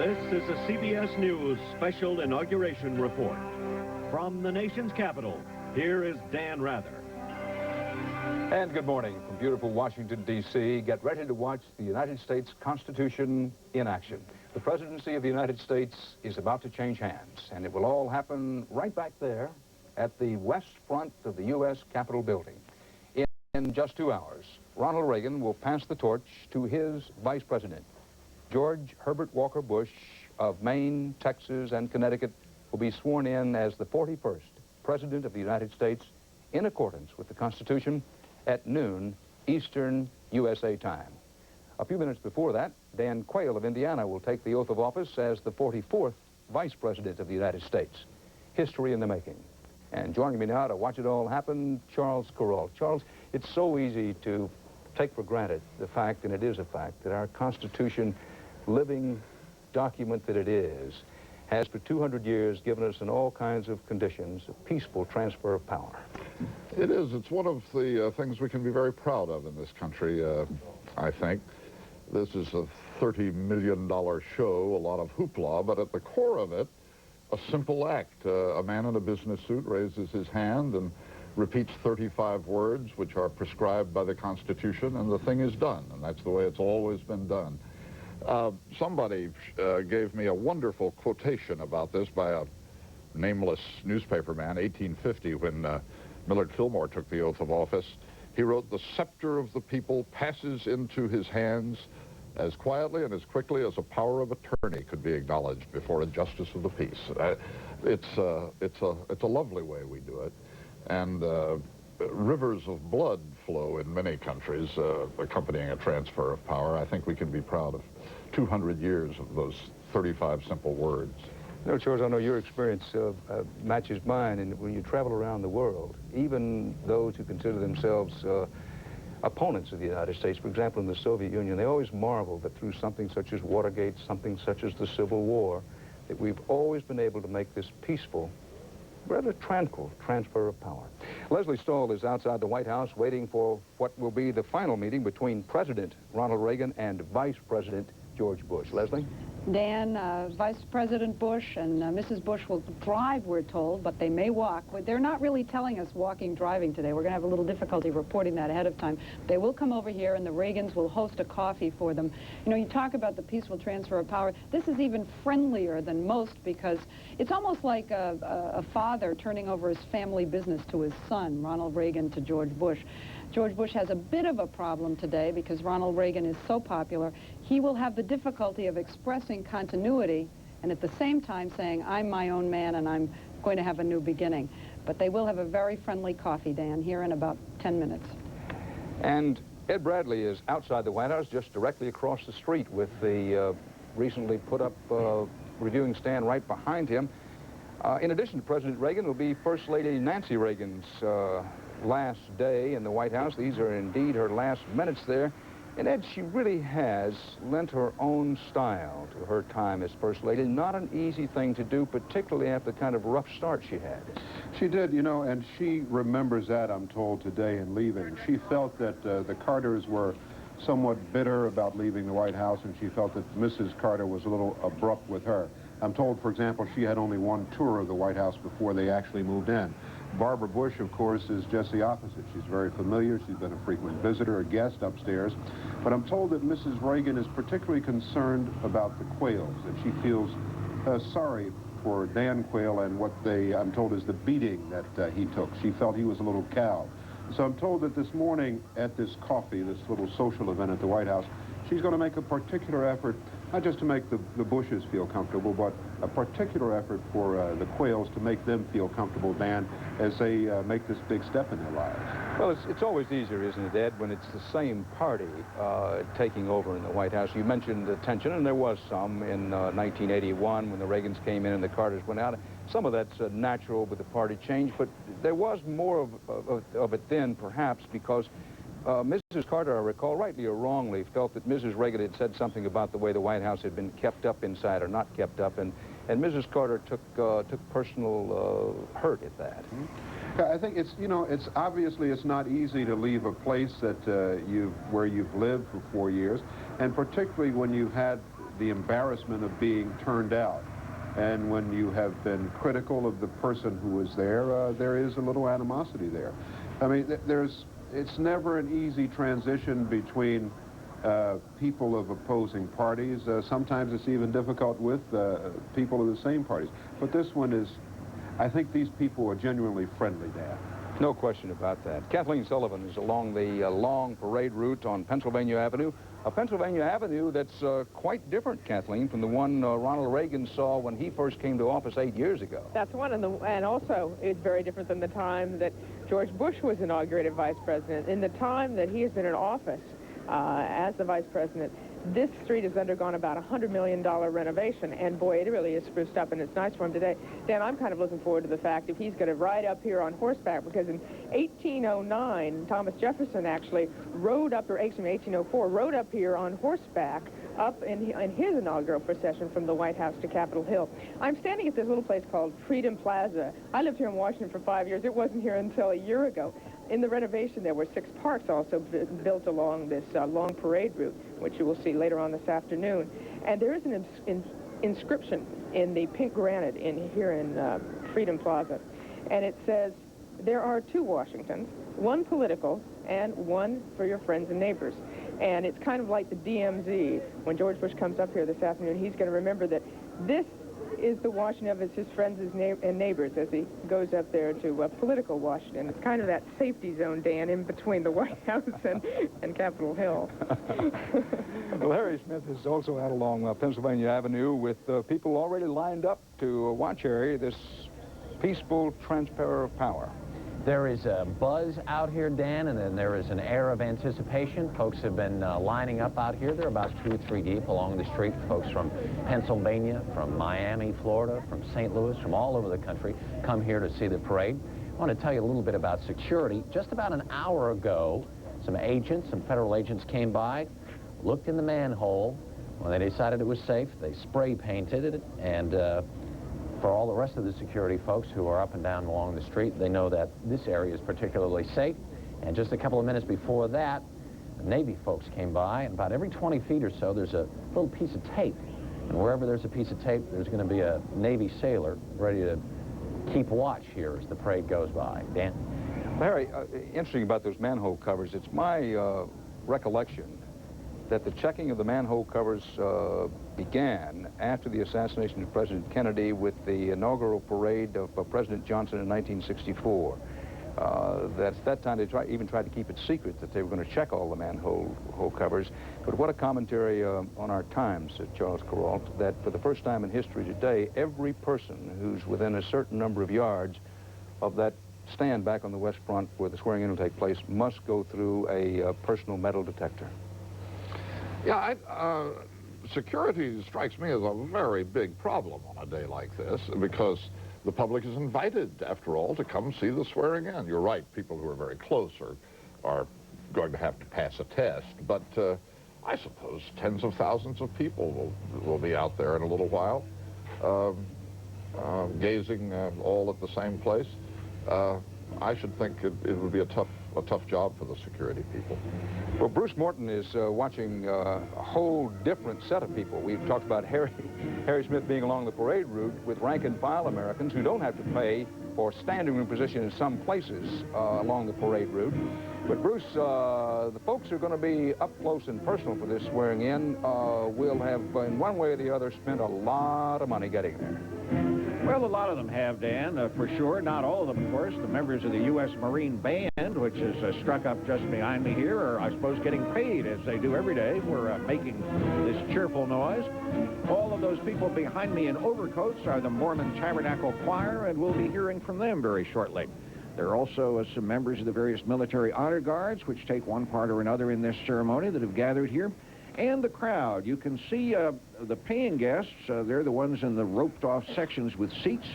This is a CBS News special inauguration report. From the nation's capital, here is Dan Rather. And good morning from beautiful Washington, D.C. Get ready to watch the United States Constitution in action. The presidency of the United States is about to change hands, and it will all happen right back there at the west front of the U.S. Capitol building. In just 2 hours, Ronald Reagan will pass the torch to his vice president. George Herbert Walker Bush of Maine, Texas, and Connecticut will be sworn in as the 41st President of the United States in accordance with the Constitution at noon Eastern USA time. A few minutes before that, Dan Quayle of Indiana will take the oath of office as the 44th Vice President of the United States. History in the making. And joining me now to watch it all happen, Charles Corral. Charles, it's so easy to take for granted the fact, and it is a fact, that our Constitution, living document that it is, has for 200 years given us in all kinds of conditions a peaceful transfer of power. It is. It's one of the things we can be very proud of in this country, I think. This is a $30 million show, a lot of hoopla, but at the core of it, a simple act. A man in a business suit raises his hand and repeats 35 words, which are prescribed by the Constitution, and the thing is done, and that's the way it's always been done. Somebody gave me a wonderful quotation about this by a nameless newspaper man, 1850, when Millard Fillmore took the oath of office. He wrote, "The scepter of the people passes into his hands as quietly and as quickly as a power of attorney could be acknowledged before a justice of the peace." It's a lovely way we do it, and rivers of blood flow in many countries accompanying a transfer of power. I think we can be proud of 200 years of those 35 simple words. No, Charles, I know your experience matches mine, and when you travel around the world, even those who consider themselves opponents of the United States, for example, in the Soviet Union, they always marvel that through something such as Watergate, something such as the Civil War, that we've always been able to make this peaceful, rather tranquil transfer of power. Leslie Stahl is outside the White House waiting for what will be the final meeting between President Ronald Reagan and Vice President George Bush. Leslie? Dan, Vice President Bush and Mrs. Bush will drive, we're told, but they may walk. They're not really telling us walking, driving today. We're going to have a little difficulty reporting that ahead of time. They will come over here, and the Reagans will host a coffee for them. You know, you talk about the peaceful transfer of power. This is even friendlier than most because it's almost like a father turning over his family business to his son, Ronald Reagan to George Bush. George Bush has a bit of a problem today because Ronald Reagan is so popular. He will have the difficulty of expressing continuity and at the same time saying, I'm my own man and I'm going to have a new beginning. But they will have a very friendly coffee, Dan, here in about 10 minutes. And Ed Bradley is outside the White House, just directly across the street with the recently put up reviewing stand right behind him. In addition to President Reagan, will be First Lady Nancy Reagan's last day in the White House. These are indeed her last minutes there. And Ed, she really has lent her own style to her time as First Lady. Not an easy thing to do, particularly after the kind of rough start she had. She did, you know, and she remembers that, I'm told, today in leaving. She felt that the Carters were somewhat bitter about leaving the White House, and she felt that Mrs. Carter was a little abrupt with her. I'm told, for example, she had only one tour of the White House before they actually moved in. Barbara Bush, of course, is just the opposite. She's very familiar. She's been a frequent visitor, a guest upstairs. But I'm told that Mrs. Reagan is particularly concerned about the Quayles, that she feels sorry for Dan Quayle and what I'm told, is the beating that he took. She felt he was a little cowed. So I'm told that this morning at this coffee, this little social event at the White House, she's going to make a particular effort, not just to make the Bushes feel comfortable, but a particular effort for the Quayles to make them feel comfortable, Dan, as they make this big step in their lives. Well, it's always easier, isn't it, Ed, when it's the same party taking over in the White House. You mentioned the tension, and there was some in 1981 when the Reagans came in and the Carters went out. Some of that's natural with the party change, but there was more of it then, perhaps, because Mrs. Carter, I recall, rightly or wrongly, felt that Mrs. Reagan had said something about the way the White House had been kept up inside or not kept up, and Mrs. Carter took personal hurt at that. I think it's, you know, it's obviously it's not easy to leave a place that where you've lived for 4 years, and particularly when you've had the embarrassment of being turned out. And when you have been critical of the person who was there, there is a little animosity there. I mean, it's never an easy transition between people of opposing parties. Sometimes it's even difficult with people of the same parties. But this one is, I think these people are genuinely friendly, Dan. No question about that. Kathleen Sullivan is along the long parade route on Pennsylvania Avenue. A Pennsylvania Avenue that's quite different, Kathleen, from the one Ronald Reagan saw when he first came to office 8 years ago. That's one, and also it's very different than the time that George Bush was inaugurated vice president. In the time that he has been in office as the vice president, this street has undergone about a $100 million renovation, and boy, it really is spruced up, and it's nice for him today. Dan, I'm kind of looking forward to the fact if he's going to ride up here on horseback, because in 1809, Thomas Jefferson actually rode up, or actually 1804, rode up here on horseback up in his inaugural procession from the White House to Capitol Hill. I'm standing at this little place called Freedom Plaza. I lived here in Washington for 5 years. It wasn't here until a year ago. In the renovation, there were 6 parks also built along this long parade route, which you will see later on this afternoon. And there is an inscription in the pink granite here in Freedom Plaza. And it says, there are 2 Washingtons, one political and one for your friends and neighbors. And it's kind of like the DMZ. When George Bush comes up here this afternoon, he's going to remember that this is the Washington of his friends and neighbors as he goes up there to political Washington. It's kind of that safety zone, Dan, in between the White House and Capitol Hill. Well, Harry Smith is also out along Pennsylvania Avenue with people already lined up to watch, Harry, this peaceful transfer of power. There is a buzz out here, Dan, and then there is an air of anticipation. Folks have been lining up out here. They're about 2 or 3 deep along the street. Folks from Pennsylvania, from Miami, Florida, from St. Louis, from all over the country come here to see the parade. I want to tell you a little bit about security. Just about an hour ago, some federal agents came by, looked in the manhole. When they decided it was safe, they spray painted it, and for all the rest of the security folks who are up and down along the street, they know that this area is particularly safe. And just a couple of minutes before that, the Navy folks came by, and about every 20 feet or so, there's a little piece of tape. And wherever there's a piece of tape, there's going to be a Navy sailor ready to keep watch here as the parade goes by. Dan? Larry, interesting about those manhole covers, it's my recollection that the checking of the manhole covers began after the assassination of President Kennedy with the inaugural parade of President Johnson in 1964. At that time, they even tried to keep it secret that they were going to check all the manhole covers. But what a commentary on our times, Charles Kuralt, that for the first time in history today, every person who's within a certain number of yards of that stand back on the West Front where the swearing-in will take place must go through a personal metal detector. Yeah, security strikes me as a very big problem on a day like this because the public is invited, after all, to come see the swearing-in. You're right, people who are very close are going to have to pass a test, but I suppose tens of thousands of people will be out there in a little while, gazing all at the same place. I should think it would be a tough job for the security people. Well, Bruce Morton is watching a whole different set of people. We've talked about Harry Smith being along the parade route with rank-and-file Americans who don't have to pay for standing room position in some places along the parade route. But Bruce, the folks who are going to be up close and personal for this swearing-in will have, in one way or the other, spent a lot of money getting there. Well, a lot of them have, Dan, for sure. Not all of them, of course. The members of the U.S. Marine Band, which is struck up just behind me here, are, I suppose, getting paid, as they do every day, for making this cheerful noise. All of those people behind me in overcoats are the Mormon Tabernacle Choir, and we'll be hearing from them very shortly. There are also some members of the various military honor guards, which take one part or another in this ceremony, that have gathered here. And the crowd. You can see the paying guests. They're the ones in the roped-off sections with seats.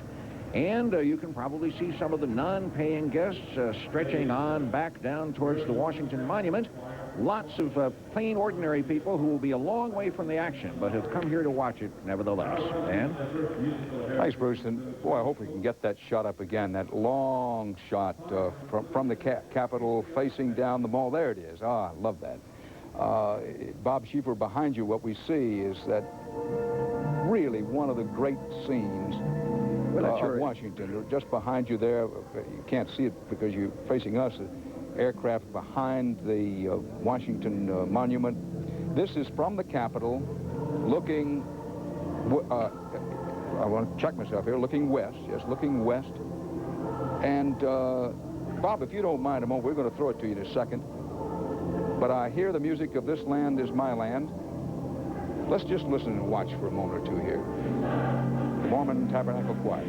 And you can probably see some of the non-paying guests stretching on back down towards the Washington Monument. Lots of plain, ordinary people who will be a long way from the action, but have come here to watch it nevertheless. Dan? Thanks, Bruce. And, boy, I hope we can get that shot up again, that long shot from the Capitol facing down the mall. There it is. Ah, I love that. Bob Schieffer, behind you, what we see is that really one of the great scenes of Washington. Just behind you there, you can't see it because you're facing us, the aircraft behind the Washington Monument. This is from the Capitol, looking, I want to check myself here, looking west, yes, looking west. And Bob, if you don't mind a moment, we're going to throw it to you in a second. But I hear the music of This Land Is My Land. Let's just listen and watch for a moment or two here. The Mormon Tabernacle Choir.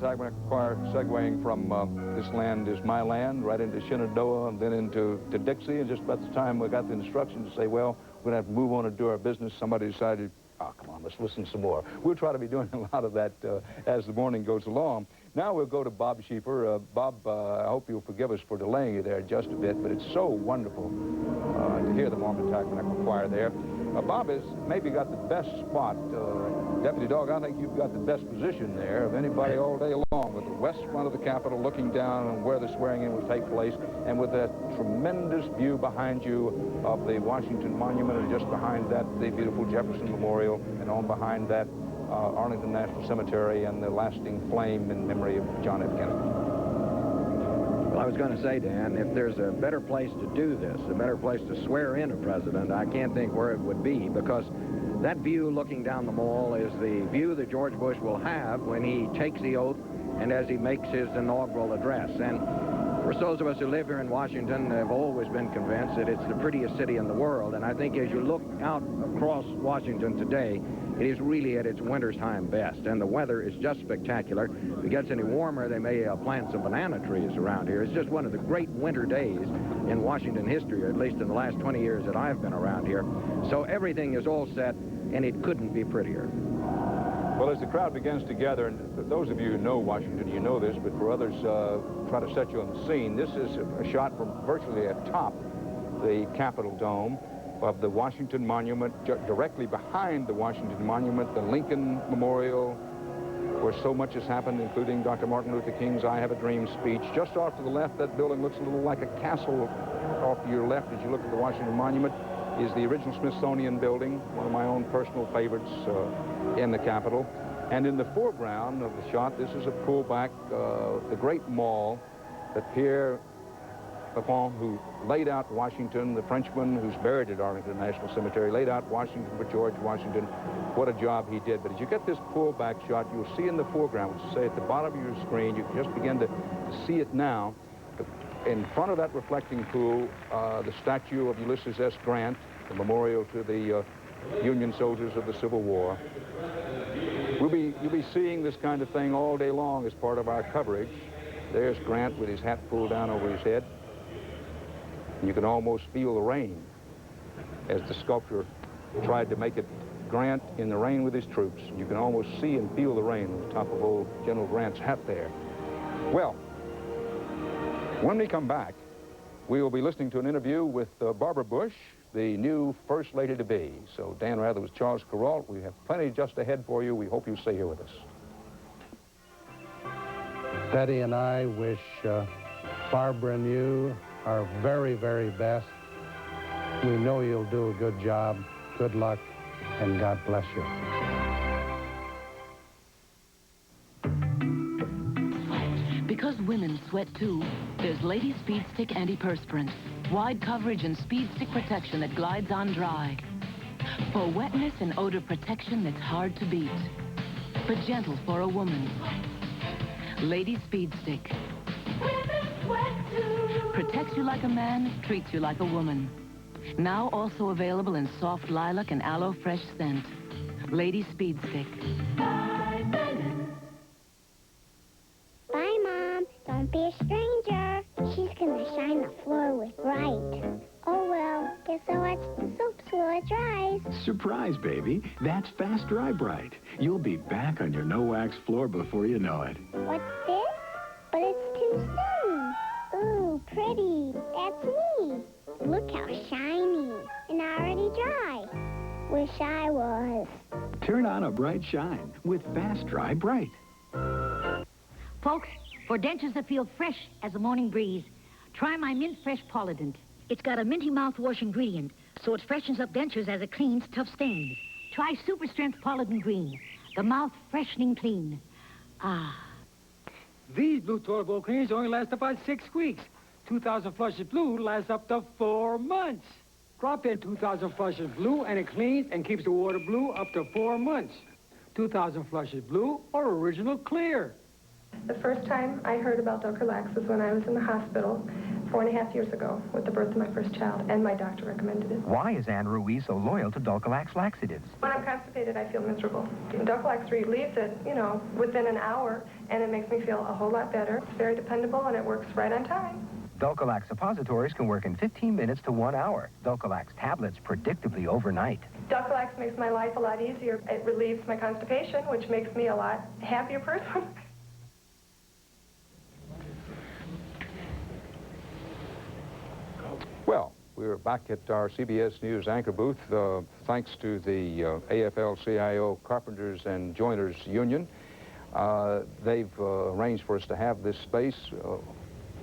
Tabernacle Choir segueing from This Land Is My Land right into Shenandoah and then into Dixie, and just about the time we got the instructions to say, well, we're going to have to move on and do our business, somebody decided, oh, come on, let's listen some more. We'll try to be doing a lot of that as the morning goes along. Now we'll go to Bob Schieffer. Bob, I hope you'll forgive us for delaying you there just a bit, but it's so wonderful to hear the Mormon Tabernacle Choir there. Bob has maybe got the best spot. Deputy Dog, I think you've got the best position there of anybody all day long, with the west front of the Capitol looking down on where the swearing-in will take place, and with that tremendous view behind you of the Washington Monument, and just behind that, the beautiful Jefferson Memorial, and on behind that, Arlington National Cemetery and the lasting flame in memory of John F. Kennedy. Well, I was going to say, Dan, if there's a better place to do this, a better place to swear in a president, I can't think where it would be, because that view looking down the mall is the view that George Bush will have when he takes the oath and as he makes his inaugural address. And for those of us who live here in Washington, have always been convinced that it's the prettiest city in the world. And I think as you look out across Washington today, it is really at its winter's time best. And the weather is just spectacular. If it gets any warmer, they may plant some banana trees around here. It's just one of the great winter days in Washington history, or at least in the last 20 years that I've been around here. So everything is all set, and it couldn't be prettier. Well, as the crowd begins to gather, and those of you who know Washington, you know this, but for others, try to set you on the scene. This is a shot from virtually atop the Capitol Dome of the Washington Monument, directly behind the Washington Monument, the Lincoln Memorial, where so much has happened, including Dr. Martin Luther King's I Have a Dream speech. Just off to the left, that building looks a little like a castle. Off to your left, as you look at the Washington Monument, is the original Smithsonian building, one of my own personal favorites in the Capitol. And in the foreground of the shot, this is a pullback, the great mall that Pierre Papon, who laid out Washington, the Frenchman who's buried at Arlington National Cemetery, laid out Washington for George Washington. What a job he did. But as you get this pullback shot, you'll see in the foreground, which is, say, at the bottom of your screen, you can just begin to see it now. In front of that reflecting pool, the statue of Ulysses S. Grant, the memorial to the Union soldiers of the Civil War. You'll be seeing this kind of thing all day long as part of our coverage. There's Grant with his hat pulled down over his head. You can almost feel the rain as the sculptor tried to make it Grant in the rain with his troops. You can almost see and feel the rain on the top of old General Grant's hat there. Well, when we come back, we will be listening to an interview with Barbara Bush, the new First Lady-to-be. So Dan Rather with Charles Kuralt. We have plenty just ahead for you. We hope you stay here with us. Betty and I wish Barbara and you our very, very best. We know you'll do a good job. Good luck, and God bless you. Because women sweat too, there's Lady Speed Stick Antiperspirant. Wide coverage and speed stick protection that glides on dry. For wetness and odor protection that's hard to beat. But gentle for a woman. Lady Speed Stick. Protects you like a man, treats you like a woman. Now also available in soft lilac and aloe fresh scent. Lady Speed Stick. Bye, Mom. Don't be a stranger. She's gonna shine the floor with Bright. Oh, well, guess I'll watch the soap while it dries. Surprise, baby. That's Fast Dry Bright. You'll be back on your no-wax floor before you know it. What's this? But it's too soon. Ooh, pretty. That's me. Look how shiny and already dry. Wish I was. Turn on a bright shine with Fast Dry Bright. Folks, for dentures that feel fresh as a morning breeze, try my Mint Fresh Polident. It's got a minty mouthwash ingredient, so it freshens up dentures as it cleans tough stains. Try Super Strength Polident Green, the mouth freshening clean. Ah. These Blue Turbo cleaners only last about 6 weeks. 2,000 flushes blue lasts up to 4 months. Drop in 2,000 flushes blue and it cleans and keeps the water blue up to 4 months. 2,000 flushes blue or original clear. The first time I heard about Dulcolax was when I was in the hospital 4.5 years ago with the birth of my first child, and my doctor recommended it. Why is Anne Ruiz so loyal to Dulcolax laxatives? When I'm constipated, I feel miserable. Dulcolax relieves it, within an hour, and it makes me feel a whole lot better. It's very dependable, and it works right on time. Dulcolax suppositories can work in 15 minutes to 1 hour. Dulcolax tablets predictably overnight. Dulcolax makes my life a lot easier. It relieves my constipation, which makes me a lot happier person. Well, we're back at our CBS News anchor booth, thanks to the AFL-CIO Carpenters and Joiners Union. They've arranged for us to have this space.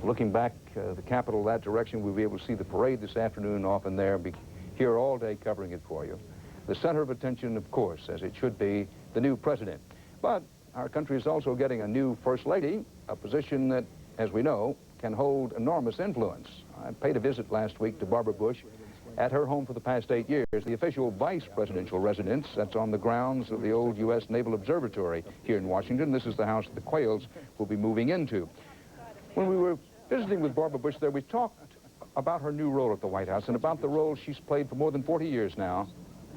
Looking back the Capitol that direction, we'll be able to see the parade this afternoon off in there, be here all day covering it for you. The center of attention, of course, as it should be, the new president. But our country is also getting a new First Lady, a position that, as we know, can hold enormous influence. I paid a visit last week to Barbara Bush at her home for the past 8 years, the official vice presidential residence that's on the grounds of the old U.S. Naval Observatory here in Washington. This is the house that the Quayles will be moving into. When we were visiting with Barbara Bush there, we talked about her new role at the White House and about the role she's played for more than 40 years now,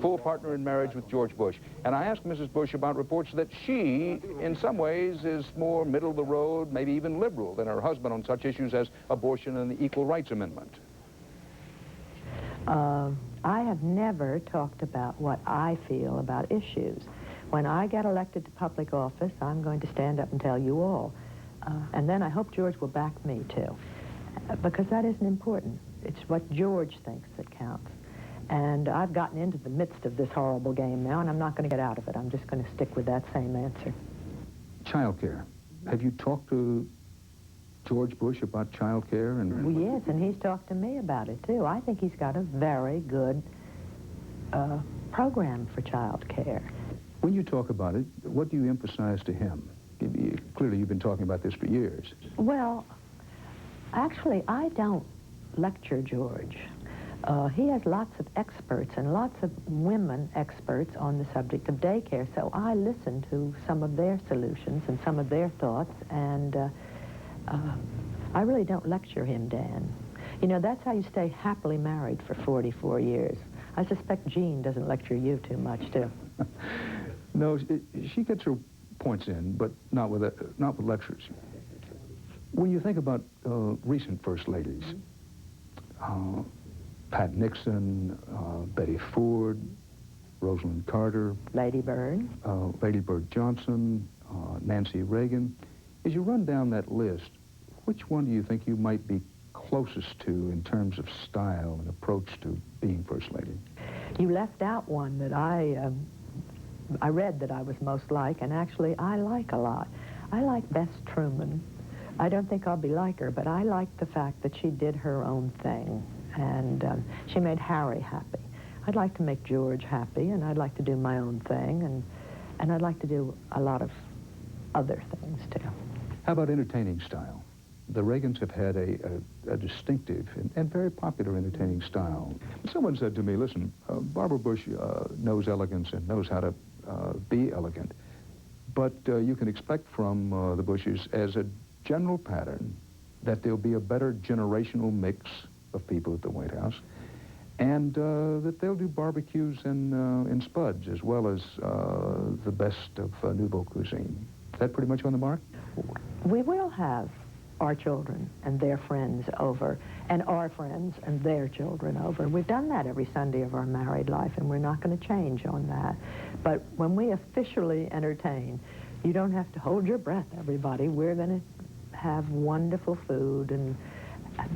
full partner in marriage with George Bush. And I asked Mrs. Bush about reports that she, in some ways, is more middle of the road, maybe even liberal than her husband on such issues as abortion and the Equal Rights Amendment. I have never talked about what I feel about issues. When I get elected to public office, I'm going to stand up and tell you all. And then I hope George will back me, too, because that isn't important. It's what George thinks that counts. And I've gotten into the midst of this horrible game now, and I'm not going to get out of it. I'm just going to stick with that same answer. Child care. Have you talked to George Bush about child care? Well, yes, and he's talked to me about it, too. I think he's got a very good program for child care. When you talk about it, what do you emphasize to him? Clearly, you've been talking about this for years. Well, actually, I don't lecture George. He has lots of experts and lots of women experts on the subject of daycare, so I listen to some of their solutions and some of their thoughts, and I really don't lecture him, Dan. You know, that's how you stay happily married for 44 years. I suspect Jean doesn't lecture you too much, too. No, she gets her points in, but not with lectures. When you think about recent first ladies, Pat Nixon, Betty Ford, Rosalind Carter, Lady Bird, Lady Bird Johnson, Nancy Reagan. As you run down that list, which one do you think you might be closest to in terms of style and approach to being First Lady? You left out one that I read that I was most like, and actually I like a lot. I like Bess Truman. I don't think I'll be like her, but I like the fact that she did her own thing, and she made Harry happy. I'd like to make George happy, and I'd like to do my own thing, and I'd like to do a lot of other things, too. How about entertaining style? The Reagans have had a distinctive and very popular entertaining style. Someone said to me, listen, Barbara Bush knows elegance and knows how to be elegant, but you can expect from the Bushes as a general pattern that there'll be a better generational mix of people at the White House, and that they'll do barbecues and spuds as well as the best of nouveau cuisine. Is that pretty much on the mark? We will have our children and their friends over, and our friends and their children over. We've done that every Sunday of our married life, and we're not going to change on that. But when we officially entertain, you don't have to hold your breath, everybody. We're going to have wonderful food and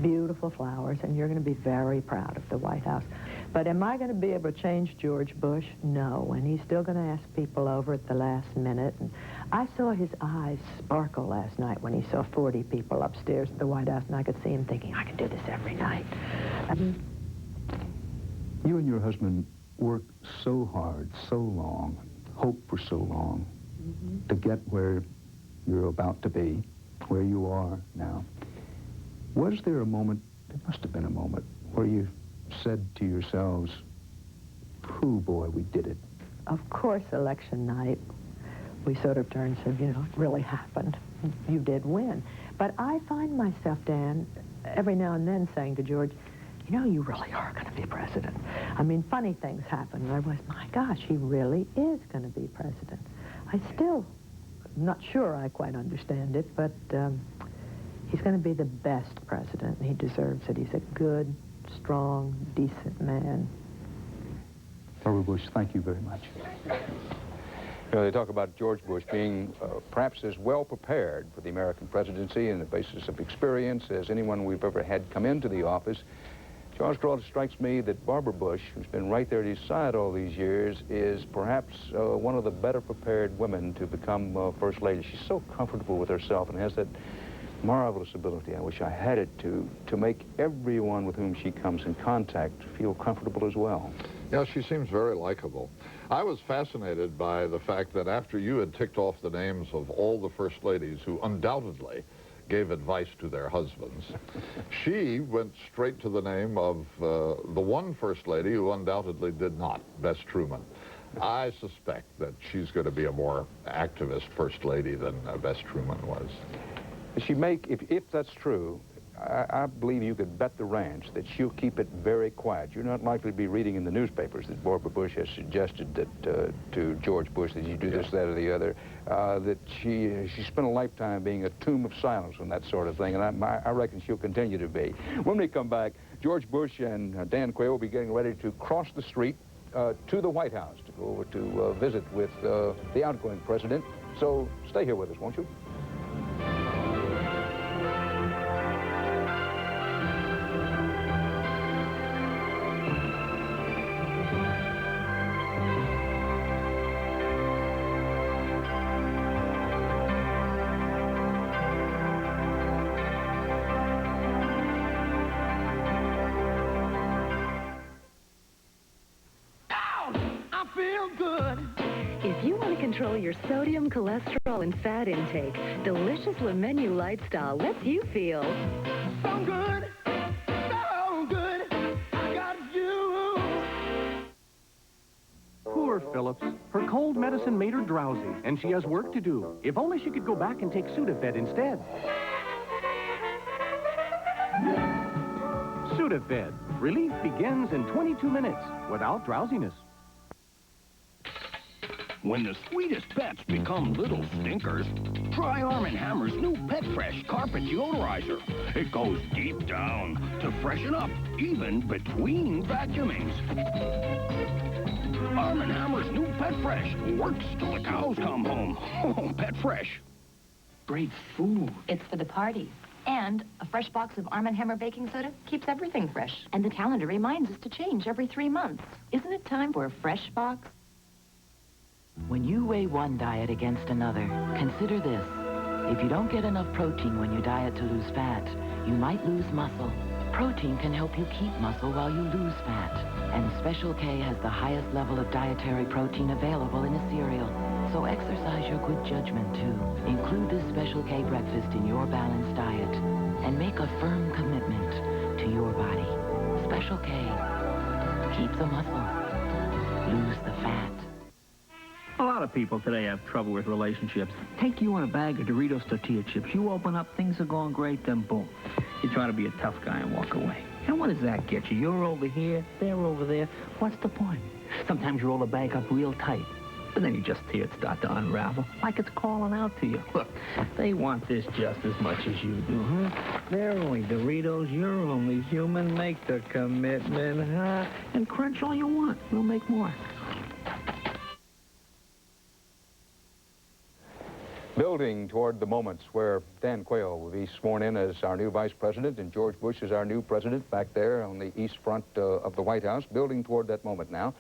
beautiful flowers, and you're going to be very proud of the White House. But am I going to be able to change George Bush? No, and he's still going to ask people over at the last minute. And I saw his eyes sparkle last night when he saw 40 people upstairs at the White House, and I could see him thinking, I can do this every night. You and your husband worked so hard, so long, hoped for so long to get where you're about to be, where you are now. Was there a moment, there must have been a moment, where you said to yourselves, "Phew, boy, we did it"? Of course, election night, we sort of turned and said, you know, it really happened. You did win. But I find myself, Dan, every now and then saying to George, you know, you really are going to be president. I mean, funny things happen. And I was, my gosh, he really is going to be president. I still not sure I quite understand it, but he's going to be the best president, and he deserves it. He's a good, strong, decent man. Herbert Bush, thank you very much. You know, they talk about George Bush being perhaps as well prepared for the American presidency on the basis of experience as anyone we've ever had come into the office. Charles Crawford, it strikes me that Barbara Bush, who's been right there at his side all these years, is perhaps one of the better prepared women to become First Lady. She's so comfortable with herself and has that marvelous ability, I wish I had it, to make everyone with whom she comes in contact feel comfortable as well. Yeah, she seems very likable. I was fascinated by the fact that after you had ticked off the names of all the First Ladies who undoubtedly gave advice to their husbands, she went straight to the name of the one First Lady who undoubtedly did not, Bess Truman. I suspect that she's going to be a more activist First Lady than Bess Truman was. If that's true, I believe you could bet the ranch that she'll keep it very quiet. You're not likely to be reading in the newspapers that Barbara Bush has suggested that to George Bush that you do this, that, or the other, that she spent a lifetime being a tomb of silence and that sort of thing, and I reckon she'll continue to be. When we come back, George Bush and Dan Quayle will be getting ready to cross the street to the White House to go over to visit with the outgoing president. So stay here with us, won't you? If you want to control your sodium, cholesterol, and fat intake, delicious Le Menu Lifestyle lets you feel so good, I got you. Poor Phillips. Her cold medicine made her drowsy, and she has work to do. If only she could go back and take Sudafed instead. Sudafed. Relief begins in 22 minutes without drowsiness. When the sweetest pets become little stinkers, Try Arm & Hammer's new Pet Fresh Carpet Deodorizer. It goes deep down to freshen up, even between vacuumings. Arm & Hammer's new Pet Fresh works till the cows come home. Oh, Pet Fresh. Great food. It's for the party. And a fresh box of Arm & Hammer baking soda keeps everything fresh. And the calendar reminds us to change every 3 months. Isn't it time for a fresh box? When you weigh one diet against another, consider this. If you don't get enough protein when you diet to lose fat, you might lose muscle. Protein can help you keep muscle while you lose fat. And Special K has the highest level of dietary protein available in a cereal. So exercise your good judgment, too. Include this Special K breakfast in your balanced diet. And make a firm commitment to your body. Special K keeps the muscle, lose the fat. A lot of people today have trouble with relationships. Take you and a bag of Doritos tortilla chips. You open up, things are going great, then boom. You try to be a tough guy and walk away. And what does that get you? You're over here, they're over there. What's the point? Sometimes you roll the bag up real tight. But then you just hear it start to unravel, like it's calling out to you. Look, they want this just as much as you do, huh? They're only Doritos, you're only human. Make the commitment, huh? And crunch all you want. We'll make more. Building toward the moments where Dan Quayle will be sworn in as our new vice president and George Bush is our new president back there on the east front of the White House, building toward that moment now.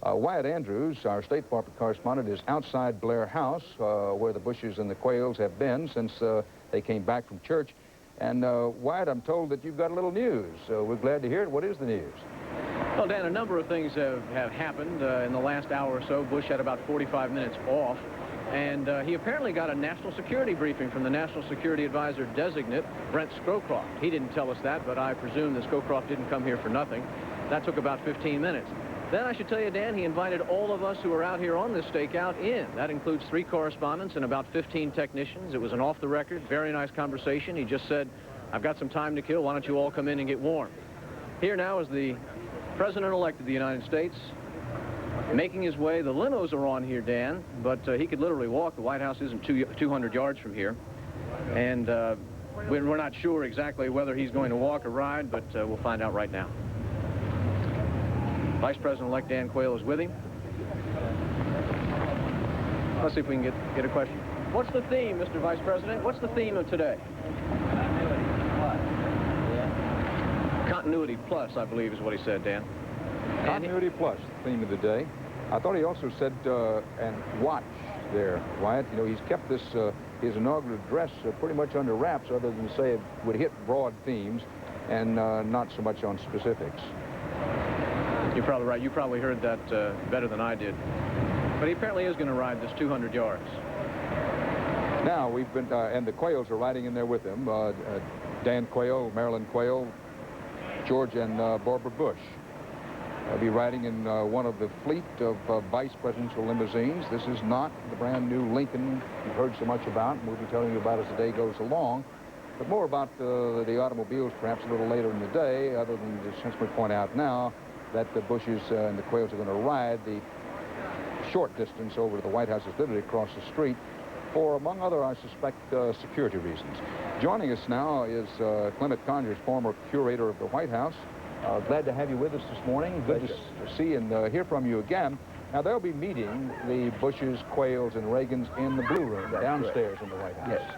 Wyatt Andrews, our State Department correspondent, is outside Blair House, where the Bushes and the Quayles have been since they came back from church. And Wyatt, I'm told that you've got a little news. We're glad to hear it. What is the news? Well, Dan, a number of things have happened in the last hour or so. Bush had about 45 minutes off. And he apparently got a national security briefing from the National Security Advisor designate, Brent Scowcroft. He didn't tell us that, but I presume that Scowcroft didn't come here for nothing. That took about 15 minutes. Then I should tell you, Dan, he invited all of us who are out here on this stakeout in. That includes 3 correspondents and about 15 technicians. It was an off-the-record, very nice conversation. He just said, I've got some time to kill. Why don't you all come in and get warm? Here now is the President-elect of the United States, making his way. The limos are on here, Dan, but he could literally walk. The White House isn't 200 yards from here. And we're not sure exactly whether he's going to walk or ride, but we'll find out right now. Vice President-elect Dan Quayle is with him. Let's see if we can get a question. What's the theme, Mr. Vice President? What's the theme of today? Continuity plus, I believe, is what he said, Dan. Continuity plus, the theme of the day. I thought he also said, and watch there, Wyatt. You know, he's kept this, his inaugural address pretty much under wraps, other than to say it would hit broad themes and not so much on specifics. You're probably right. You probably heard that better than I did. But he apparently is going to ride this 200 yards. Now, we've been, and the Quayles are riding in there with him. Dan Quayle, Marilyn Quayle, George and Barbara Bush. They'll be riding in one of the fleet of vice presidential limousines. This is not the brand new Lincoln you've heard so much about, and we'll be telling you about as the day goes along. But more about the automobiles perhaps a little later in the day, other than to simply point out now that the Bushes and the Quayles are going to ride the short distance over to the White House. It's literally across the street for, among other, I suspect, security reasons. Joining us now is Clement Conyers, former curator of the White House. Glad to have you with us this morning. Good to see and hear from you again. Now, they'll be meeting the Bushes, Quayles, and Reagans in the Blue Room downstairs in the White House. Yes.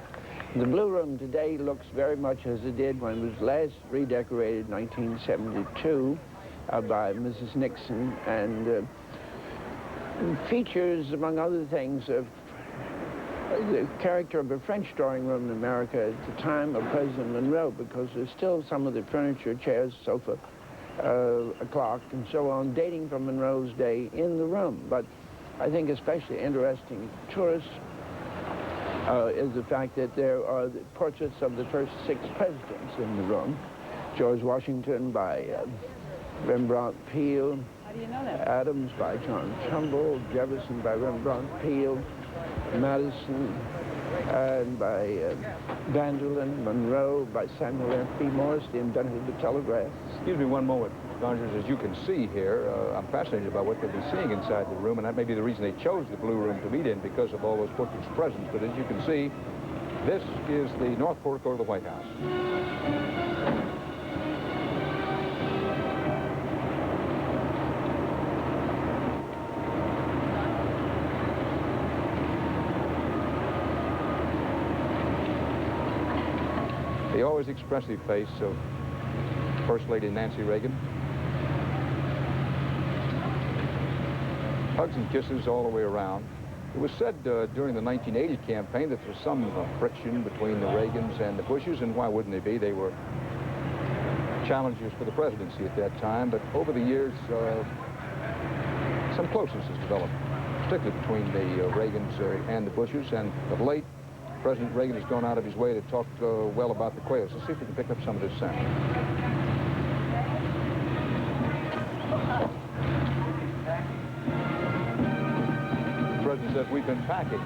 The Blue Room today looks very much as it did when it was last redecorated in 1972 by Mrs. Nixon, and features, among other things, the character of a French drawing room in America at the time of President Monroe, because there's still some of the furniture, chairs, sofa, a clock, and so on, dating from Monroe's day in the room. But I think especially interesting to tourists is the fact that there are the portraits of the first 6 presidents in the room. George Washington by Rembrandt Peale. How do you know that? Adams by John Trumbull. Jefferson by Rembrandt Peale. Madison and by Vanderlyn. Monroe by Samuel F. B. Morse, the inventor of the telegraph. Excuse me one moment, Conyers. As you can see here, I'm fascinated by what they'll be seeing inside the room, and that may be the reason they chose the Blue Room to meet in, because of all those portraits present. But as you can see, This is the north portico of the White House. The always expressive face of First Lady Nancy Reagan. Hugs and kisses all the way around. It was said during the 1980 campaign that there was some friction between the Reagans and the Bushes, and why wouldn't they be? They were challengers for the presidency at that time, but over the years, some closeness has developed, particularly between the Reagans and the Bushes, and of late, President Reagan has gone out of his way to talk well about the Quayles. Let's see if we can pick up some of this sound. The President said, we've been packing.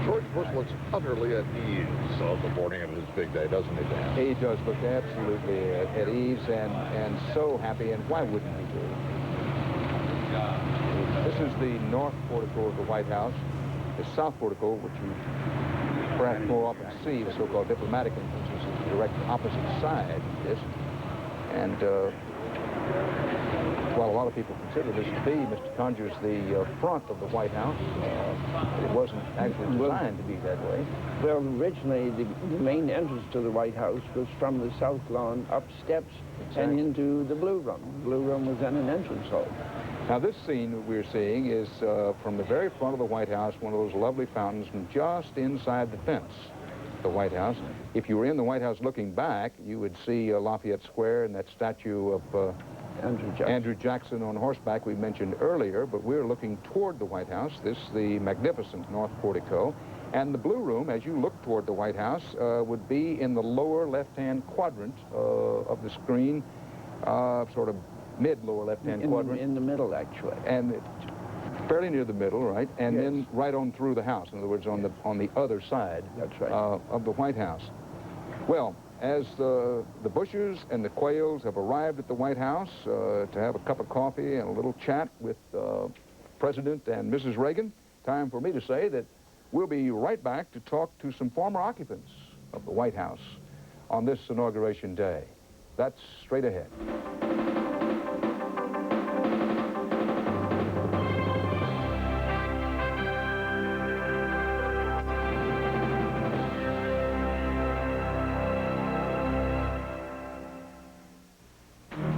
George Bush looks utterly at ease on the morning of his big day, doesn't he, Dan? He does look absolutely at ease and so happy, and why wouldn't he be? This is the north portico of the White House. The south portico, which you perhaps more often see, the so-called diplomatic entrances, is the direct opposite side of this. And while a lot of people consider this to be, Mr. Conyers, the front of the White House, it wasn't actually designed to be that way. Well, originally, the main entrance to the White House was from the south lawn, up steps, and into the Blue Room. The Blue Room was then an entrance hall. Now, this scene that we're seeing is from the very front of the White House, one of those lovely fountains, and just inside the fence of the White House. If you were in the White House looking back, you would see Lafayette Square and that statue of Andrew Jackson on horseback we mentioned earlier, but we're looking toward the White House. This is the magnificent north portico. And the Blue Room, as you look toward the White House, would be in the lower left-hand quadrant of the screen, sort of mid-lower left-hand quadrant. In the middle, actually. And fairly near the middle, right? And then right on through the house. In other words, on the other side. That's right. Of the White House. Well, as the Bushes and the Quayles have arrived at the White House to have a cup of coffee and a little chat with President and Mrs. Reagan, time for me to say that we'll be right back to talk to some former occupants of the White House on this inauguration day. That's straight ahead.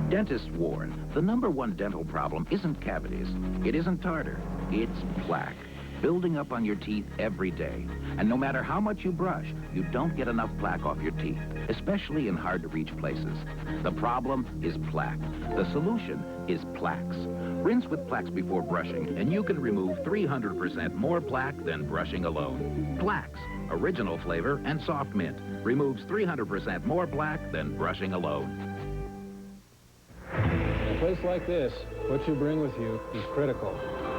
Dentists warn, the #1 dental problem isn't cavities. It isn't tartar. It's plaque, building up on your teeth every day. And no matter how much you brush, you don't get enough plaque off your teeth, especially in hard-to-reach places. The problem is plaque. The solution is Plaques. Rinse with Plaques before brushing, and you can remove 300% more plaque than brushing alone. Plaques, original flavor and soft mint, removes 300% more plaque than brushing alone. In a place like this, what you bring with you is critical.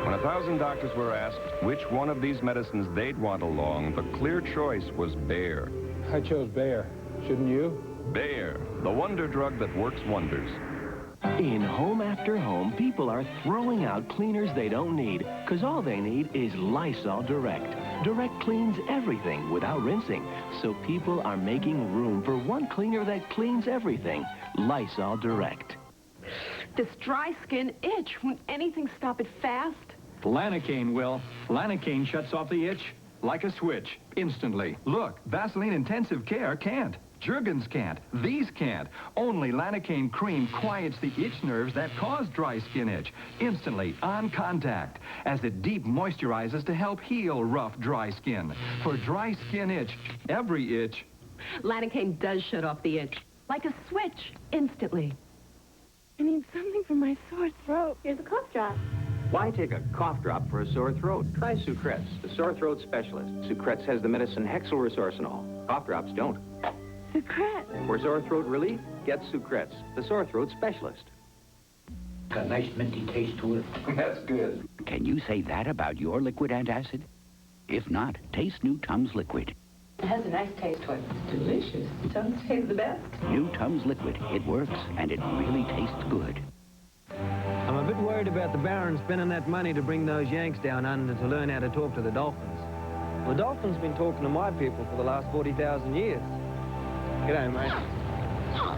When 1,000 doctors were asked which one of these medicines they'd want along, the clear choice was Bayer. I chose Bayer. Shouldn't you? Bayer, the wonder drug that works wonders. In home after home, people are throwing out cleaners they don't need, because all they need is Lysol Direct. Direct cleans everything without rinsing, so people are making room for one cleaner that cleans everything. Lysol Direct. This dry skin itch, won't anything stop it fast? Lanacaine will. Lanacaine shuts off the itch like a switch, instantly. Look, Vaseline Intensive Care can't. Jergens can't. These can't. Only Lanacaine cream quiets the itch nerves that cause dry skin itch, instantly, on contact, as it deep moisturizes to help heal rough, dry skin. For dry skin itch, every itch. Lanacaine does shut off the itch, like a switch, instantly. I need something for my sore throat. Here's a cough drop. Why take a cough drop for a sore throat? Try Sucrets, the sore throat specialist. Sucrets has the medicine hexylresorcinol. Cough drops don't. Sucrets. For sore throat relief, get Sucrets, the sore throat specialist. Got a nice minty taste to it. That's good. Can you say that about your liquid antacid? If not, taste new Tums Liquid. It has a nice taste to it. It's delicious. Tums tastes the best. New Tums Liquid. It works, and it really tastes good. I'm a bit bit worried about the Baron spending that money to bring those Yanks down under to learn how to talk to the Dolphins. Well, the Dolphins been talking to my people for the last 40,000 years. G'day, mate.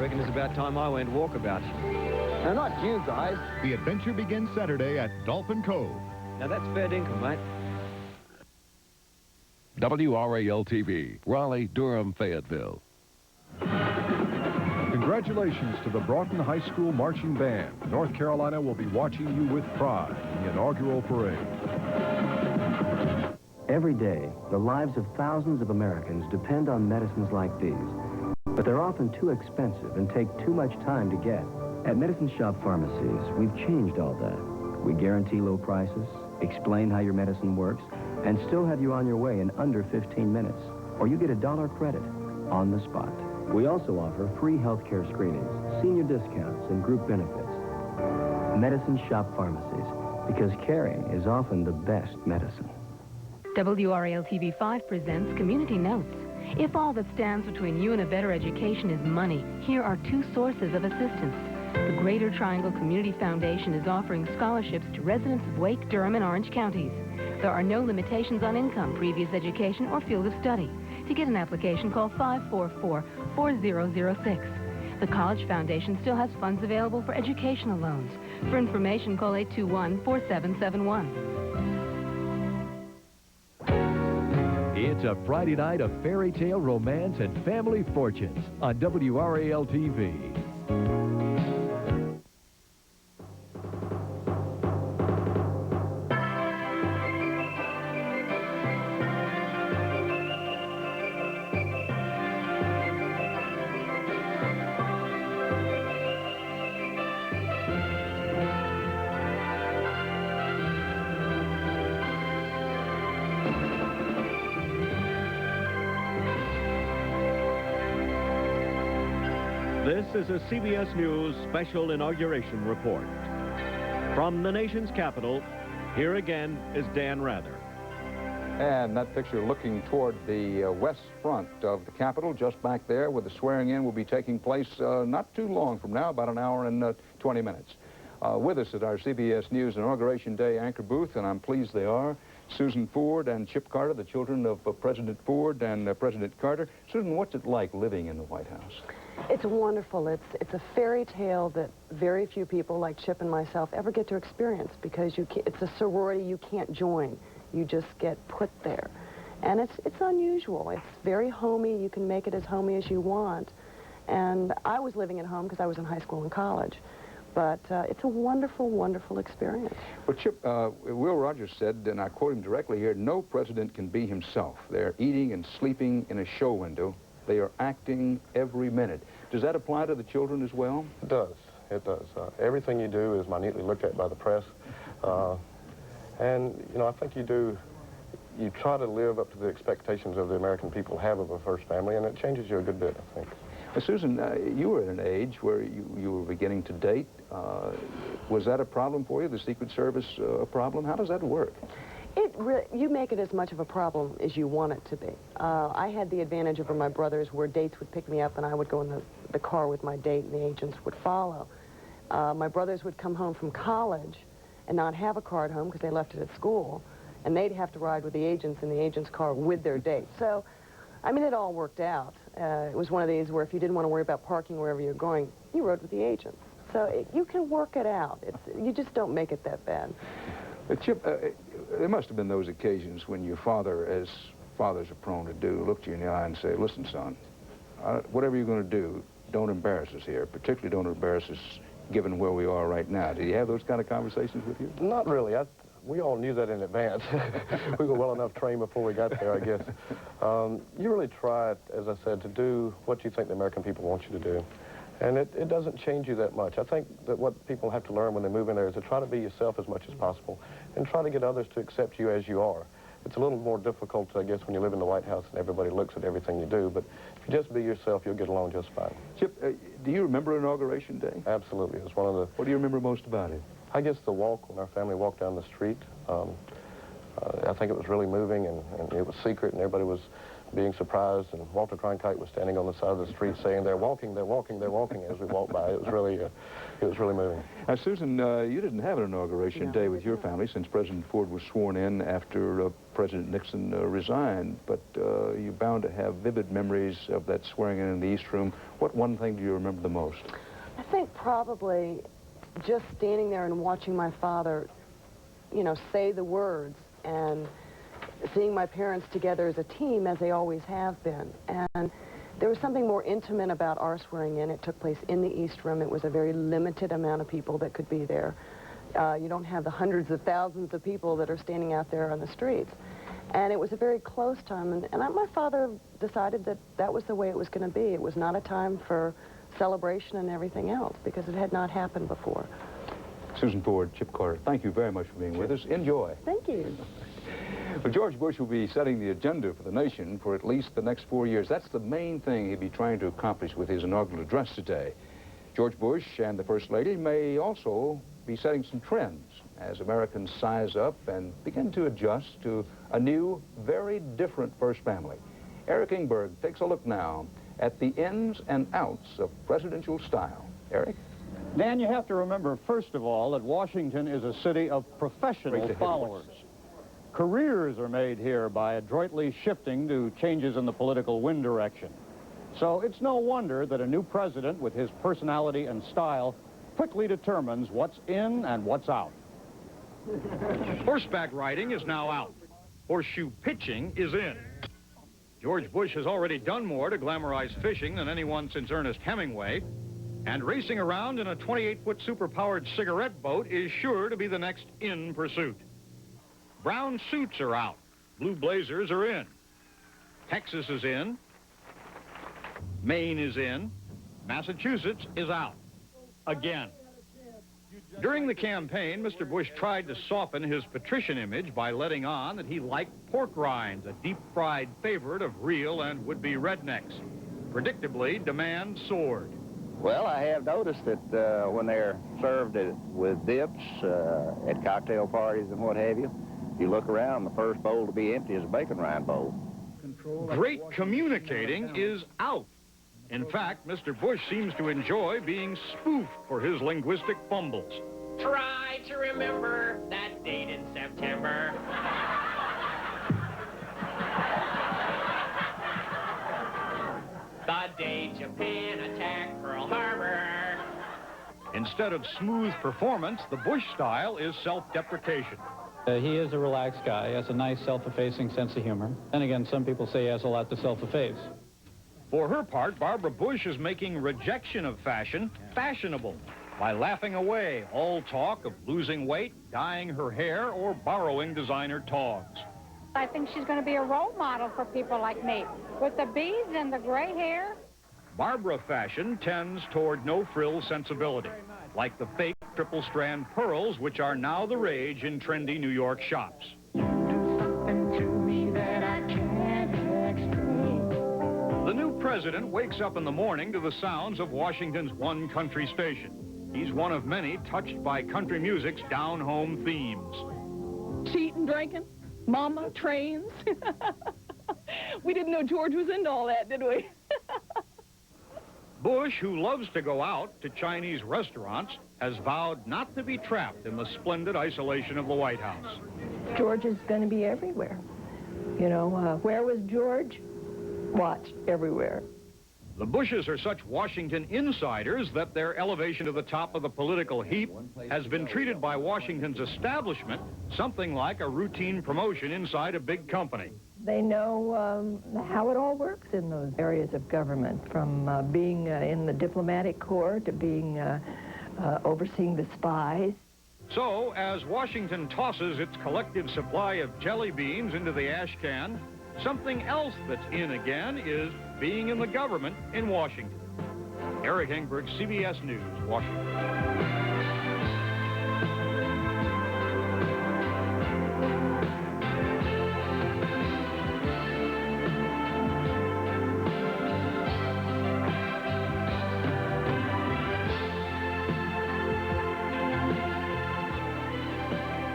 Reckon it's about time I went walkabout. Now, not you guys. The adventure begins Saturday at Dolphin Cove. Now, that's fair dinkum, mate. WRAL-TV, Raleigh, Durham, Fayetteville. Congratulations to the Broughton High School Marching Band. North Carolina will be watching you with pride in the inaugural parade. Every day, the lives of thousands of Americans depend on medicines like these. But they're often too expensive and take too much time to get. At Medicine Shop Pharmacies, we've changed all that. We guarantee low prices, explain how your medicine works, and still have you on your way in under 15 minutes. Or you get $1 credit on the spot. We also offer free healthcare screenings, senior discounts, and group benefits. Medicine Shop Pharmacies, because caring is often the best medicine. WRAL-TV 5 presents Community Notes. If all that stands between you and a better education is money, here are two sources of assistance. The Greater Triangle Community Foundation is offering scholarships to residents of Wake, Durham, and Orange counties. There are no limitations on income, previous education, or field of study. To get an application, call 544-4006. The College Foundation still has funds available for educational loans. For information, call 821-4771. It's a Friday night of fairy tale romance and family fortunes on WRAL-TV. This is a CBS News special inauguration report. From the nation's capital, here again is Dan Rather. And that picture looking toward the west front of the Capitol, just back there where the swearing-in will be taking place not too long from now, about an hour and 20 minutes. With us at our CBS News Inauguration Day anchor booth, and I'm pleased they are, Susan Ford and Chip Carter, the children of President Ford and President Carter. Susan, what's it like living in the White House? It's wonderful. It's a fairy tale that very few people like Chip and myself ever get to experience, because it's a sorority you can't join. You just get put there. And it's unusual. It's very homey. You can make it as homey as you want. And I was living at home because I was in high school and college. But it's a wonderful, wonderful experience. Well, Chip, Will Rogers said, and I quote him directly here, no president can be himself. They're eating and sleeping in a show window. They are acting every minute. Does that apply to the children as well? It does. It does. Everything you do is minutely looked at by the press. And, you know, I think you try to live up to the expectations of the American people have of a first family, and it changes you a good bit, I think. Susan, you were at an age where you were beginning to date. Was that a problem for you, the Secret Service a problem? How does that work? You make it as much of a problem as you want it to be. I had the advantage over my brothers where dates would pick me up and I would go in the car with my date and the agents would follow. My brothers would come home from college and not have a car at home because they left it at school, and they'd have to ride with the agents in the agent's car with their date. So, I mean, it all worked out. It was one of these where if you didn't want to worry about parking wherever you're going, you rode with the agents. So you can work it out. You just don't make it that bad. Chip, there must have been those occasions when your father, as fathers are prone to do, looked you in the eye and say, listen, son, whatever you're going to do, don't embarrass us here, particularly don't embarrass us given where we are right now. Do you have those kind of conversations with you? Not really. We all knew that in advance. We were well enough trained before we got there, I guess. You really try, as I said, to do what you think the American people want you to do. And it doesn't change you that much. I think that what people have to learn when they move in there is to try to be yourself as much as possible and try to get others to accept you as you are. It's a little more difficult, I guess, when you live in the White House and everybody looks at everything you do, but if you just be yourself, you'll get along just fine. Chip, do you remember Inauguration Day? Absolutely. It was one of the... What do you remember most about it? I guess the walk, when our family walked down the street. I think it was really moving, and it was secret, and everybody was being surprised, and Walter Cronkite was standing on the side of the street saying, "They're walking, they're walking, they're walking," as we walked by. It was really moving. Now, Susan, you didn't have an inauguration day with your family since President Ford was sworn in after President Nixon resigned, but you're bound to have vivid memories of that swearing in the East Room. What one thing do you remember the most? I think probably just standing there and watching my father, you know, say the words, and seeing my parents together as a team, as they always have been. And there was something more intimate about our swearing in. It took place in the East Room. It was a very limited amount of people that could be there. You don't have the hundreds of thousands of people that are standing out there on the streets. And it was a very close time. And my father decided that that was the way it was going to be. It was not a time for celebration and everything else, because it had not happened before. Susan Ford, Chip Carter, thank you very much for being with us. Enjoy. Thank you. Well, George Bush will be setting the agenda for the nation for at least the next 4 years. That's the main thing he'll be trying to accomplish with his inaugural address today. George Bush and the First Lady may also be setting some trends as Americans size up and begin to adjust to a new, very different first family. Eric Ingberg takes a look now at the ins and outs of presidential style. Eric? Dan, you have to remember, first of all, that Washington is a city of professional followers. Careers are made here by adroitly shifting to changes in the political wind direction. So it's no wonder that a new president with his personality and style quickly determines what's in and what's out. Horseback riding is now out. Horseshoe pitching is in. George Bush has already done more to glamorize fishing than anyone since Ernest Hemingway. And racing around in a 28-foot super-powered cigarette boat is sure to be the next in pursuit. Brown suits are out. Blue blazers are in. Texas is in. Maine is in. Massachusetts is out. Again. During the campaign, Mr. Bush tried to soften his patrician image by letting on that he liked pork rinds, a deep-fried favorite of real and would-be rednecks. Predictably, demand soared. Well, I have noticed that when they're served with dips at cocktail parties and what have you, you look around, the first bowl to be empty is a bacon rind bowl. Great communicating is out. In fact, Mr. Bush seems to enjoy being spoofed for his linguistic fumbles. Try to remember that date in September. The day Japan attacked Pearl Harbor. Instead of smooth performance, the Bush style is self-deprecation. He is a relaxed guy. He has a nice self-effacing sense of humor. And again, some people say he has a lot to self-efface. For her part, Barbara Bush is making rejection of fashion fashionable by laughing away all talk of losing weight, dyeing her hair, or borrowing designer togs. I think she's going to be a role model for people like me. With the beads and the gray hair. Barbara fashion tends toward no-frill sensibility, like the fake triple-strand pearls, which are now the rage in trendy New York shops. The new president wakes up in the morning to the sounds of Washington's one country station. He's one of many touched by country music's down-home themes. Cheating, drinking, mama, trains. We didn't know George was into all that, did we? Bush, who loves to go out to Chinese restaurants, has vowed not to be trapped in the splendid isolation of the White House. George is going to be everywhere. You know, where was George? Watch, everywhere. The Bushes are such Washington insiders that their elevation to the top of the political heap has been treated by Washington's establishment something like a routine promotion inside a big company. They know how it all works in those areas of government, from being in the diplomatic corps to being overseeing the spies. So, as Washington tosses its collective supply of jelly beans into the ash can, something else that's in again is being in the government in Washington. Eric Ingberg, CBS News, Washington.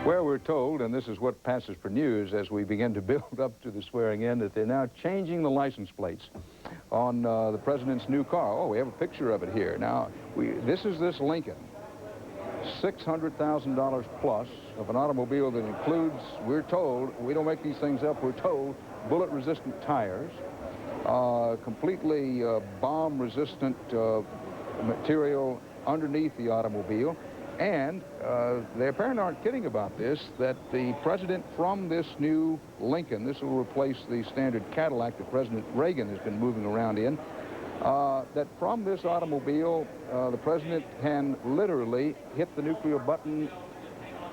Where we're told told, and this is what passes for news as we begin to build up to the swearing in, that they're now changing the license plates on the president's new car. Oh, we have a picture of it here. Now, this is this Lincoln. $600,000 plus of an automobile that includes, we're told, we don't make these things up, we're told, bullet-resistant tires, completely bomb-resistant material underneath the automobile, and they apparently aren't kidding about this, that the president from this new Lincoln, this will replace the standard Cadillac that President Reagan has been moving around in, that from this automobile, the president can literally hit the nuclear button,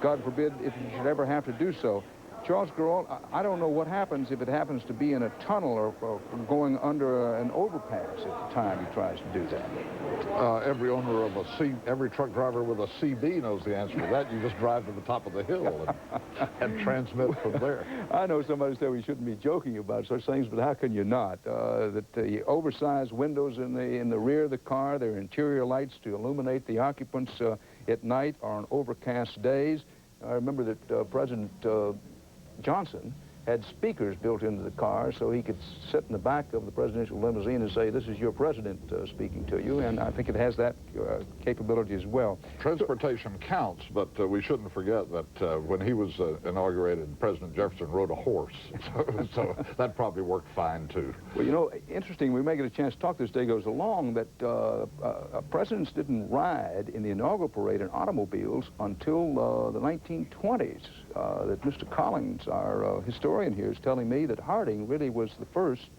God forbid if he should ever have to do so. Charles Garrall, I don't know what happens if it happens to be in a tunnel or going under an overpass at the time he tries to do that. Every owner of every truck driver with a CB knows the answer to that. You just drive to the top of the hill and transmit from there. I know somebody said we shouldn't be joking about such things, but how can you not? That the oversized windows in the rear of the car, their interior lights to illuminate the occupants at night or on overcast days. I remember that President Johnson had speakers built into the car so he could sit in the back of the presidential limousine and say, this is your president speaking to you, and I think it has that capability as well. Transportation counts, but we shouldn't forget that when he was inaugurated, President Jefferson rode a horse, so that probably worked fine, too. Well, you know, interesting, we may get a chance to talk as the day goes along, that presidents didn't ride in the inaugural parade in automobiles until the 1920s. That Mr. Collins, our historian here, is telling me that Harding really was the first,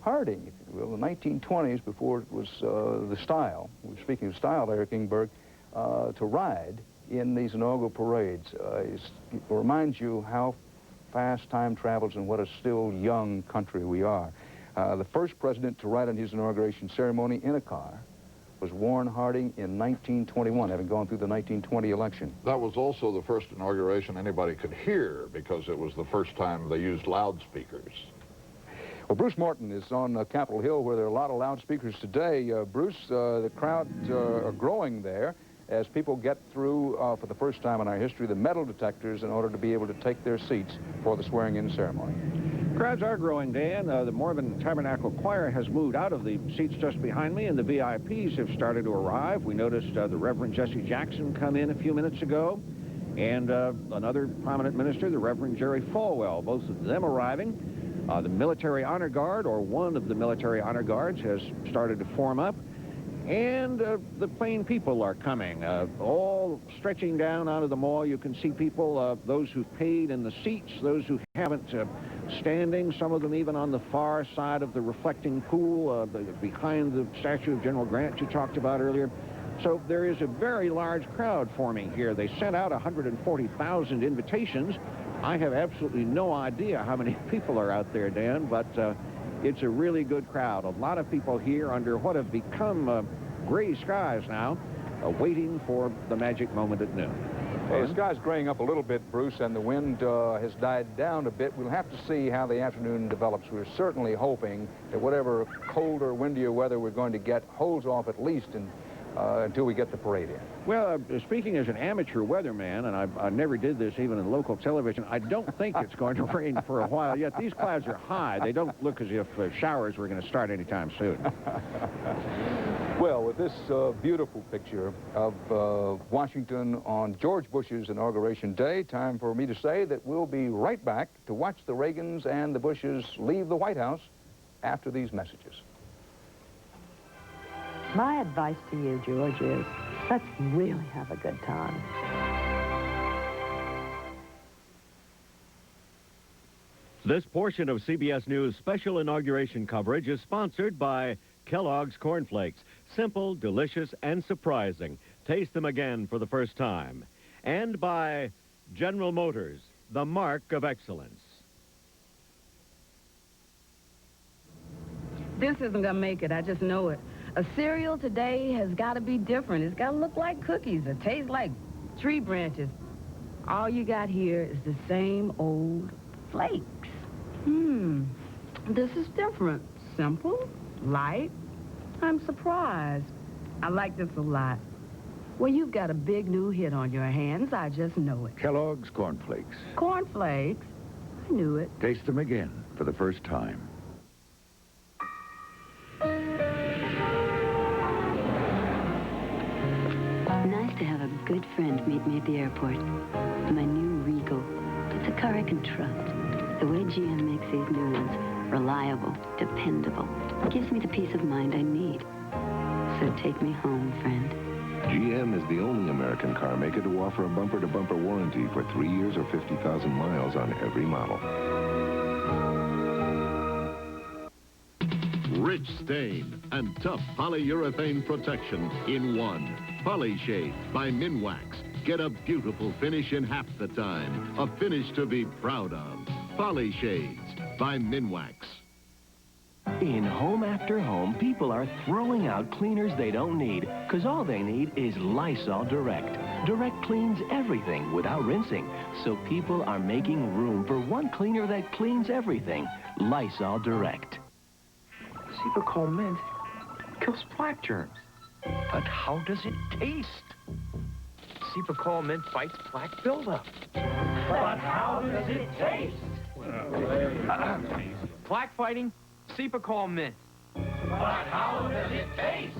Harding, if you will, the 1920s, before it was the style, we're speaking of style there, Kingberg, to ride in these inaugural parades. It reminds you how fast time travels and what a still young country we are. The first president to ride on his inauguration ceremony in a car was Warren Harding in 1921, having gone through the 1920 election. That was also the first inauguration anybody could hear, because it was the first time they used loudspeakers. Well, Bruce Morton is on Capitol Hill, where there are a lot of loudspeakers today. Bruce, the crowds are growing there as people get through, for the first time in our history, the metal detectors in order to be able to take their seats for the swearing-in ceremony. Crowds are growing, Dan. The Mormon Tabernacle Choir has moved out of the seats just behind me, and the VIPs have started to arrive. We noticed the Reverend Jesse Jackson come in a few minutes ago, and another prominent minister, the Reverend Jerry Falwell, both of them arriving. The Military Honor Guard, or one of the Military Honor Guards, has started to form up. And the plain people are coming, all stretching down out of the mall. You can see people, those who've paid in the seats, those who haven't, standing, some of them even on the far side of the reflecting pool, behind the statue of General Grant you talked about earlier. So there is a very large crowd forming here. They sent out 140,000 invitations. I have absolutely no idea how many people are out there, Dan, but it's a really good crowd. A lot of people here under what have become gray skies now, waiting for the magic moment at noon. Well, the sky's graying up a little bit, Bruce, and the wind has died down a bit. We'll have to see how the afternoon develops. We're certainly hoping that whatever colder, windier weather we're going to get holds off at least until we get the parade in. Well, speaking as an amateur weatherman, and I never did this even in local television, I don't think it's going to rain for a while yet. These clouds are high. They don't look as if showers were going to start anytime soon. Well, with this beautiful picture of Washington on George Bush's inauguration day, time for me to say that we'll be right back to watch the Reagans and the Bushes leave the White House after these messages. My advice to you, George, is let's really have a good time. This portion of CBS News special inauguration coverage is sponsored by Kellogg's Corn Flakes. Simple, delicious, and surprising. Taste them again for the first time. And by General Motors, the mark of excellence. This isn't going to make it. I just know it. A cereal today has got to be different. It's got to look like cookies. It tastes like tree branches. All you got here is the same old flakes. This is different. Simple, light. I'm surprised. I like this a lot. Well, you've got a big new hit on your hands. I just know it. Kellogg's Corn Flakes. Corn Flakes? I knew it. Taste them again for the first time. Nice to have a good friend meet me at the airport. My new Regal. It's a car I can trust. The way GM makes these new ones, reliable, dependable, gives me the peace of mind I need. So take me home, friend. GM is the only American car maker to offer a bumper-to-bumper warranty for 3 years or 50,000 miles on every model. Rich stain and tough polyurethane protection in one. Polyshade by Minwax. Get a beautiful finish in half the time. A finish to be proud of. Polyshades by Minwax. In Home After Home, people are throwing out cleaners they don't need, because all they need is Lysol Direct. Direct cleans everything without rinsing, so people are making room for one cleaner that cleans everything. Lysol Direct. Call mint kills plaque germs. But how does it taste? Call mint fights plaque buildup. But how does it taste? Plaque fighting, Call mint. But how does it taste?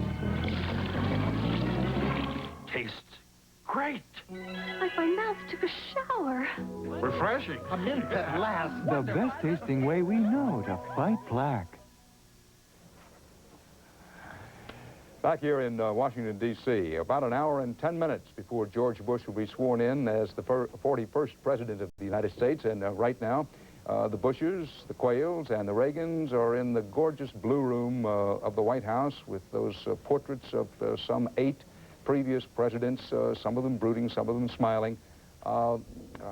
Tastes great. Like my mouth took a shower. Refreshing. A mint that lasts. The best tasting way we know to fight plaque. Back here in Washington, D.C., about an hour and 10 minutes before George Bush will be sworn in as the 41st President of the United States. And right now, the Bushes, the Quayles, and the Reagans are in the gorgeous blue room of the White House with those portraits of some 8 previous presidents, some of them brooding, some of them smiling,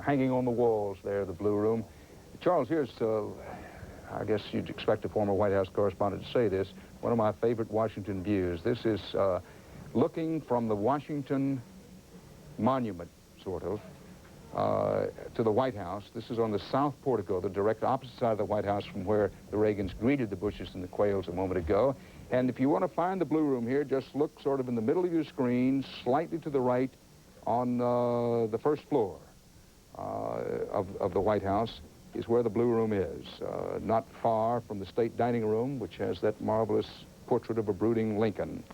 hanging on the walls there, the blue room. Charles, here's, I guess you'd expect a former White House correspondent to say this, one of my favorite Washington views. This is looking from the Washington Monument, sort of, to the White House. This is on the south portico, the direct opposite side of the White House from where the Reagans greeted the Bushes and the Quayles a moment ago. And if you want to find the blue room here, just look sort of in the middle of your screen, slightly to the right on the first floor of the White House is where the blue room is, not far from the state dining room, which has that marvelous portrait of a brooding Lincoln.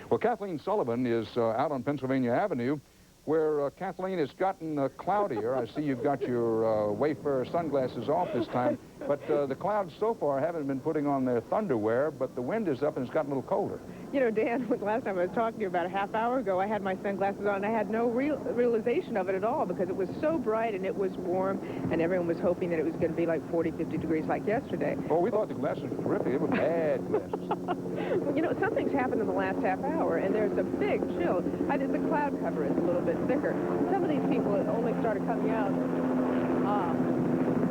Well, Kathleen Sullivan is out on Pennsylvania Avenue, where, Kathleen, it's gotten cloudier. I see you've got your Wayfarer sunglasses off this time, but the clouds so far haven't been putting on their thunderwear, but the wind is up and it's gotten a little colder. You know, Dan, last time I was talking to you about a half hour ago, I had my sunglasses on and I had no realization of it at all because it was so bright and it was warm and everyone was hoping that it was going to be like 40, 50 degrees like yesterday. Oh, we thought the glasses were terrific. They were bad glasses. Well, you know, something's happened in the last half hour and there's a big chill. The cloud cover is a little bit thicker. Some of these people only started coming out.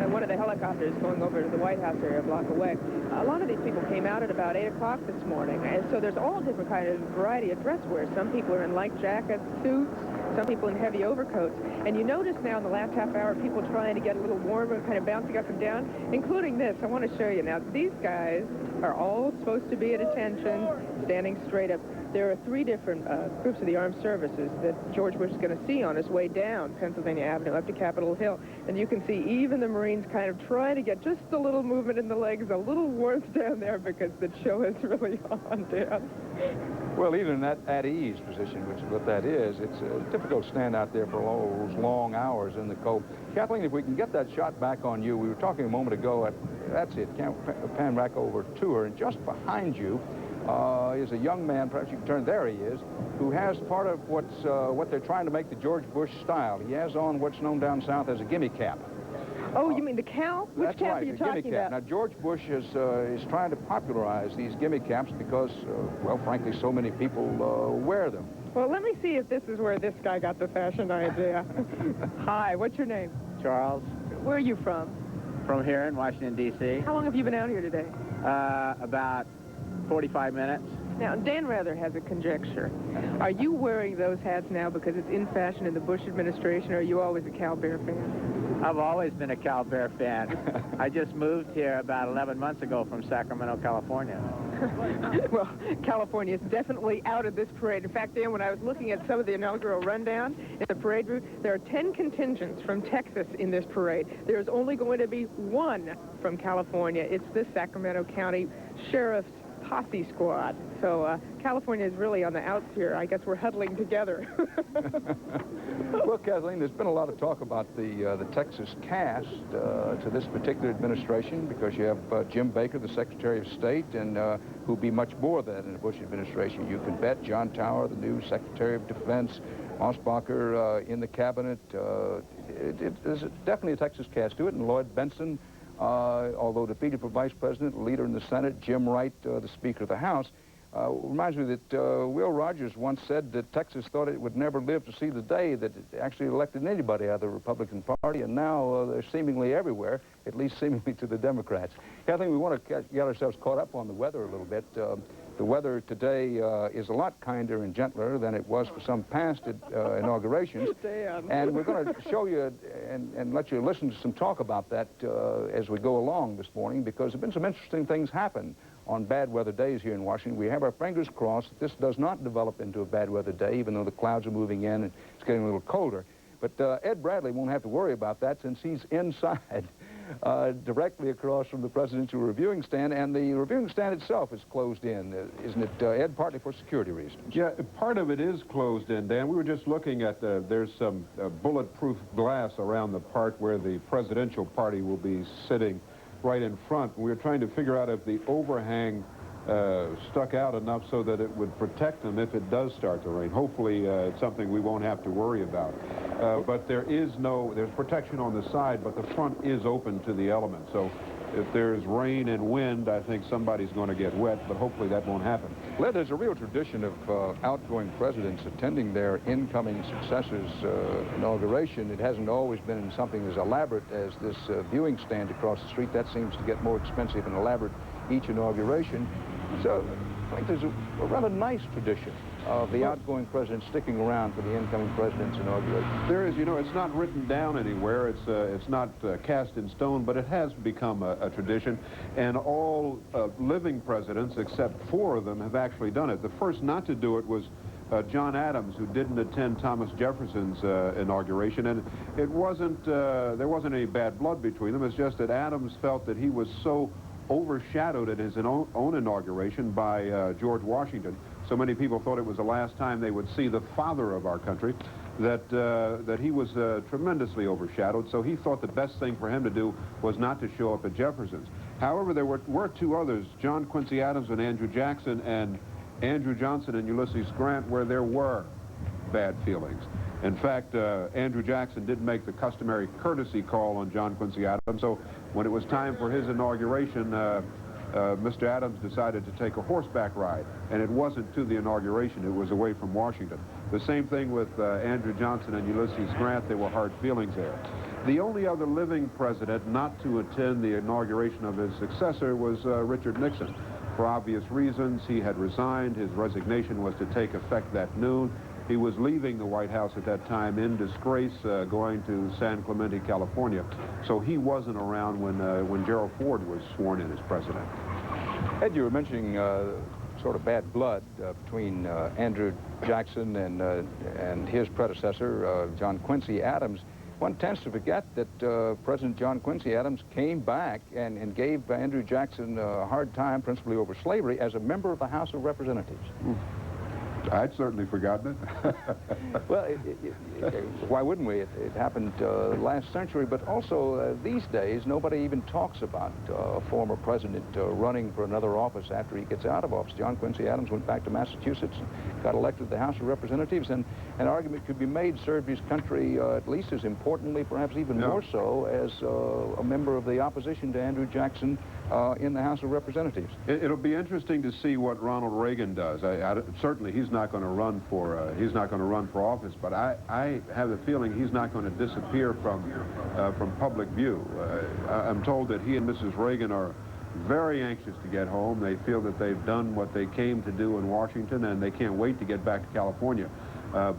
One of the helicopters going over to the White House area a block away. A lot of these people came out at about 8 o'clock this morning. And so there's all different kind of variety of dress wear. Some people are in light jackets, suits, some people in heavy overcoats. And you notice now in the last half hour, people trying to get a little warmer, kind of bouncing up and down, including this. I want to show you now. These guys are all supposed to be at attention, standing straight up. There are 3 different groups of the armed services that George Bush is going to see on his way down Pennsylvania Avenue up to Capitol Hill. And you can see even the Marines kind of trying to get just a little movement in the legs, a little warmth down there because the chill is really on down. Well, even in that at-ease position, which is what that is, it's difficult to stand out there for all those long hours in the cold. Kathleen, if we can get that shot back on you, we were talking a moment ago, that's it, pan back over to her, and just behind you is a young man, perhaps you can turn, there he is, who has part of what they're trying to make the George Bush style. He has on what's known down south as a gimme cap. Oh, you mean the cow? Which cap are you talking about? Now, George Bush is trying to popularize these gimme caps because, well, frankly, so many people wear them. Well, let me see if this is where this guy got the fashion idea. Hi, what's your name? Charles. Where are you from? From here in Washington, D.C. How long have you been out here today? About 45 minutes. Now, Dan Rather has a conjecture. Are you wearing those hats now because it's in fashion in the Bush administration, or are you always a Cal Bear fan? I've always been a Cal Bear fan. I just moved here about 11 months ago from Sacramento, California. Well, California is definitely out of this parade. In fact, Dan, when I was looking at some of the inaugural rundown in the parade route, there are 10 contingents from Texas in this parade. There's only going to be one from California. It's the Sacramento County Sheriff's Posse Squad. So California is really on the outs here. I guess we're huddling together. Well, Kathleen, there's been a lot of talk about the Texas cast to this particular administration, because you have Jim Baker, the Secretary of State, and who'll be much more than that in the Bush administration. You can bet John Tower, the new Secretary of Defense, Mosbacher in the cabinet. There's definitely a Texas cast to it, and Lloyd Benson, although defeated for vice president, leader in the Senate, Jim Wright, the Speaker of the House. Reminds me that Will Rogers once said that Texas thought it would never live to see the day that it actually elected anybody out of the Republican Party, and now they're seemingly everywhere, at least seemingly to the Democrats. Kathleen, we want to get ourselves caught up on the weather a little bit. The weather today is a lot kinder and gentler than it was for some past inaugurations. And we're going to show you and let you listen to some talk about that as we go along this morning, because there have been some interesting things happen on bad weather days here in Washington. We have our fingers crossed that this does not develop into a bad weather day, even though the clouds are moving in and it's getting a little colder. But Ed Bradley won't have to worry about that, since he's inside directly across from the presidential reviewing stand, and the reviewing stand itself is closed in, isn't it, Ed, partly for security reasons? Yeah, part of it is closed in, Dan. We were just looking at there's some bulletproof glass around the part where the presidential party will be sitting right in front. We were trying to figure out if the overhang stuck out enough so that it would protect them if it does start to rain. Hopefully it's something we won't have to worry about. But there's protection on the side, but the front is open to the elements. So if there's rain and wind, I think somebody's going to get wet, but hopefully that won't happen. Led, there's a real tradition of outgoing presidents attending their incoming successors' inauguration. It hasn't always been something as elaborate as this viewing stand across the street. That seems to get more expensive and elaborate each inauguration. So I think there's a rather nice tradition of the outgoing president sticking around for the incoming president's inauguration. There is, you know, it's not written down anywhere. It's not cast in stone, but it has become a tradition. And all living presidents, except 4 of them, have actually done it. The first not to do it was John Adams, who didn't attend Thomas Jefferson's inauguration. And it wasn't, there wasn't any bad blood between them. It's just that Adams felt that he was so overshadowed at his own inauguration by George Washington. So many people thought it was the last time they would see the father of our country, that he was tremendously overshadowed. So he thought the best thing for him to do was not to show up at Jefferson's. However, there were 2 others, John Quincy Adams and Andrew Jackson, and Andrew Johnson and Ulysses Grant, where there were bad feelings. In fact, Andrew Jackson did make the customary courtesy call on John Quincy Adams, so when it was time for his inauguration, Mr. Adams decided to take a horseback ride, and it wasn't to the inauguration, it was away from Washington. The same thing with Andrew Johnson and Ulysses Grant. There were hard feelings there. The only other living president not to attend the inauguration of his successor was Richard Nixon. For obvious reasons, he had resigned. His resignation was to take effect that noon. He was leaving the White House at that time in disgrace, going to San Clemente, California. So he wasn't around when Gerald Ford was sworn in as president. Ed, you were mentioning sort of bad blood between Andrew Jackson and his predecessor, John Quincy Adams. One tends to forget that President John Quincy Adams came back and gave Andrew Jackson a hard time, principally over slavery, as a member of the House of Representatives. I'd certainly forgotten it. Well, why wouldn't we? It happened last century, but also these days, nobody even talks about a former president running for another office after he gets out of office. John Quincy Adams went back to Massachusetts and got elected to the House of Representatives, and an argument could be made served his country at least as importantly, perhaps even more so, as a member of the opposition to Andrew Jackson in the House of Representatives. It'll be interesting to see what Ronald Reagan does. Certainly, he's not going to run for office, but I have the feeling he's not going to disappear from public view. I'm told that he and Mrs. Reagan are very anxious to get home. They feel that they've done what they came to do in Washington, and they can't wait to get back to California.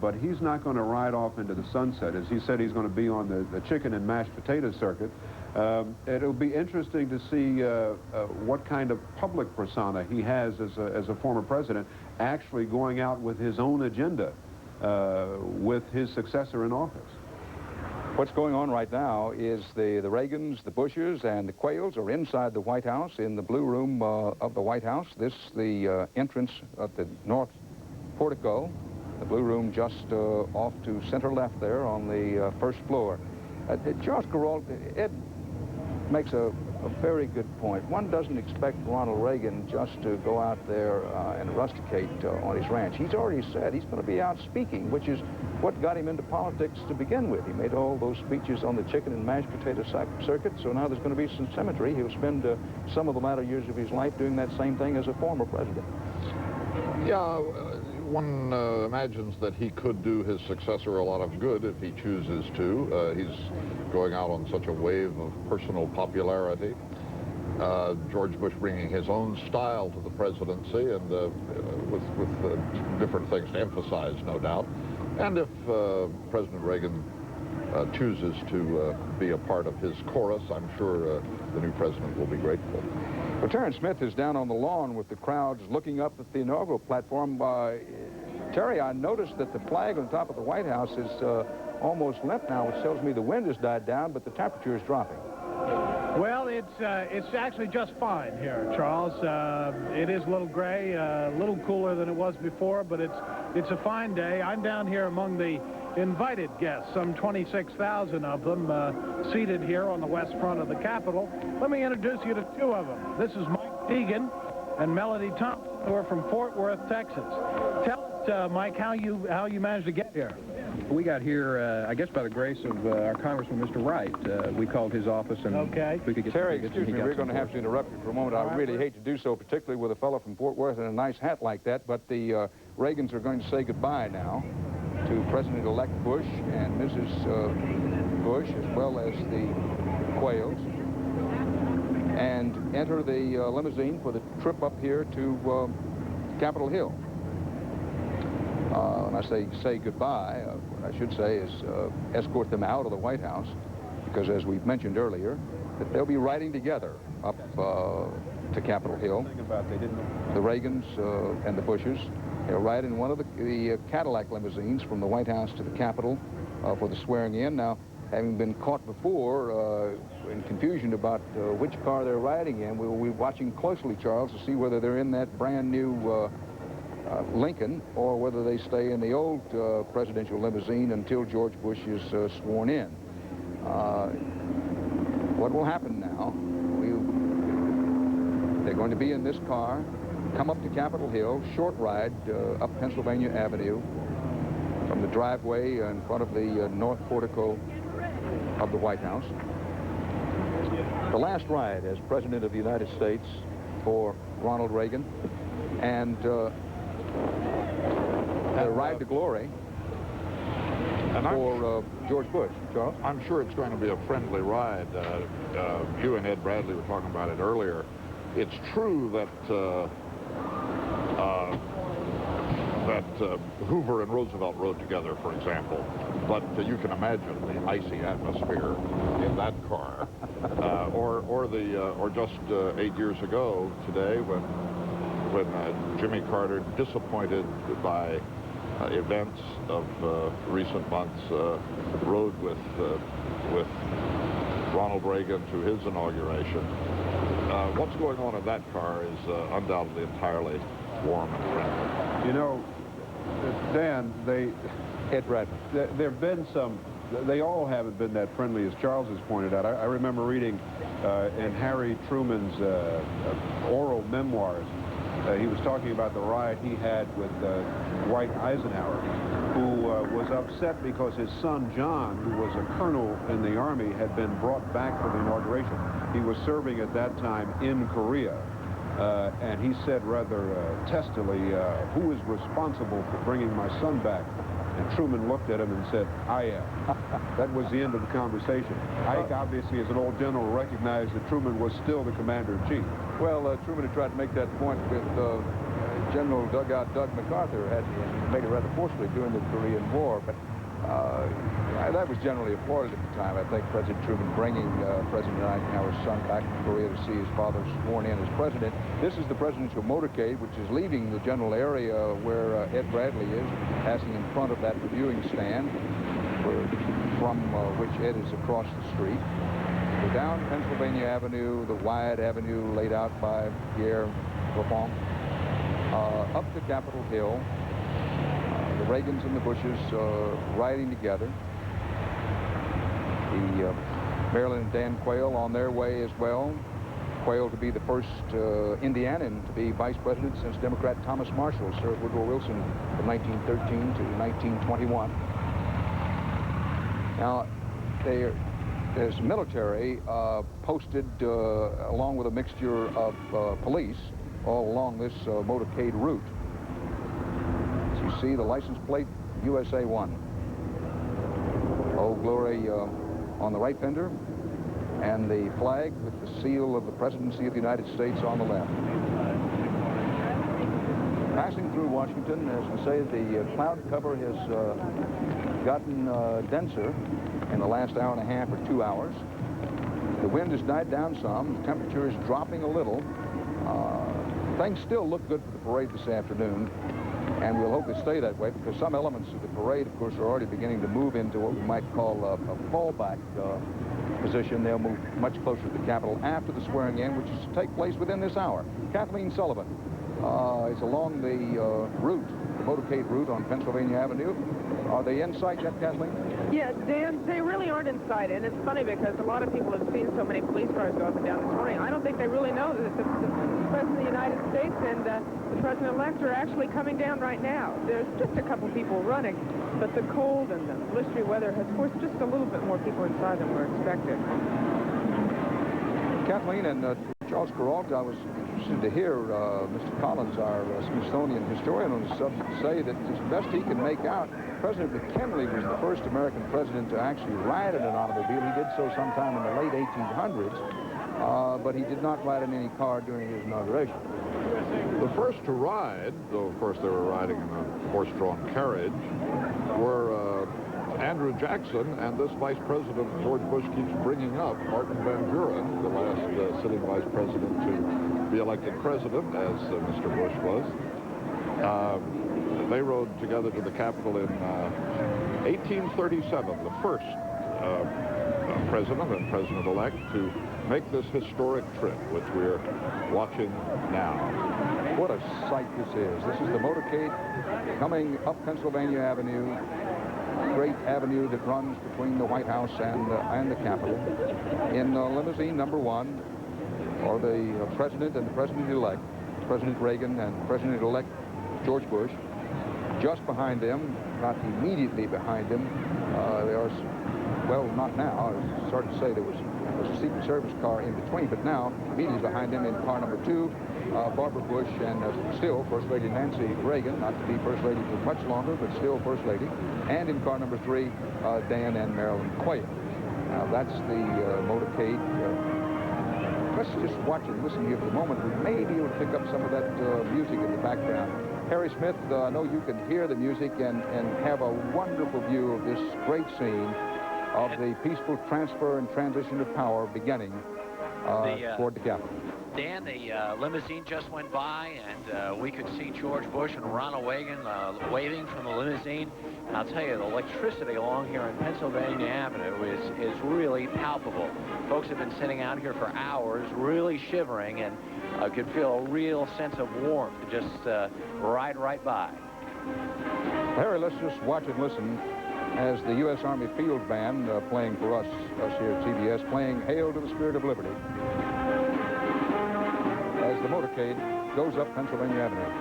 but he's not going to ride off into the sunset. As he said, he's going to be on the chicken and mashed potato circuit. It'll be interesting to see what kind of public persona he has as a former president, actually going out with his own agenda with his successor in office. What's going on right now is the Reagans, the Bushes, and the Quayles are inside the White House in the Blue Room of the White House. This the entrance of the north portico, the Blue Room just off to center left there on the first floor. Charles Gerald, Ed makes a very good point. One doesn't expect Ronald Reagan just to go out there and rusticate on his ranch. He's already said he's going to be out speaking, which is what got him into politics to begin with. He made all those speeches on the chicken and mashed potato circuit, so now there's going to be some symmetry. He'll spend some of the latter years of his life doing that same thing as a former president. Yeah, one imagines that he could do his successor a lot of good if he chooses to. He's going out on such a wave of personal popularity. George Bush bringing his own style to the presidency and with different things to emphasize, no doubt. And if President Reagan chooses to be a part of his chorus, I'm sure the new president will be grateful. Well, Terrence Smith is down on the lawn with the crowds looking up at the inaugural platform. Terry, I noticed that the flag on top of the White House is almost limp now, which tells me the wind has died down, but the temperature is dropping. Well, it's actually just fine here, Charles. It is a little gray, a little cooler than it was before, but it's a fine day. I'm down here among the invited guests, some 26,000 of them seated here on the west front of the Capitol. Let me introduce you to two of them. This is Mike Deegan and Melody Thompson, who are from Fort Worth, Texas. Tell us, Mike, how you managed to get here. We got here, I guess, by the grace of our Congressman, Mr. Wright. We called his office and we could get Terry, some tickets. excuse me, we're going to have to interrupt you for a moment. I really hate to do so, particularly with a fellow from Fort Worth in a nice hat like that, but the Reagans are going to say goodbye now to President-elect Bush and Mrs. Bush, as well as the Quayles, and enter the limousine for the trip up here to Capitol Hill. When I say goodbye, what I should say is escort them out of the White House, because as we've mentioned earlier, that they'll be riding together up to Capitol Hill. The Reagans and the Bushes. They'll ride in one of the Cadillac limousines from the White House to the Capitol for the swearing in. Now, having been caught before in confusion about which car they're riding in, we'll be watching closely, Charles, to see whether they're in that brand new Lincoln or whether they stay in the old presidential limousine until George Bush is sworn in. What will happen now? They're going to be in this car, come up to Capitol Hill, short ride up Pennsylvania Avenue from the driveway in front of the north portico of the White House. The last ride as President of the United States for Ronald Reagan, and the ride to glory for George Bush. Charles? I'm sure it's going to be a friendly ride. You and Ed Bradley were talking about it earlier. It's true that Hoover and Roosevelt rode together, for example, but you can imagine the icy atmosphere in that car, or just 8 years ago today when Jimmy Carter, disappointed by events of recent months, rode with Ronald Reagan to his inauguration. What's going on in that car is undoubtedly entirely warm and friendly. You know, Dan, Ed Bradley. There have been some, they all haven't been that friendly, as Charles has pointed out. I remember reading in Harry Truman's oral memoirs, he was talking about the ride he had with Dwight Eisenhower, who was upset because his son John, who was a colonel in the Army, had been brought back for the inauguration. He was serving at that time in Korea. And he said rather testily, who is responsible for bringing my son back? And Truman looked at him and said, I am. That was the end of the conversation. Ike, obviously, as an old general, recognized that Truman was still the commander-in-chief. Well, Truman had tried to make that point with General Dugout Doug MacArthur had made it rather forcefully during the Korean War, but that was generally applauded at the time. I think President Truman bringing President Eisenhower's son back from Korea to see his father sworn in as president. This is the presidential motorcade, which is leaving the general area where Ed Bradley is, passing in front of that reviewing stand, from which Ed is across the street. We're down Pennsylvania Avenue, the wide avenue laid out by Pierre Laffont, up to Capitol Hill. The Reagans and the Bushes riding together. The Marilyn and Dan Quayle on their way as well. Quayle to be the first Indianan to be vice president since Democrat Thomas Marshall served Woodrow Wilson from 1913 to 1921. Now, there's military posted along with a mixture of police all along this motorcade route. As you see, the license plate, USA 1. Old Glory on the right fender, and the flag with the seal of the Presidency of the United States on the left. Passing through Washington, as we say, the cloud cover has gotten denser in the last hour and a half or 2 hours. The wind has died down some. The temperature is dropping a little. Things still look good for the parade this afternoon, and we'll hope they stay that way, because some elements of the parade, of course, are already beginning to move into what we might call a fallback position. They'll move much closer to the Capitol after the swearing in, which is to take place within this hour. Kathleen Sullivan is along the route, the motorcade route on Pennsylvania Avenue. Are they in sight yet, Kathleen? Yeah, Dan, they really aren't in sight, and it's funny because a lot of people have seen so many police cars go up and down this morning. I don't think they really know that the President of the United States and the President-elect are actually coming down right now. There's just a couple people running, but the cold and the blistery weather has forced just a little bit more people inside than were expected. Kathleen and Charles Perrault, I was interested to hear Mr. Collins, our Smithsonian historian on the subject, say that as best he can make out, President McKinley was the first American president to actually ride in an automobile. He did so sometime in the late 1800s, but he did not ride in any car during his inauguration. The first to ride, though of course they were riding in a horse-drawn carriage, were Andrew Jackson and this vice president George Bush keeps bringing up, Martin Van Buren, the last sitting vice president to be elected president, as Mr. Bush was. They rode together to the Capitol in 1837, the first president and president-elect to make this historic trip, which we're watching now. What a sight this is. This is the motorcade coming up Pennsylvania Avenue, great avenue that runs between the White House and the Capitol. In limousine number 1 are the president and the president-elect, President Reagan and President-elect George Bush. Just behind them, not immediately behind them, there are, well, not now. I started to say there was a Secret Service car in between, but now, immediately behind them in car number 2, Barbara Bush and still First Lady Nancy Reagan, not to be First Lady for much longer, but still First Lady. And in car number 3, Dan and Marilyn Quayle. Now, that's the motorcade. Let's just watch and listen here for a moment. We may be able to pick up some of that music in the background. Harry Smith, I know you can hear the music and have a wonderful view of this great scene of the peaceful transfer and transition of power beginning toward the Capitol. Dan, the limousine just went by, and we could see George Bush and Ronald Reagan waving from the limousine. And I'll tell you, the electricity along here on Pennsylvania Avenue is really palpable. Folks have been sitting out here for hours, really shivering, and could feel a real sense of warmth to just ride right by. Harry, let's just watch and listen as the U.S. Army Field Band playing for us here at CBS, playing Hail to the Spirit of Liberty, as the motorcade goes up Pennsylvania Avenue.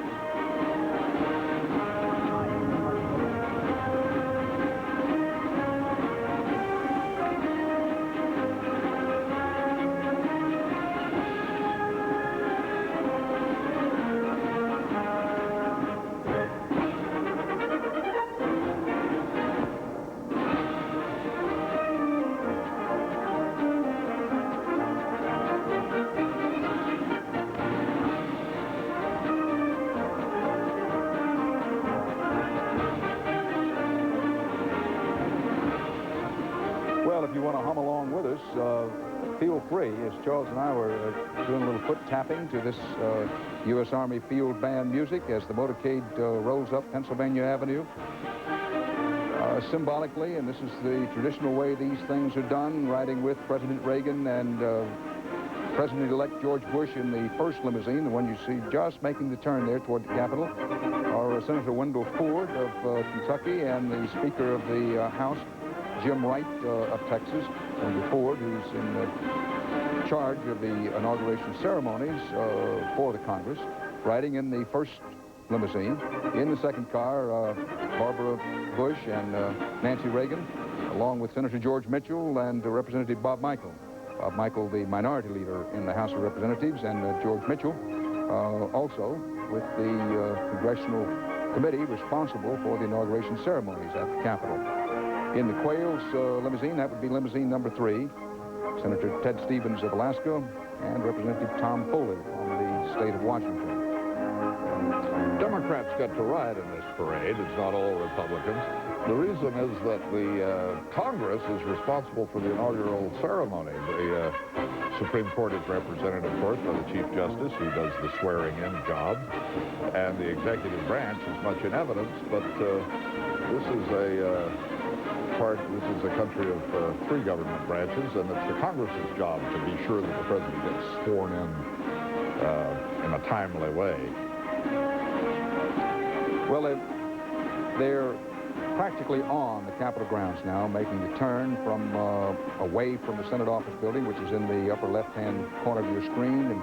feel free, as Charles and I were doing a little foot tapping to this U.S. Army Field Band music as the motorcade rolls up Pennsylvania Avenue. Symbolically, and this is the traditional way these things are done, riding with President Reagan and President-elect George Bush in the first limousine, the one you see just making the turn there toward the Capitol, are Senator Wendell Ford of Kentucky and the Speaker of the House, Jim Wright of Texas, Senator Ford, who's in charge of the inauguration ceremonies for the Congress, riding in the first limousine. In the second car, Barbara Bush and Nancy Reagan, along with Senator George Mitchell and Representative Bob Michael. Bob Michael, the minority leader in the House of Representatives, and George Mitchell, also with the Congressional Committee responsible for the inauguration ceremonies at the Capitol. In the Quayle's limousine, that would be limousine number 3, Senator Ted Stevens of Alaska and Representative Tom Foley from the state of Washington. Democrats get to ride in this parade. It's not all Republicans. The reason is that the Congress is responsible for the inaugural ceremony. The Supreme Court is represented, of course, by the Chief Justice, who does the swearing-in job, and the executive branch is much in evidence, but this is a country of 3 government branches, and it's the Congress's job to be sure that the president gets sworn in a timely way. Well, they're practically on the Capitol grounds now, making the turn from away from the Senate office building, which is in the upper left-hand corner of your screen, and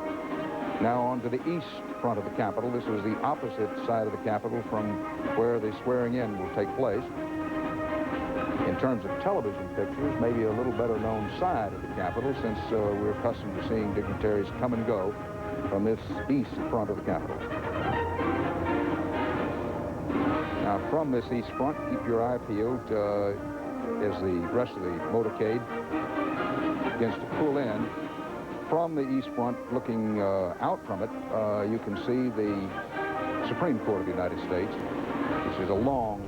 now on to the east front of the Capitol. This is the opposite side of the Capitol from where the swearing-in will take place. In terms of television pictures, maybe a little better known side of the Capitol, since we're accustomed to seeing dignitaries come and go from this east front of the Capitol. Now, from this east front, keep your eye peeled as the rest of the motorcade begins to pull in. From the east front, looking out from it, you can see the Supreme Court of the United States, which is a long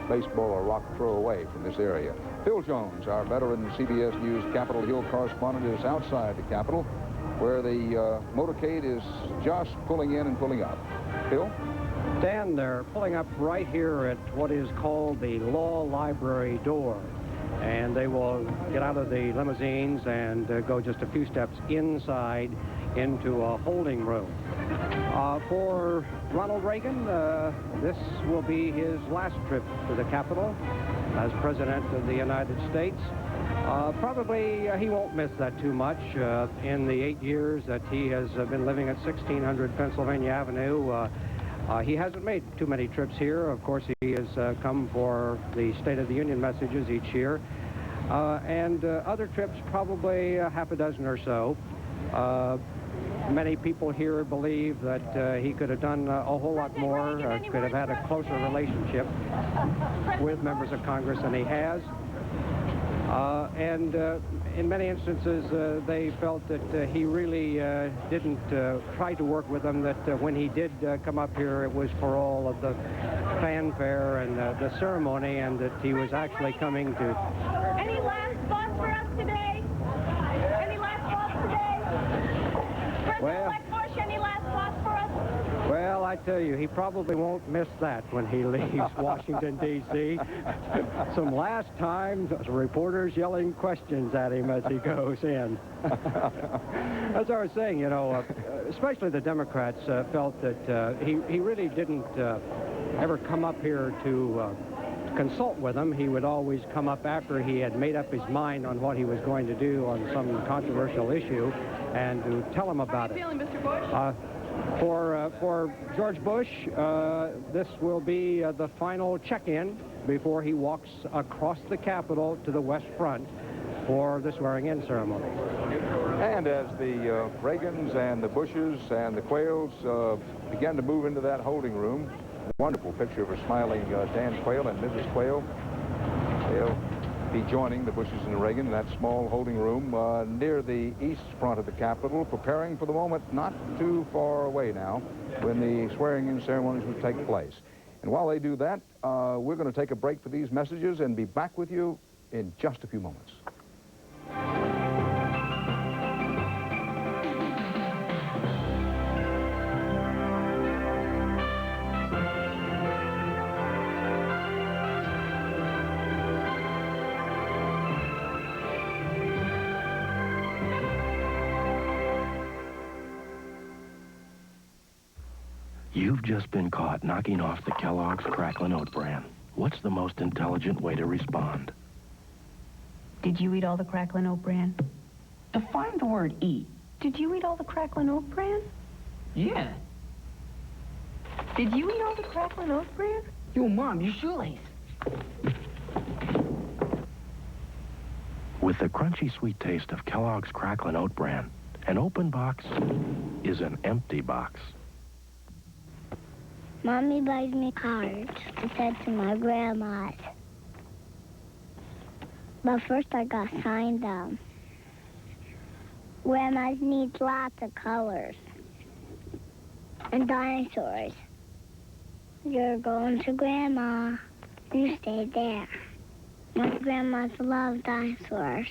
baseball or rock throw away from this area. Phil Jones, our veteran CBS News Capitol Hill correspondent, is outside the Capitol, where the motorcade is just pulling in and pulling up. Phil? Dan, they're pulling up right here at what is called the Law Library door. And they will get out of the limousines and go just a few steps inside into a holding room. For Ronald Reagan, this will be his last trip to the Capitol as President of the United States. Probably he won't miss that too much. In the 8 years that he has been living at 1600 Pennsylvania Avenue, he hasn't made too many trips here. Of course, he has come for the State of the Union messages each year. And other trips, probably half a dozen or so. Many people here believe that he could have done a whole lot more, could have had a closer relationship with members of Congress than he has. And in many instances, they felt that he really didn't try to work with them, that when he did come up here, it was for all of the fanfare and the ceremony, and that he was actually coming to... Any last thoughts for us today? Any last thoughts today? President-elect Bush, any last thoughts for us? Well, I tell you, he probably won't miss that when he leaves Washington, D.C. Some last time, reporters yelling questions at him as he goes in. As I was saying, you know, especially the Democrats felt that he really didn't ever come up here to consult with them. He would always come up after he had made up his mind on what he was going to do on some controversial issue and to tell them about it. How are you feeling, Mr. Bush? For George Bush, this will be the final check-in before he walks across the Capitol to the west front for the swearing-in ceremony. And as the Reagans and the Bushes and the Quayles began to move into that holding room, wonderful picture of a smiling Dan Quayle and Mrs. Quayle. They'll be joining the Bushes and the Reagan in that small holding room near the east front of the Capitol, preparing for the moment not too far away now when the swearing-in ceremonies will take place. And while they do that, we're going to take a break for these messages and be back with you in just a few moments. You've just been caught knocking off the Kellogg's Cracklin' Oat Bran. What's the most intelligent way to respond? Did you eat all the Cracklin' Oat Bran? Define the word eat. Did you eat all the Cracklin' Oat Bran? Yeah. Did you eat all the Cracklin' Oat Bran? Yo, Mom, your shoelace. With the crunchy sweet taste of Kellogg's Cracklin' Oat Bran, an open box is an empty box. Mommy buys me cards to send to my grandma's. But first I got signed them. Grandma's needs lots of colors. And dinosaurs. You're going to Grandma. You stay there. My grandmas love dinosaurs.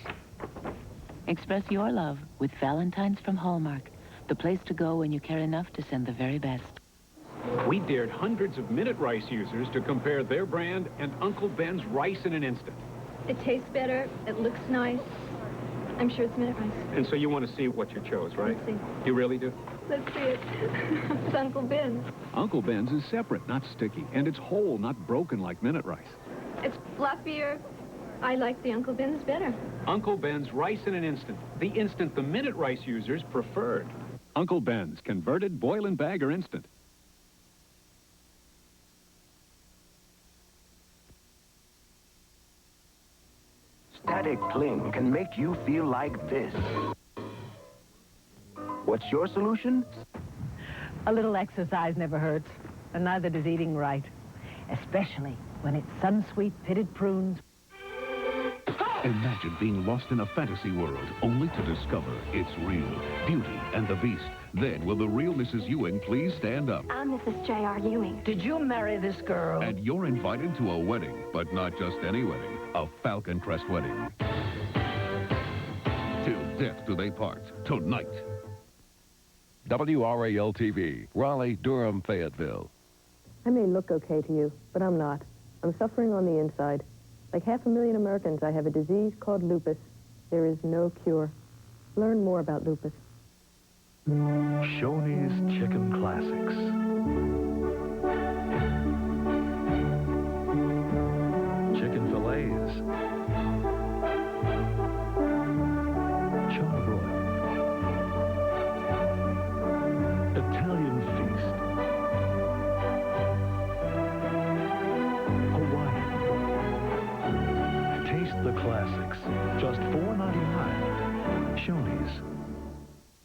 Express your love with Valentine's from Hallmark, the place to go when you care enough to send the very best. We dared hundreds of Minute Rice users to compare their brand and Uncle Ben's rice in an instant. It tastes better. It looks nice. I'm sure it's Minute Rice. And so you want to see what you chose, right? Let's see. You really do? Let's see it. It's Uncle Ben's. Uncle Ben's is separate, not sticky, and it's whole, not broken like Minute Rice. It's fluffier. I like the Uncle Ben's better. Uncle Ben's rice in an instant. The instant the Minute Rice users preferred. Uncle Ben's, converted, boil and bag, or instant. Static cling can make you feel like this. What's your solution? A little exercise never hurts, and neither does eating right, especially when it's sun-sweet pitted prunes. Imagine being lost in a fantasy world, only to discover it's real. Beauty and the Beast. Then, will the real Mrs. Ewing please stand up? I'm Mrs. J.R. Ewing. Did you marry this girl? And you're invited to a wedding, but not just any wedding. A Falcon Crest wedding. Till death do they part. Tonight. WRAL-TV, Raleigh, Durham, Fayetteville. I may look okay to you, but I'm not. I'm suffering on the inside. Like 500,000 Americans, I have a disease called lupus. There is no cure. Learn more about lupus. Shoney's Chicken Classics. Chicken fillets. Charbroil. Italian feast. Hawaiian. Taste the classics. Just $4.99. Shoney's.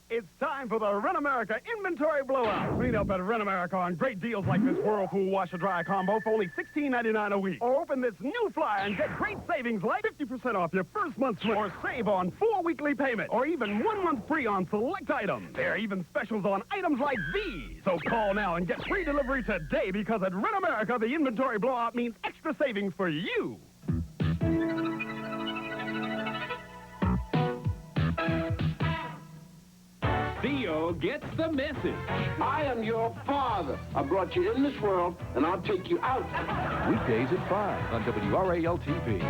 It's time for the Rent America Inventory Blowout. Clean up at Rent America on great deals like this Whirlpool washer-dryer combo for only $16.99 a week. Or open this new flyer and get great savings like 50% off your first month's rent. Or save on 4 weekly payments. Or even 1 month free on select items. There are even specials on items like these. So call now and get free delivery today, because at Rent America, the Inventory Blowout means extra savings for you. Theo gets the message. I am your father. I brought you in this world, and I'll take you out. Weekdays at 5 on WRAL-TV.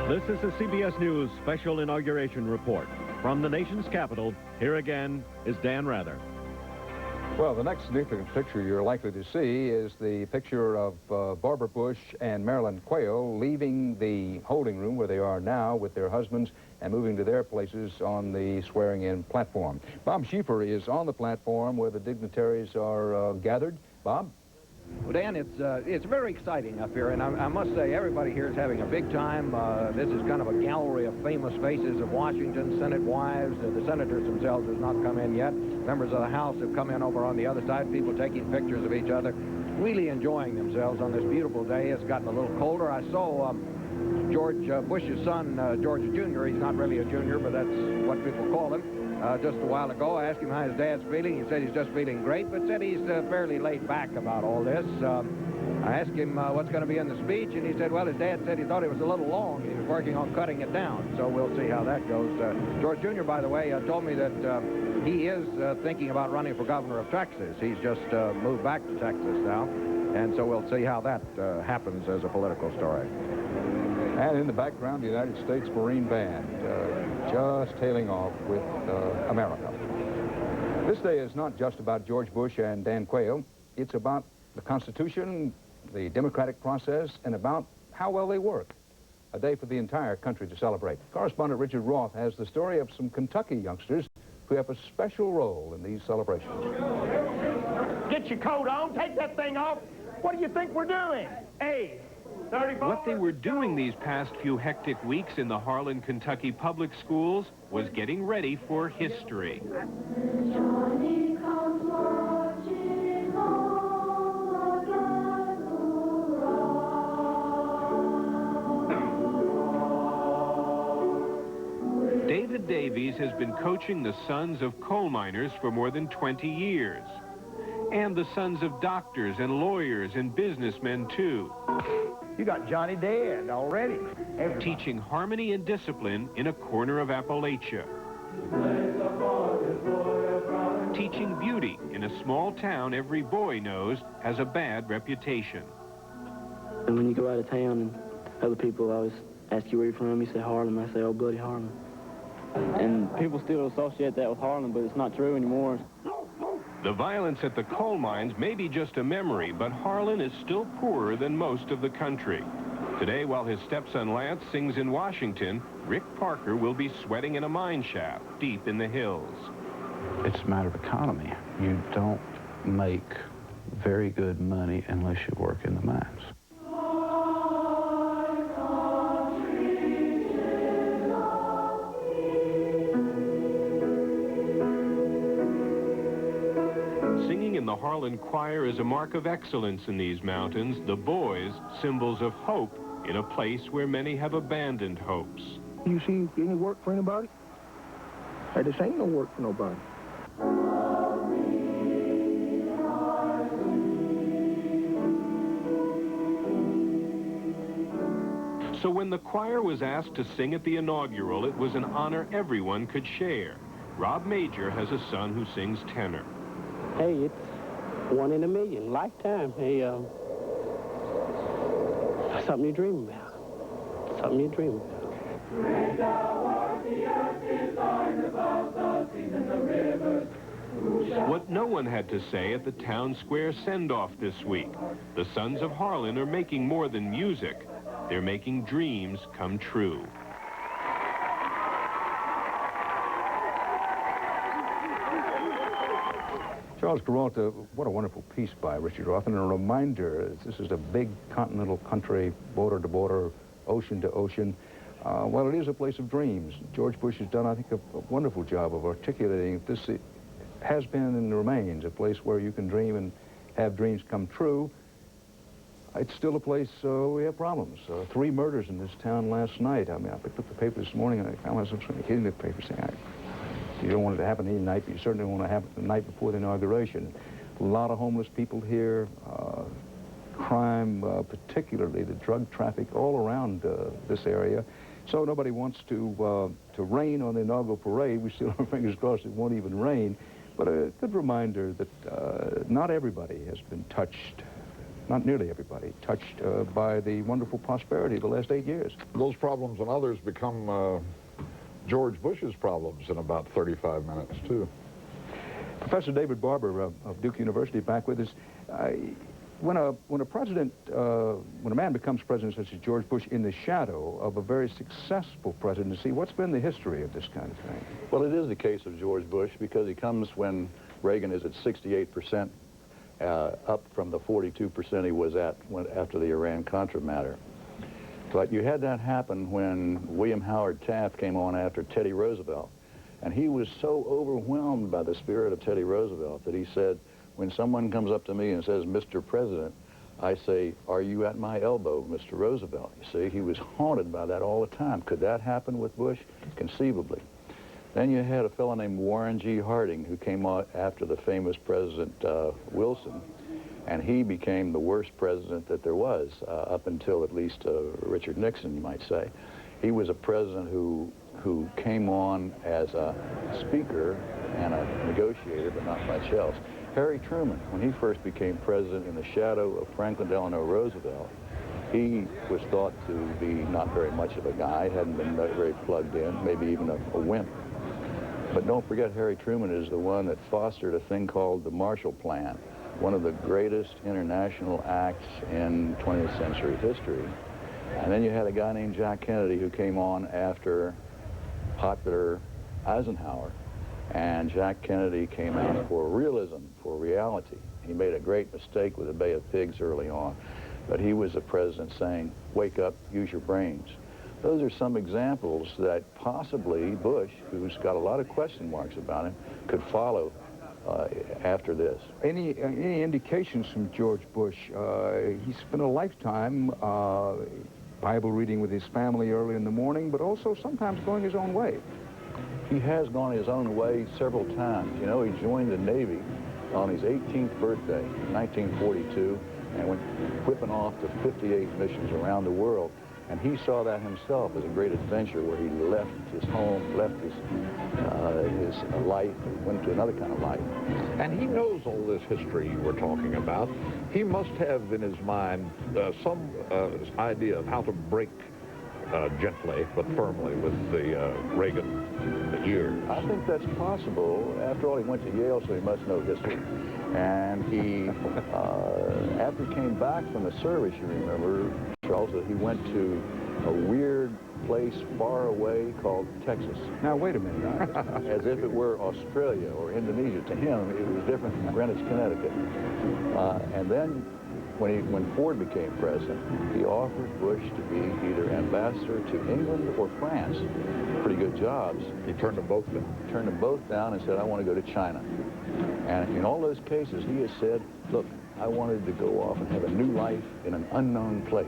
This is the CBS News Special Inauguration Report. From the nation's capital, here again is Dan Rather. Well, the next significant picture you're likely to see is the picture of Barbara Bush and Marilyn Quayle leaving the holding room where they are now with their husbands and moving to their places on the swearing-in platform. Bob Schieffer is on the platform where the dignitaries are gathered. Bob? Well, Dan, it's very exciting up here, and I must say everybody here is having a big time. This is kind of a gallery of famous faces of Washington, Senate wives. The senators themselves have not come in yet. Members of the House have come in over on the other side, people taking pictures of each other, really enjoying themselves on this beautiful day. It's gotten a little colder. I saw George Bush's son, George Jr. He's not really a junior, but that's what people call him. Just a while ago, I asked him how his dad's feeling. He said he's just feeling great, but said he's fairly laid back about all this. I asked him what's going to be in the speech, and he said, well, his dad said he thought it was a little long. He was working on cutting it down, so we'll see how that goes. George Jr., by the way, told me that he is thinking about running for governor of Texas. He's just moved back to Texas now. And so we'll see how that happens as a political story. And in the background, the United States Marine Band, just tailing off with America. This day is not just about George Bush and Dan Quayle. It's about the Constitution, the democratic process, and about how well they work. A day for the entire country to celebrate. Correspondent Richard Roth has the story of some Kentucky youngsters who have a special role in these celebrations. Get your coat on, take that thing off. What do you think we're doing? Hey, 34. What they were doing these past few hectic weeks in the Harlan, Kentucky public schools was getting ready for history. David Davies has been coaching the sons of coal miners for more than 20 years. And the sons of doctors and lawyers and businessmen, too. You got Johnny dead already. Everybody. Teaching harmony and discipline in a corner of Appalachia. Teaching beauty in a small town every boy knows has a bad reputation. And when you go out of town and other people always ask you where you're from, you say Harlem, I say, oh, bloody Harlem. And people still associate that with Harlem, but it's not true anymore. The violence at the coal mines may be just a memory, but Harlan is still poorer than most of the country. Today, while his stepson Lance sings in Washington, Rick Parker will be sweating in a mine shaft deep in the hills. It's a matter of economy. You don't make very good money unless you work in the mines. The Harlan Choir is a mark of excellence in these mountains. The boys, symbols of hope in a place where many have abandoned hopes. You see any work for anybody? Hey, this ain't no work for nobody. So when the choir was asked to sing at the inaugural, it was an honor everyone could share. Rob Major has a son who sings tenor. Hey, it's 1 in a million, lifetime. Hey, something you dream about. Something you dream about. What no one had to say at the town square send-off this week. The sons of Harlan are making more than music. They're making dreams come true. Charles Peralta, what a wonderful piece by Richard Roth, and a reminder, this is a big continental country, border to border, ocean to ocean. Well, it is a place of dreams. George Bush has done, I think, a wonderful job of articulating this. It has been and remains a place where you can dream and have dreams come true. It's still a place we have problems. 3 murders in this town last night. I mean, I picked up the paper this morning and I found myself hitting the paper saying, you don't want it to happen any night, but you certainly want it to happen the night before the inauguration. A lot of homeless people here, crime, particularly the drug traffic all around this area. So nobody wants to rain on the inaugural parade. We still have our fingers crossed it won't even rain. But a good reminder that not everybody has been touched, not nearly everybody, touched by the wonderful prosperity of the last 8 years. Those problems and others become George Bush's problems in about 35 minutes, too. Professor David Barber of Duke University back with us. When a president, when a man becomes president such as George Bush in the shadow of a very successful presidency, what's been the history of this kind of thing? Well, it is the case of George Bush because he comes when Reagan is at 68%, up from the 42% he was at after the Iran-Contra matter. But you had that happen when William Howard Taft came on after Teddy Roosevelt. And he was so overwhelmed by the spirit of Teddy Roosevelt that he said, when someone comes up to me and says, Mr. President, I say, are you at my elbow, Mr. Roosevelt? You see, he was haunted by that all the time. Could that happen with Bush? Conceivably. Then you had a fellow named Warren G. Harding who came out after the famous President Wilson. And he became the worst president that there was, up until at least Richard Nixon, you might say. He was a president who came on as a speaker and a negotiator, but not much else. Harry Truman, when he first became president in the shadow of Franklin Delano Roosevelt, he was thought to be not very much of a guy, hadn't been very plugged in, maybe even a wimp. But don't forget, Harry Truman is the one that fostered a thing called the Marshall Plan, one of the greatest international acts in 20th century history. And then you had a guy named Jack Kennedy who came on after popular Eisenhower. And Jack Kennedy came out for realism, for reality. He made a great mistake with the Bay of Pigs early on. But he was a president saying, wake up, use your brains. Those are some examples that possibly Bush, who's got a lot of question marks about him, could follow after this. Any indications from George Bush? He spent a lifetime Bible reading with his family early in the morning, but also sometimes going his own way. He has gone his own way several times. You know, he joined the Navy on his 18th birthday in 1942 and went whipping off to 58 missions around the world. And he saw that himself as a great adventure where he left his home, left his life, and went to another kind of life. And he knows all this history you were talking about. He must have in his mind some idea of how to break gently but firmly with the Reagan years. I think that's possible. After all, he went to Yale, so he must know history. And he, after he came back from the service, you remember, Charles, that he went to a weird place far away called Texas. Now, wait a minute. As if it were Australia or Indonesia. To him, it was different from Greenwich, Connecticut. And then when Ford became president, he offered Bush to be either ambassador to England or France. Pretty good jobs. He turned them both down. Turned them both down and said, I want to go to China. And in all those cases, he has said, look, I wanted to go off and have a new life in an unknown place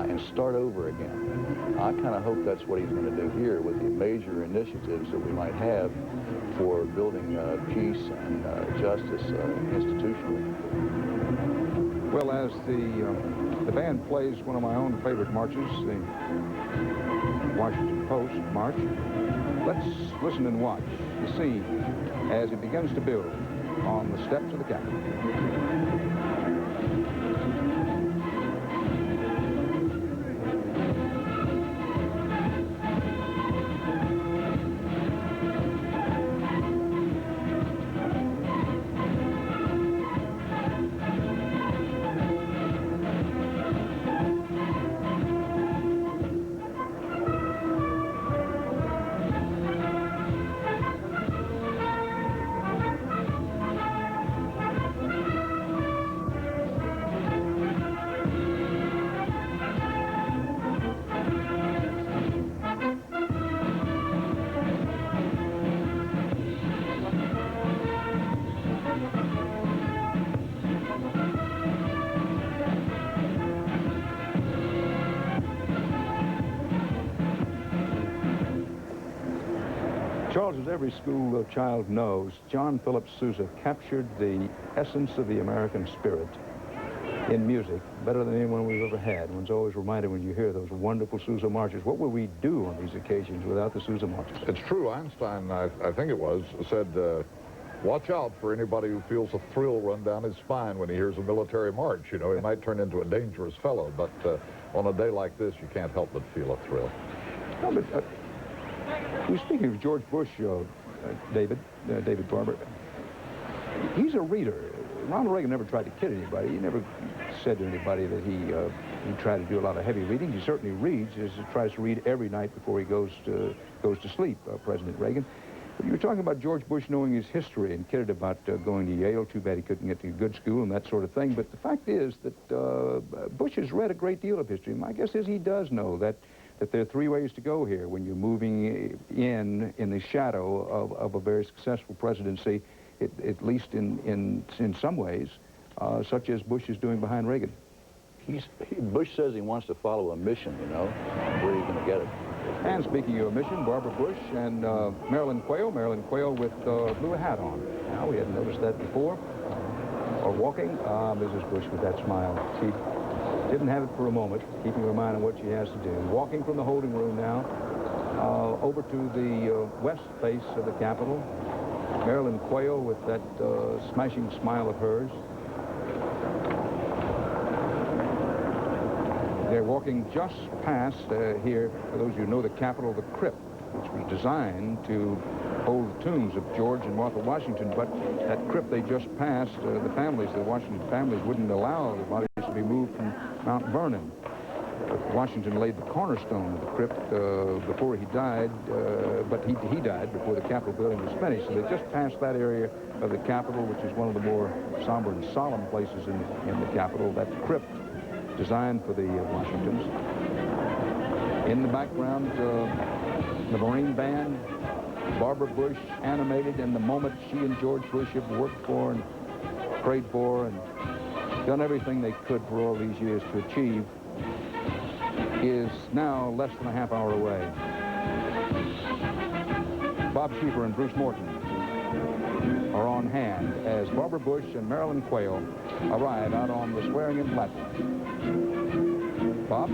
and start over again. I kind of hope that's what he's going to do here with the major initiatives that we might have for building peace and justice institutionally. Well, as the band plays one of my own favorite marches, the Washington Post March, let's listen and watch the scene as it begins to build on the steps of the Capitol. Charles, as every school child knows, John Philip Sousa captured the essence of the American spirit in music better than anyone we've ever had. One's always reminded when you hear those wonderful Sousa marches, what would we do on these occasions without the Sousa marches? It's true. Einstein, I think it was, said, watch out for anybody who feels a thrill run down his spine when he hears a military march. You know, he might turn into a dangerous fellow, but on a day like this, you can't help but feel a thrill. No, but we're speaking of George Bush, David Barber. He's a reader. Ronald Reagan never tried to kid anybody. He never said to anybody that he tried to do a lot of heavy reading. He certainly reads. He tries to read every night before he goes to sleep, President Reagan. But you were talking about George Bush knowing his history and kidded about going to Yale. Too bad he couldn't get to a good school and that sort of thing. But the fact is that Bush has read a great deal of history. My guess is he does know that there are three ways to go here when you're moving in the shadow of a very successful presidency, at least in some ways, such as Bush is doing behind Reagan. Bush says he wants to follow a mission, you know. Where are you going to get it? And speaking of a mission, Barbara Bush and Marilyn Quayle with blue hat on. Now, we hadn't noticed that before. Or walking, Mrs. Bush with that smile. She didn't have it for a moment, keeping her mind on what she has to do. Walking from the holding room now over to the west face of the Capitol. Marilyn Quayle with that smashing smile of hers. They're walking just past here, for those who know the Capitol, the crypt, which was designed to hold the tombs of George and Martha Washington. But that crypt they just passed, the Washington families wouldn't allow the bodies to be moved from Mount Vernon. Washington laid the cornerstone of the crypt before he died, but he died before the Capitol building was finished. So they just passed that area of the Capitol, which is one of the more somber and solemn places in the Capitol, that crypt designed for the Washingtons. In the background, the Marine Band, Barbara Bush, animated in the moment she and George Bush have worked for and prayed for and done everything they could for all these years to achieve, is now less than a half hour away. Bob Schieffer and Bruce Morton are on hand as Barbara Bush and Marilyn Quayle arrive out on the swearing-in platform. Bob?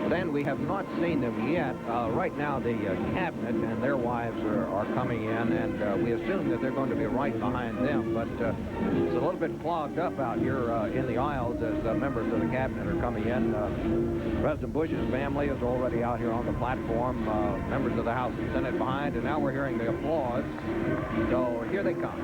Dan, we have not seen them yet. Right now, the cabinet and their wives are coming in, and we assume that they're going to be right behind them, but it's a little bit clogged up out here in the aisles as members of the cabinet are coming in. President Bush's family is already out here on the platform, members of the House and Senate behind, and now we're hearing the applause. So here they come.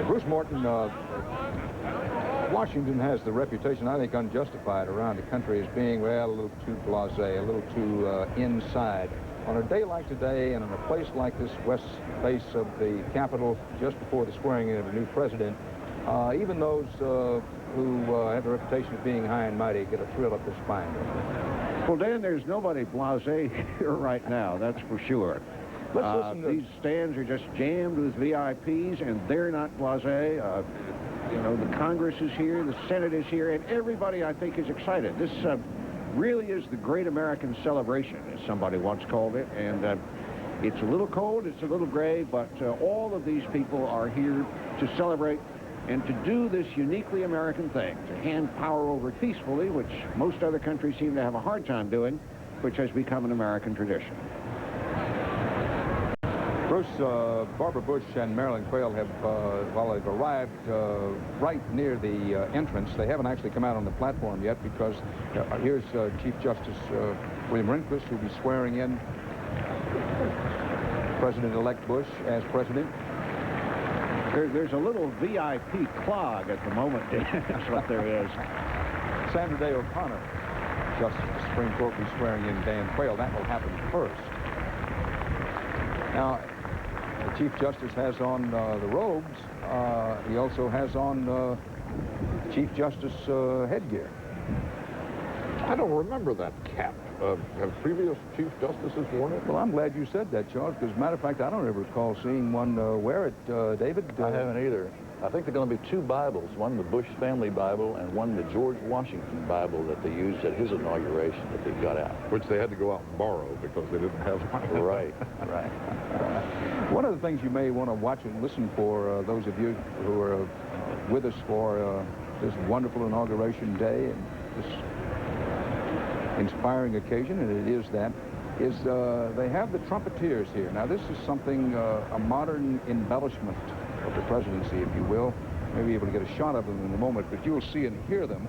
Bruce Morton, Washington has the reputation, I think unjustified, around the country as being, well, a little too blasé, a little too inside. On a day like today and in a place like this west face of the Capitol, just before the swearing in of a new president, even those who have the reputation of being high and mighty get a thrill up their spine. Well, Dan, there's nobody blasé here right now, that's for sure. These stands are just jammed with VIPs, and they're not blasé. You know, the Congress is here, the Senate is here, and everybody, I think, is excited. This really is the great American celebration, as somebody once called it, and it's a little cold, it's a little gray, but all of these people are here to celebrate and to do this uniquely American thing, to hand power over peacefully, which most other countries seem to have a hard time doing, which has become an American tradition. Bruce, Barbara Bush and Marilyn Quayle have, while they've arrived right near the entrance, they haven't actually come out on the platform yet because here's Chief Justice William Rehnquist, who'll be swearing in President-elect Bush as president. There's a little VIP clog at the moment. That's what there is. Sandra Day O'Connor, Justice of the Supreme Court, will be swearing in Dan Quayle. That will happen first. Now, the Chief Justice has on the robes. He also has on Chief Justice headgear. I don't remember that cap. Have previous Chief Justices worn it? Well, I'm glad you said that, Charles, because, as a matter of fact, I don't ever recall seeing one wear it. David? I haven't either. I think there are going to be two Bibles, one the Bush family Bible and one the George Washington Bible that they used at his inauguration that they got out. Which they had to go out and borrow because they didn't have one. Right. One of the things you may want to watch and listen for, those of you who are with us for this wonderful inauguration day and this inspiring occasion, and it is that, is they have the trumpeters here. Now, this is something, a modern embellishment of the presidency, if you will. Maybe able to get a shot of them in a moment, but you'll see and hear them.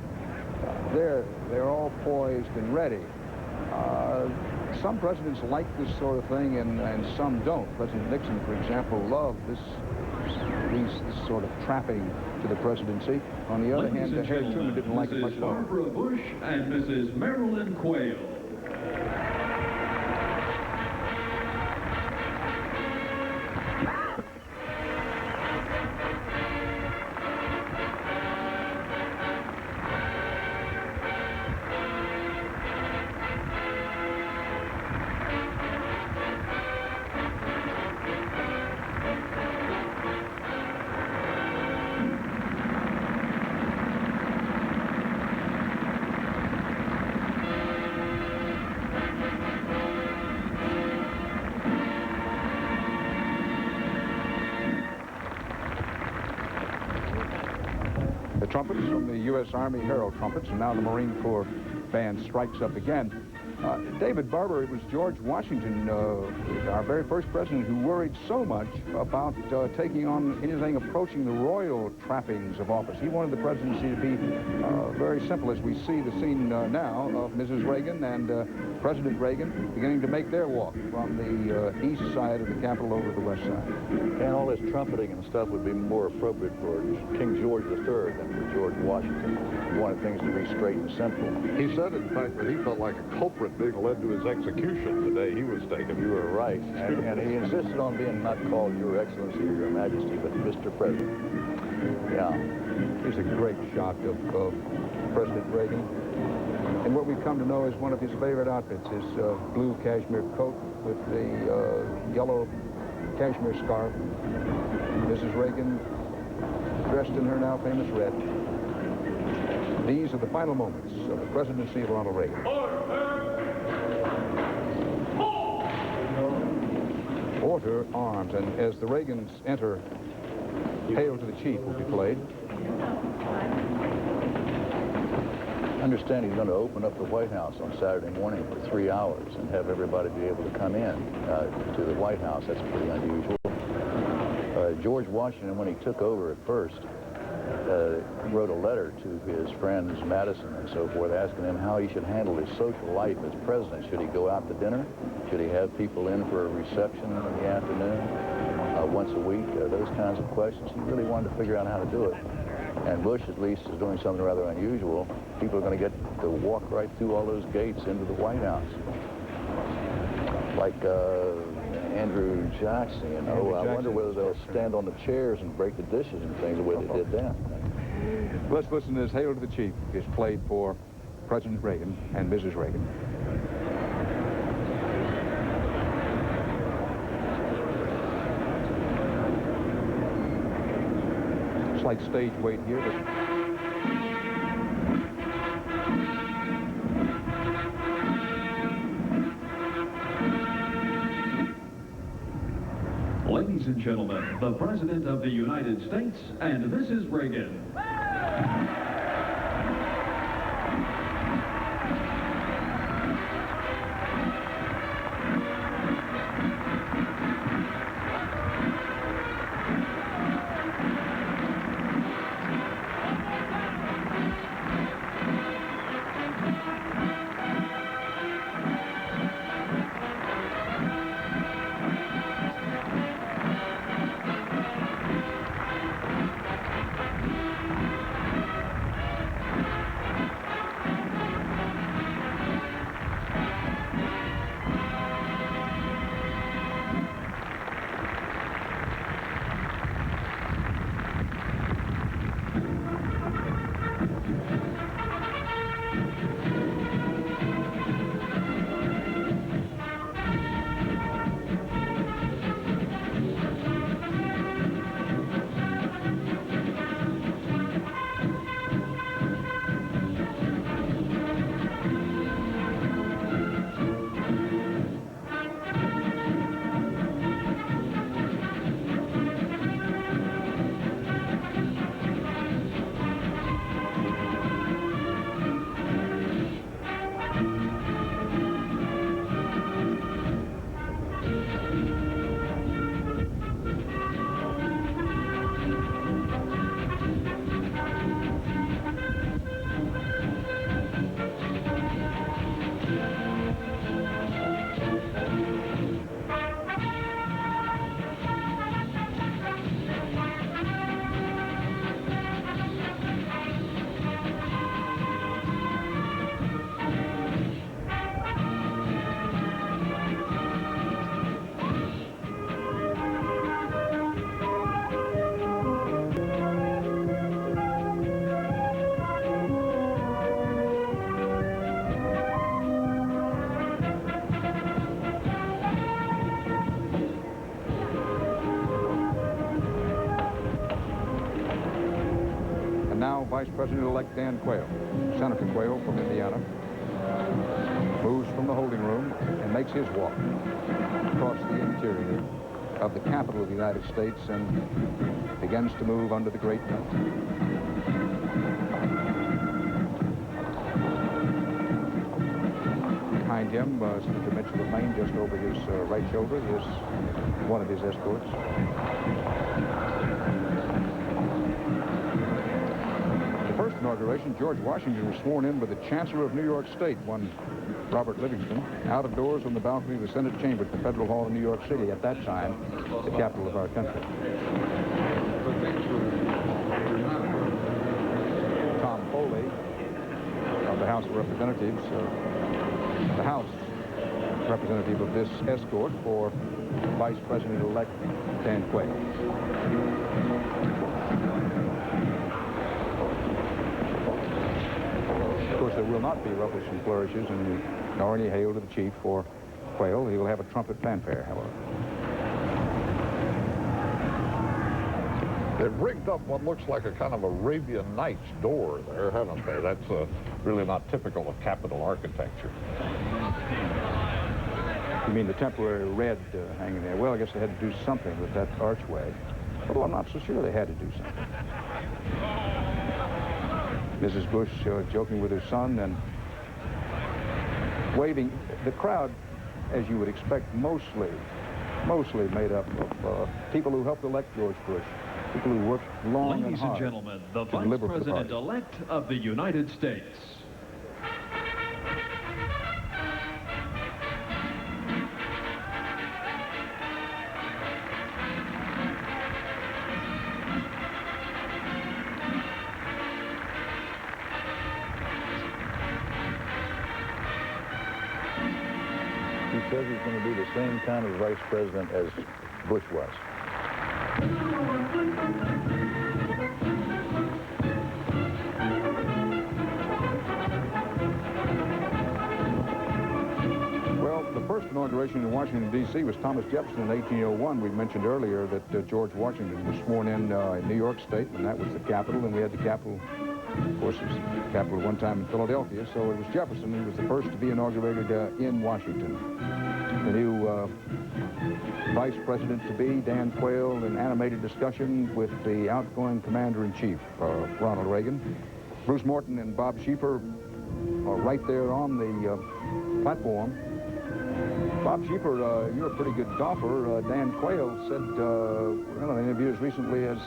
They're all poised and ready. Some presidents like this sort of thing, and some don't. President Nixon, for example, loved this sort of trapping to the presidency. On the other hand, Harry Truman didn't like it much at all. Barbara Bush and Mrs. Marilyn Quayle. trumpets from the U.S. Army Herald trumpets, and now the Marine Corps band strikes up again. David Barber, it was George Washington, our very first president, who worried so much about taking on anything approaching the royal trappings of office. He wanted the presidency to be very simple, as we see the scene now of Mrs. Reagan and President Reagan beginning to make their walk from the east side of the Capitol over to the west side. And all this trumpeting and stuff would be more appropriate for King George III than for George Washington. He wanted things to be straight and simple. He said, in fact, that he felt like a culprit being led to his execution the day he was taken. You were right. And he insisted on being not called Your Excellency or Your Majesty, but Mr. President. Yeah. Here's a great shot of President Reagan. And what we've come to know is one of his favorite outfits, his blue cashmere coat with the yellow cashmere scarf. Mrs. Reagan dressed in her now famous red. These are the final moments of the presidency of Ronald Reagan. Order, arms, and as the Reagans enter, Hail to the Chief will be played. I understand he's going to open up the White House on Saturday morning for 3 hours and have everybody be able to come in to the White House. That's pretty unusual. George Washington, when he took over at first, wrote a letter to his friends Madison and so forth, asking him how he should handle his social life as president. Should he go out to dinner? Should he have people in for a reception in the afternoon, once a week? Those kinds of questions. He really wanted to figure out how to do it. And Bush, at least, is doing something rather unusual. People are going to get to walk right through all those gates into the White House. Like Andrew Jackson, you know. I wonder whether they'll stand on the chairs and break the dishes and things the way they did then. Let's listen to this Hail to the Chief. It's played for President Reagan and Mrs. Reagan. Slight stage wait here, but ladies and gentlemen, the President of the United States and Mrs. Reagan. Vice President-elect Dan Quayle, Senator Quayle from Indiana, moves from the holding room and makes his walk across the interior of the Capitol of the United States and begins to move under the great dome. Jim, Senator Mitchell of Maine, just over his right shoulder. Here's one of his escorts. The first inauguration, George Washington was sworn in by the Chancellor of New York State, one Robert Livingston, out of doors on the balcony of the Senate chamber at the Federal Hall in New York City, at that time, the capital of our country. Tom Foley of the House of Representatives, the House representative of this escort for Vice President-elect Dan Quayle. Of course, there will not be ruffles and flourishes nor any hail to the chief for Quayle. He will have a trumpet fanfare, however. They've rigged up what looks like a kind of Arabian Nights door there, haven't they? That's really not typical of Capitol architecture. You mean the temporary red hanging there? Well, I guess they had to do something with that archway. Although I'm not so sure they had to do something. Mrs. Bush joking with her son and waving. The crowd, as you would expect, mostly made up of people who helped elect George Bush. People who worked long and hard. Ladies and gentlemen, the Vice President-elect of the United States. He says he's going to be the same kind of vice president as Bush was. Well, the first inauguration in Washington, D.C. was Thomas Jefferson in 1801. We mentioned earlier that George Washington was sworn in New York State, and that was the capital, and we had the capital, of course, it was the capital one time in Philadelphia, so it was Jefferson who was the first to be inaugurated in Washington. The new Vice President-to-be, Dan Quayle, an animated discussion with the outgoing Commander-in-Chief, Ronald Reagan. Bruce Morton and Bob Schieffer are right there on the platform. Bob Schieffer, you're a pretty good golfer. Dan Quayle said, well, in interviews recently as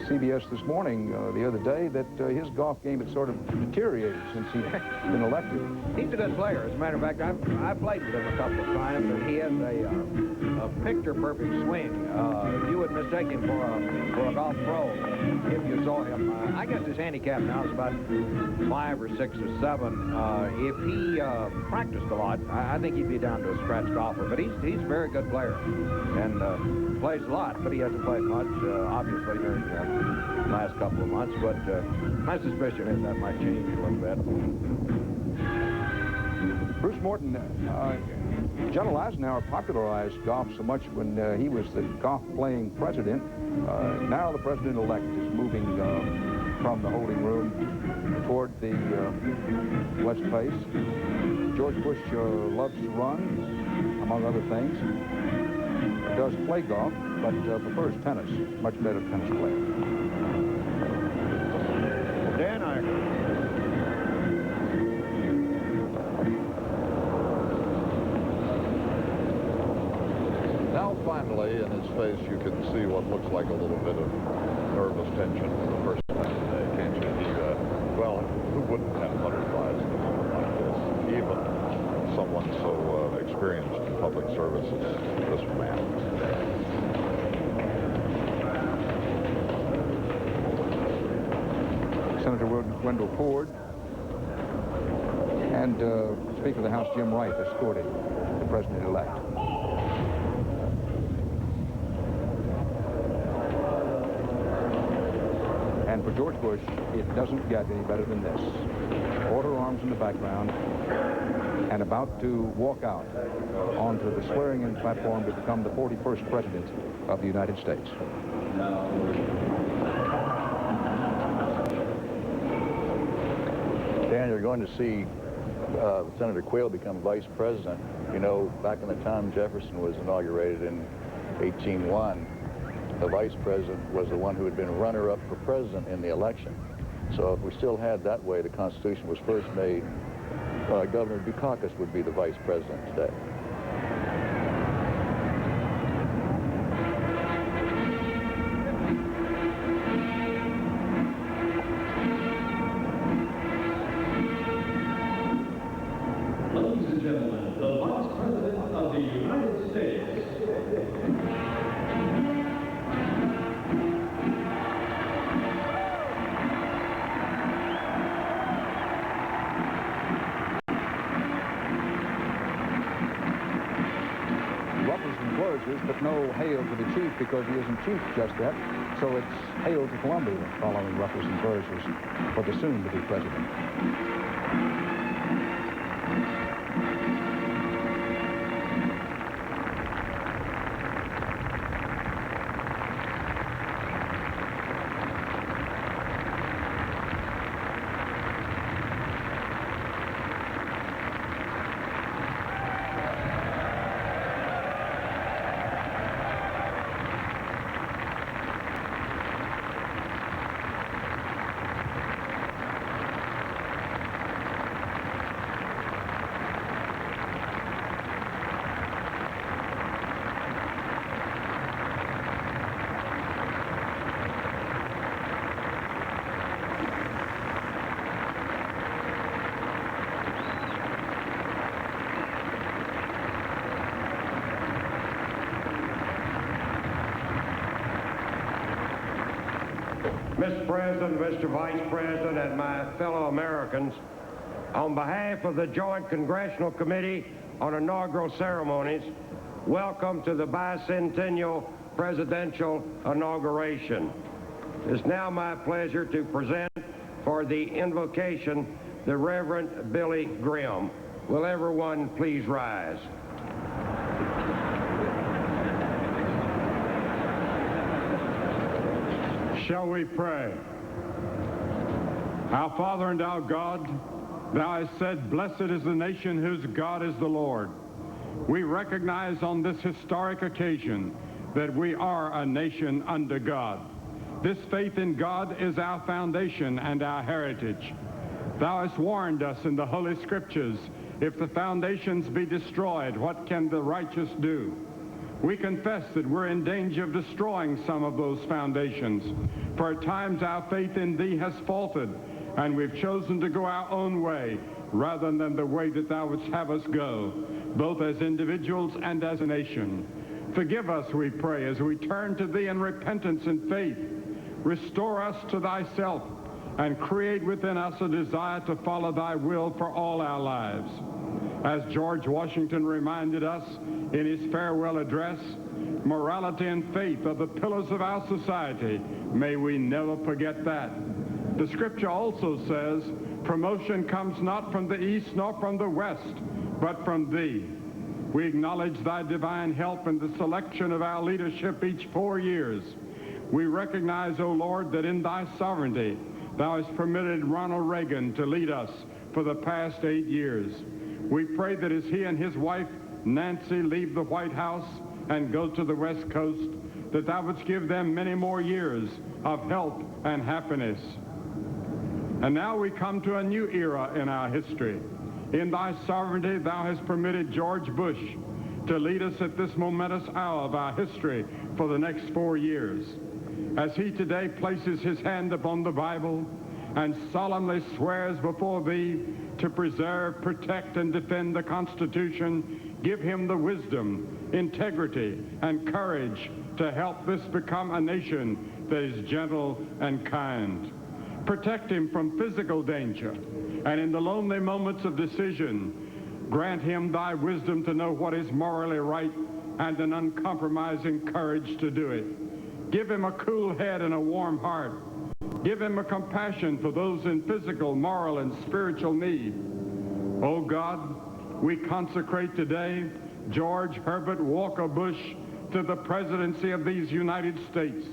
CBS this morning, the other day, that his golf game had sort of deteriorated since he's been elected. He's a good player. As a matter of fact, I've played with him a couple of times, and he has a picture-perfect swing. You would mistake him for a golf pro if you saw him. I guess his handicap now is about 5 or 6 or 7. If he practiced a lot, I think he'd be down to a scratch golfer, but he's a very good player and plays a lot, but he hasn't played much, obviously, during the last couple of months, but my suspicion is that might change a little bit. Bruce Morton, General Eisenhower popularized golf so much when he was the golf-playing president. Now the president-elect is moving from the holding room toward the west face. George Bush loves to run, among other things. Does play golf, but prefers tennis. Much better tennis player. Dan Iker. Now, finally, in his face, you can see what looks like a little bit of nervous tension for the first time today, can't you? Well, who wouldn't have butterflies in a moment like this? Even someone so experienced in public service as this man. Senator Wendell Ford and Speaker of the House Jim Wright escorting the president-elect. And for George Bush, it doesn't get any better than this. Order arms in the background, and about to walk out onto the swearing-in platform to become the 41st President of the United States. Dan, you're going to see Senator Quayle become vice president. You know, back in the time Jefferson was inaugurated in 1801, the vice president was the one who had been runner-up for president in the election. So if we still had that way, the Constitution was first made Governor Dukakis would be the vice president today. Ladies and gentlemen, the Vice President of the United States. Ruffles and flourishes, but no hail to the chief because he isn't chief just yet. So it's hail to Columbia following ruffles and flourishes for the soon-to-be president. Mr. President, Mr. Vice President, and my fellow Americans, on behalf of the Joint Congressional Committee on Inaugural Ceremonies, welcome to the bicentennial presidential inauguration. It is now my pleasure to present for the invocation the Reverend Billy Graham. Will everyone please rise? Shall we pray? Our Father and our God, thou hast said, blessed is the nation whose God is the Lord. We recognize on this historic occasion that we are a nation under God. This faith in God is our foundation and our heritage. Thou hast warned us in the Holy Scriptures, if the foundations be destroyed, what can the righteous do? We confess that we're in danger of destroying some of those foundations. For at times our faith in thee has faltered, and we've chosen to go our own way rather than the way that thou wouldst have us go, both as individuals and as a nation. Forgive us, we pray, as we turn to thee in repentance and faith. Restore us to thyself and create within us a desire to follow thy will for all our lives. As George Washington reminded us in his farewell address, morality and faith are the pillars of our society. May we never forget that. The scripture also says, promotion comes not from the east nor from the west, but from thee. We acknowledge thy divine help in the selection of our leadership each 4 years. We recognize, O Lord, that in thy sovereignty, thou hast permitted Ronald Reagan to lead us for the past 8 years. We pray that as he and his wife, Nancy, leave the White House and go to the West Coast, that thou wouldst give them many more years of health and happiness. And now we come to a new era in our history. In thy sovereignty, thou hast permitted George Bush to lead us at this momentous hour of our history for the next 4 years. As he today places his hand upon the Bible and solemnly swears before thee to preserve, protect, and defend the Constitution, give him the wisdom, integrity, and courage to help this become a nation that is gentle and kind. Protect him from physical danger, and in the lonely moments of decision, grant him thy wisdom to know what is morally right and an uncompromising courage to do it. Give him a cool head and a warm heart. Give him a compassion for those in physical, moral, and spiritual need. Oh God, we consecrate today George Herbert Walker Bush to the presidency of these United States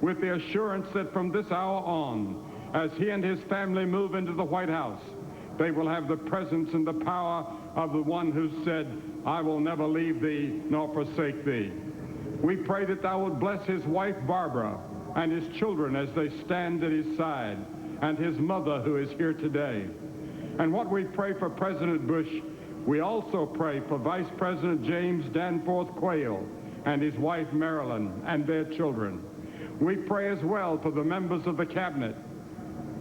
with the assurance that from this hour on, as he and his family move into the White House, they will have the presence and the power of the one who said, I will never leave thee nor forsake thee. We pray that thou would bless his wife Barbara and his children as they stand at his side, and his mother who is here today. And what we pray for President Bush, we also pray for Vice President James Danforth Quayle and his wife Marilyn and their children. We pray as well for the members of the cabinet,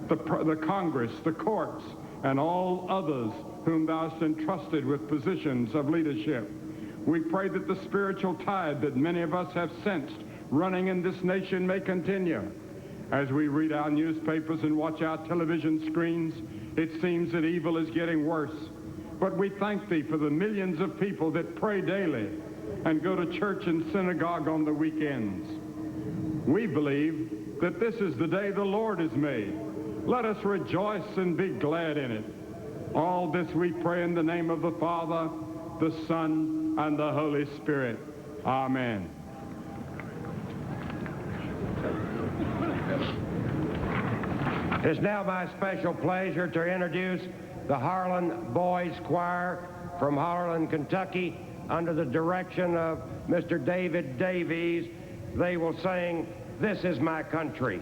the Congress, the courts, and all others whom thou hast entrusted with positions of leadership. We pray that the spiritual tide that many of us have sensed running in this nation may continue. As we read our newspapers and watch our television screens, it seems that evil is getting worse. But we thank thee for the millions of people that pray daily and go to church and synagogue on the weekends. We believe that this is the day the Lord has made. Let us rejoice and be glad in it. All this we pray in the name of the Father, the Son, and the Holy Spirit. Amen. It is now my special pleasure to introduce the Harlan Boys Choir from Harlan, Kentucky, under the direction of Mr. David Davies. They will sing "This Is My Country."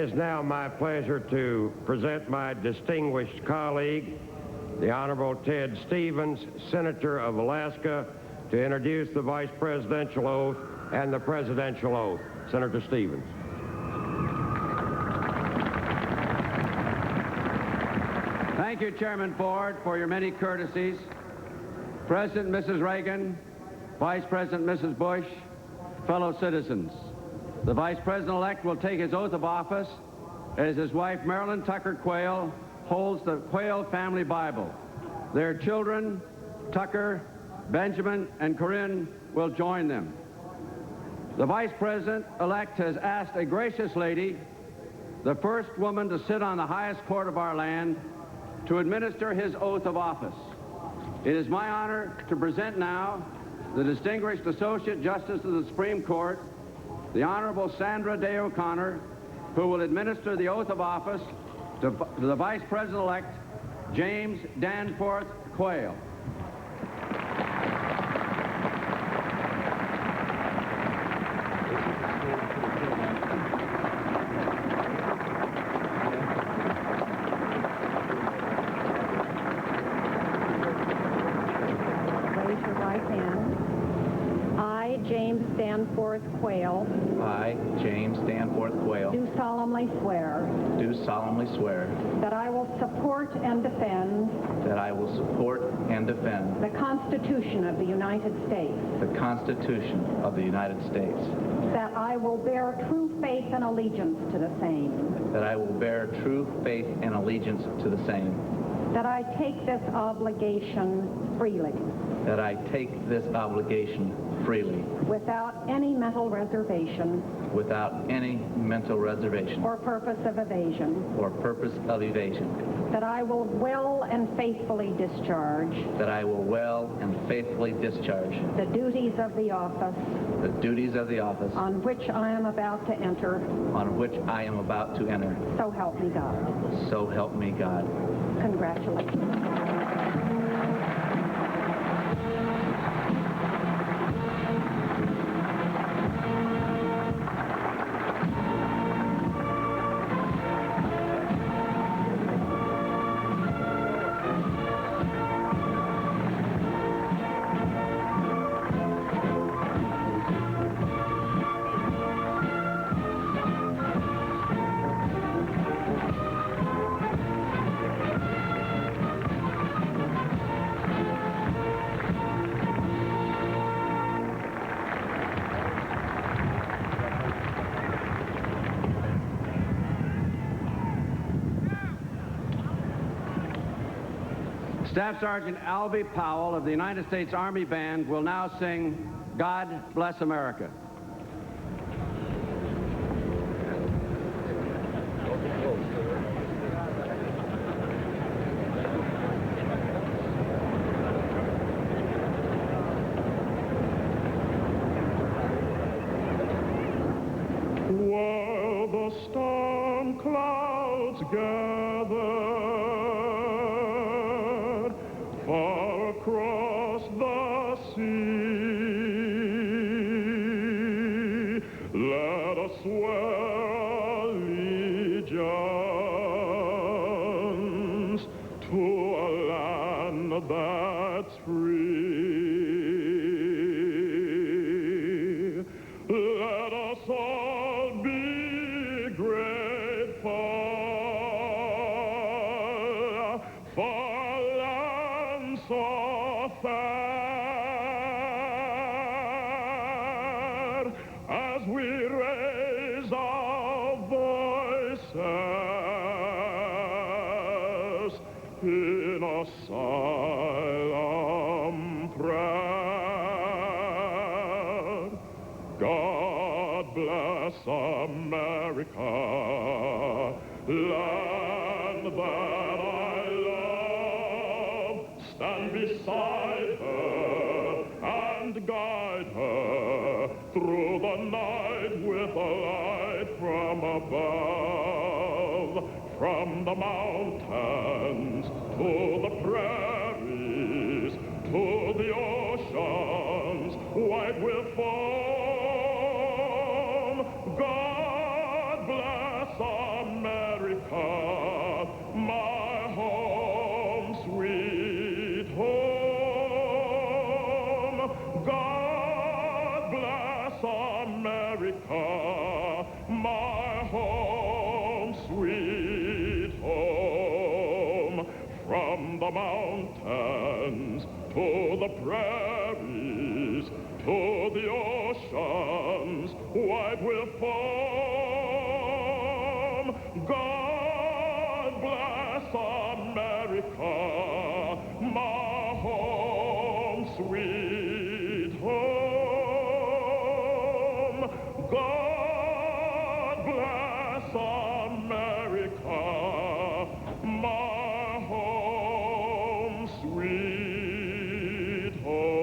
is now my pleasure to present my distinguished colleague, the Honorable Ted Stevens, Senator of Alaska, to introduce the vice presidential oath and the presidential oath. Senator Stevens. Thank you, Chairman Ford, for your many courtesies. President Mrs. Reagan, Vice President Mrs. Bush, fellow citizens. The Vice President-elect will take his oath of office as his wife, Marilyn Tucker Quayle, holds the Quayle family Bible. Their children, Tucker, Benjamin, and Corinne, will join them. The Vice President-elect has asked a gracious lady, the first woman to sit on the highest court of our land, to administer his oath of office. It is my honor to present now the distinguished Associate Justice of the Supreme Court, the Honorable Sandra Day O'Connor, who will administer the oath of office to the Vice President-elect, James Danforth Quayle. James Danforth Quayle. I, James Danforth Quayle. Do solemnly swear. Do solemnly swear. That I will support and defend. That I will support and defend. The Constitution of the United States. The Constitution of the United States. That I will bear true faith and allegiance to the same. That I will bear true faith and allegiance to the same. That I take this obligation freely. That I take this obligation freely. Without any mental reservation. Without any mental reservation. Or purpose of evasion. Or purpose of evasion. That I will well and faithfully discharge. That I will well and faithfully discharge. The duties of the office. The duties of the office. On which I am about to enter. On which I am about to enter. So help me God. So help me God. Congratulations. Staff Sergeant Albie Powell of the United States Army Band will now sing God Bless America. While the storm clouds gather far across the sea, let us swear allegiance to a land that's free. Let us all be grateful for so fair as we raise our voices in a solemn prayer. God bless America, land that I love. Stand beside her and guide her through the night with a light from above. From the mountains to the prairies to the oceans white with foam, God bless us. the mountains, to the prairies, to the oceans, white with foam. God bless America, my home, sweet home. God bless America, my home, sweet home.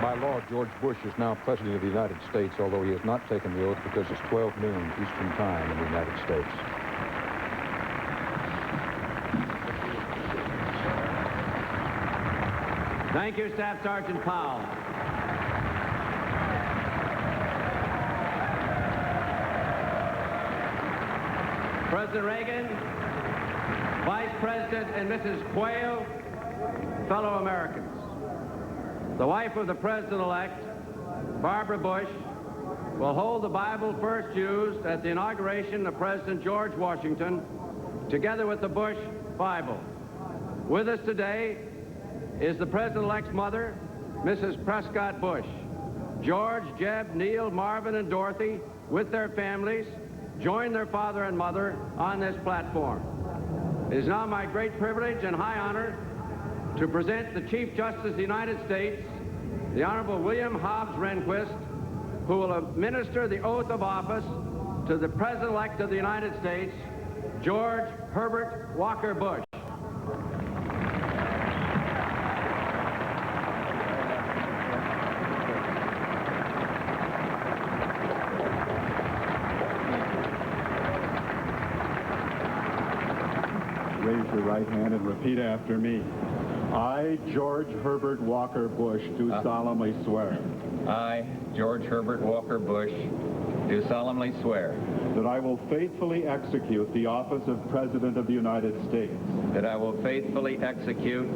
By law, George Bush is now President of the United States, although he has not taken the oath because it's 12 noon Eastern Time in the United States. Thank you, Staff Sergeant Powell. President Reagan, Vice President and Mrs. Quayle, fellow Americans. The wife of the President-elect, Barbara Bush, will hold the Bible first used at the inauguration of President George Washington, together with the Bush Bible. With us today is the President-elect's mother, Mrs. Prescott Bush. George, Jeb, Neil, Marvin, and Dorothy, with their families, join their father and mother on this platform. It is now my great privilege and high honor to present the Chief Justice of the United States, the Honorable William Hobbs Rehnquist, who will administer the oath of office to the President-elect of the United States, George Herbert Walker Bush. Raise your right hand and repeat after me. I, George Herbert Walker Bush, do solemnly swear. I, George Herbert Walker Bush, do solemnly swear. That I will faithfully execute the office of President of the United States. That I will faithfully execute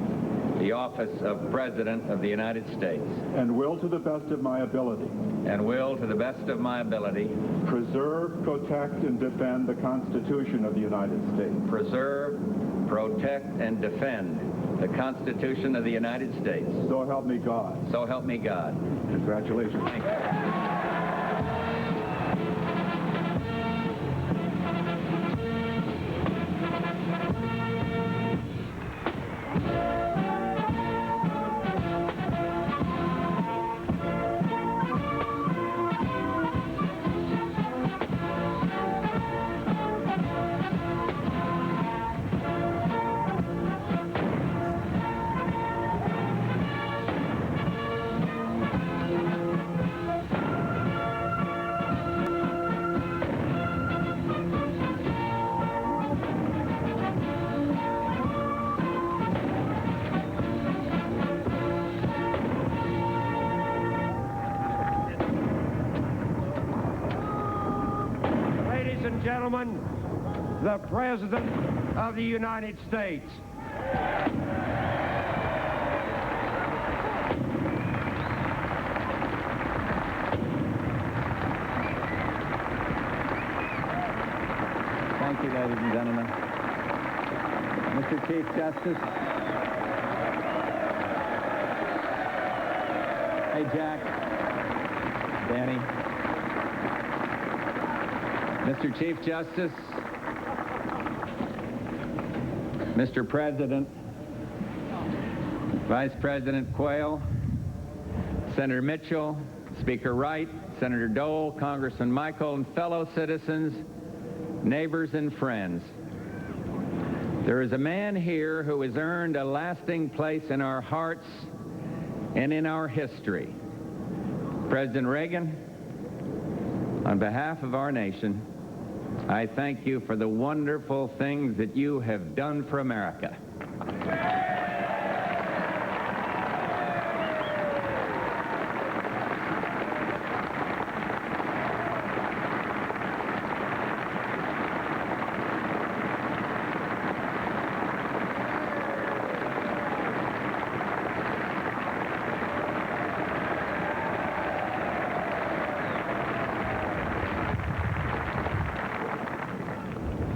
the office of President of the United States. And will to the best of my ability. And will to the best of my ability. Preserve, protect, and defend the Constitution of the United States. Preserve, protect, and defend the Constitution of the United States. So help me God. So help me God. Congratulations. Thank you. Gentlemen, the President of the United States. Thank you, ladies and gentlemen. Mr. Chief Justice. Hey, Jack. Danny. Mr. Chief Justice, Mr. President, Vice President Quayle, Senator Mitchell, Speaker Wright, Senator Dole, Congressman Michael, and fellow citizens, neighbors, and friends. There is a man here who has earned a lasting place in our hearts and in our history. President Reagan, on behalf of our nation, I thank you for the wonderful things that you have done for America.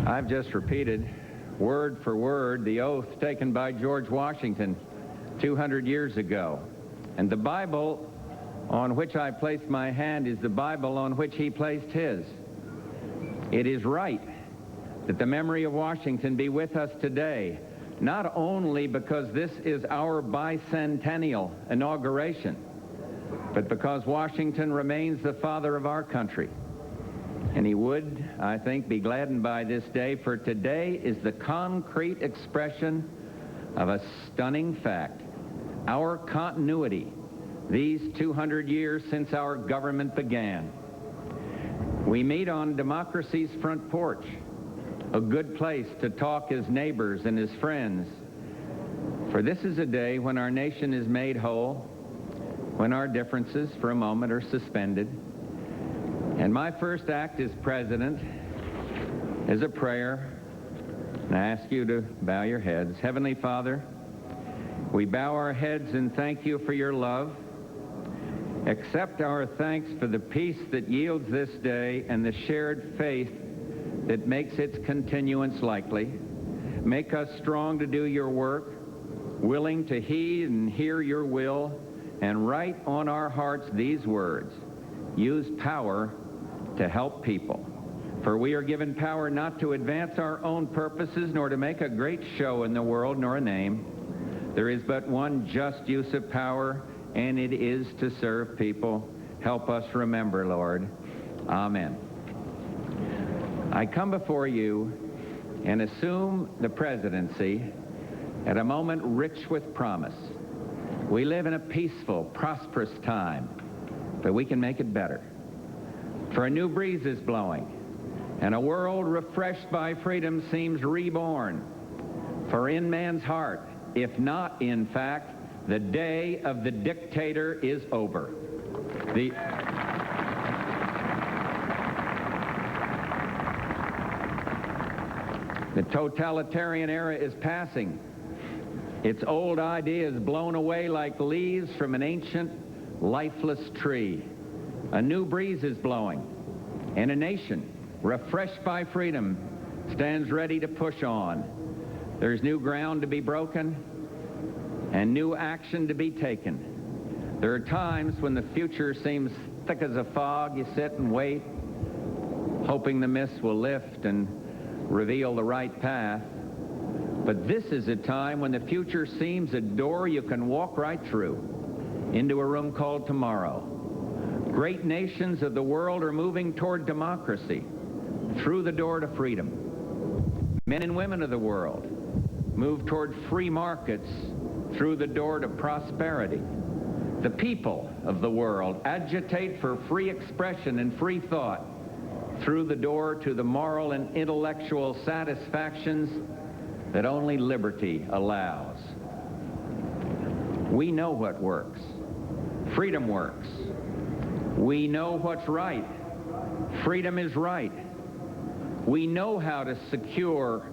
I've just repeated, word for word, the oath taken by George Washington 200 years ago. And the Bible on which I placed my hand is the Bible on which he placed his. It is right that the memory of Washington be with us today, not only because this is our bicentennial inauguration, but because Washington remains the father of our country. And he would, I think, be gladdened by this day, for today is the concrete expression of a stunning fact. Our continuity, these 200 years since our government began. We meet on democracy's front porch, a good place to talk as neighbors and as friends. For this is a day when our nation is made whole, when our differences for a moment are suspended. And my first act as president is a prayer. And I ask you to bow your heads. Heavenly Father, we bow our heads and thank you for your love. Accept our thanks for the peace that yields this day and the shared faith that makes its continuance likely. Make us strong to do your work, willing to heed and hear your will, and write on our hearts these words: use power to help people. For we are given power not to advance our own purposes, nor to make a great show in the world, nor a name. There is but one just use of power, and it is to serve people. Help us remember, Lord. Amen. I come before you and assume the presidency at a moment rich with promise. We live in a peaceful, prosperous time, but we can make it better. For a new breeze is blowing, and a world refreshed by freedom seems reborn. For in man's heart, if not in fact, the day of the dictator is over. The totalitarian era is passing. Its old ideas blown away like leaves from an ancient, lifeless tree. A new breeze is blowing, and a nation, refreshed by freedom, stands ready to push on. There's new ground to be broken and new action to be taken. There are times when the future seems thick as a fog. You sit and wait, hoping the mist will lift and reveal the right path. But this is a time when the future seems a door you can walk right through into a room called tomorrow. Great nations of the world are moving toward democracy through the door to freedom. Men and women of the world move toward free markets through the door to prosperity. The people of the world agitate for free expression and free thought through the door to the moral and intellectual satisfactions that only liberty allows. We know what works. Freedom works. We know what's right. Freedom is right. We know how to secure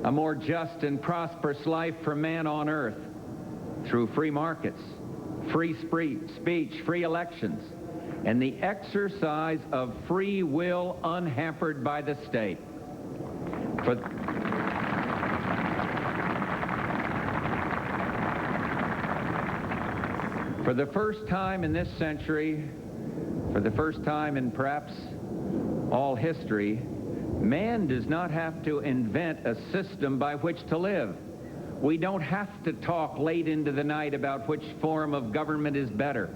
a more just and prosperous life for man on earth through free markets, free speech, free elections, and the exercise of free will unhampered by the state. For the first time in this century, for the first time in perhaps all history, man does not have to invent a system by which to live. We don't have to talk late into the night about which form of government is better.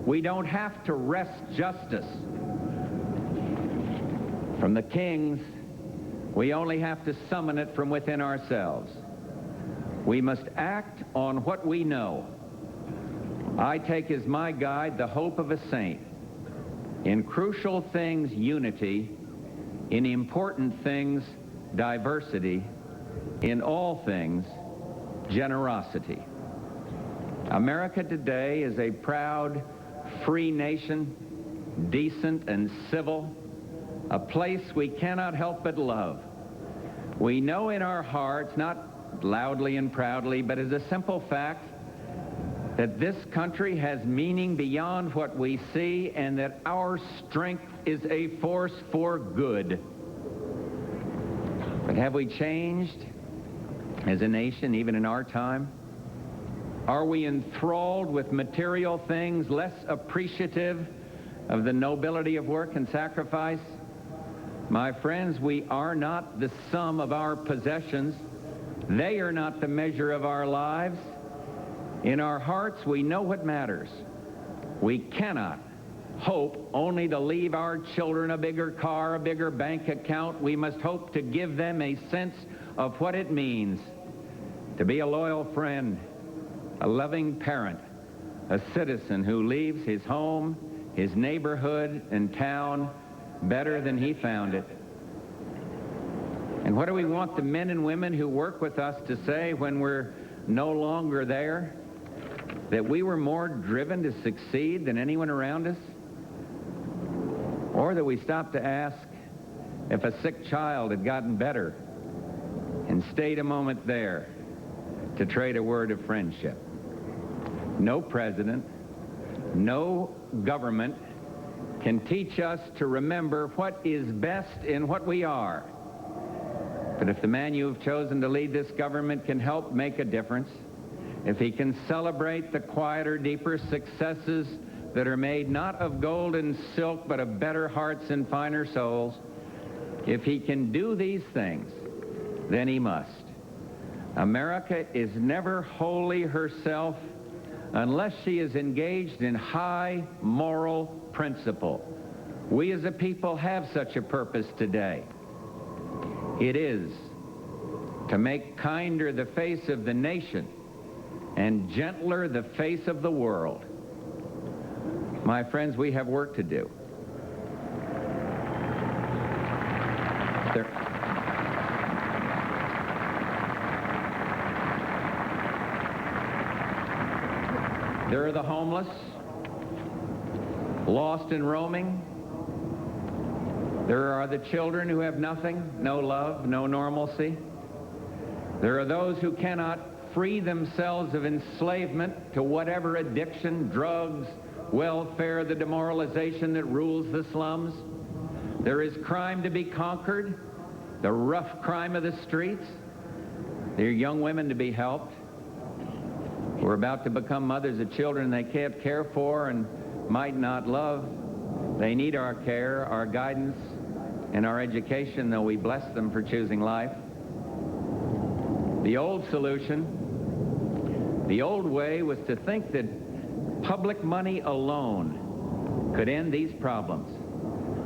We don't have to wrest justice from the kings. We only have to summon it from within ourselves. We must act on what we know. I take as my guide the hope of a saint. In crucial things, unity. In important things, diversity. In all things, generosity. America today is a proud, free nation, decent and civil, a place we cannot help but love. We know in our hearts, not loudly and proudly, but as a simple fact, that this country has meaning beyond what we see, and that our strength is a force for good. But have we changed as a nation, even in our time? Are we enthralled with material things, less appreciative of the nobility of work and sacrifice? My friends, we are not the sum of our possessions. They are not the measure of our lives. In our hearts, we know what matters. We cannot hope only to leave our children a bigger car, a bigger bank account. We must hope to give them a sense of what it means to be a loyal friend, a loving parent, a citizen who leaves his home, his neighborhood, and town better than he found it. And what do we want the men and women who work with us to say when we're no longer there? That we were more driven to succeed than anyone around us? Or that we stopped to ask if a sick child had gotten better and stayed a moment there to trade a word of friendship? No president, no government can teach us to remember what is best in what we are. But if the man you have chosen to lead this government can help make a difference, if he can celebrate the quieter, deeper successes that are made not of gold and silk, but of better hearts and finer souls, if he can do these things, then he must. America is never wholly herself unless she is engaged in high moral principle. We as a people have such a purpose today. It is to make kinder the face of the nation and gentler the face of the world. My friends, we have work to do. There are the homeless, lost and roaming. There are the children who have nothing, no love, no normalcy. There are those who cannot free themselves of enslavement to whatever addiction, drugs, welfare, the demoralization that rules the slums. There is crime to be conquered, the rough crime of the streets. There are young women to be helped who are about to become mothers of children they can't care for and might not love. They need our care, our guidance, and our education, though we bless them for choosing life. The old solution, the old way, was to think that public money alone could end these problems.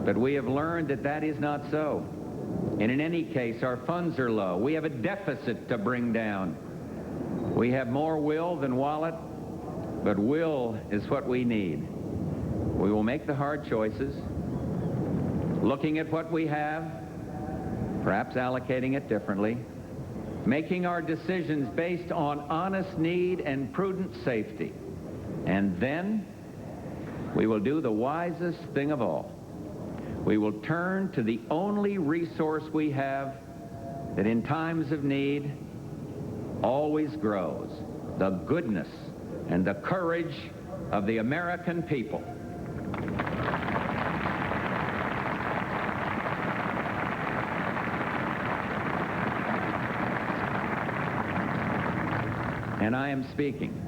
But we have learned that that is not so. And in any case, our funds are low. We have a deficit to bring down. We have more will than wallet, but will is what we need. We will make the hard choices, looking at what we have, perhaps allocating it differently, making our decisions based on honest need and prudent safety. And then we will do the wisest thing of all. We will turn to the only resource we have that in times of need always grows, the goodness and the courage of the American people. And I am speaking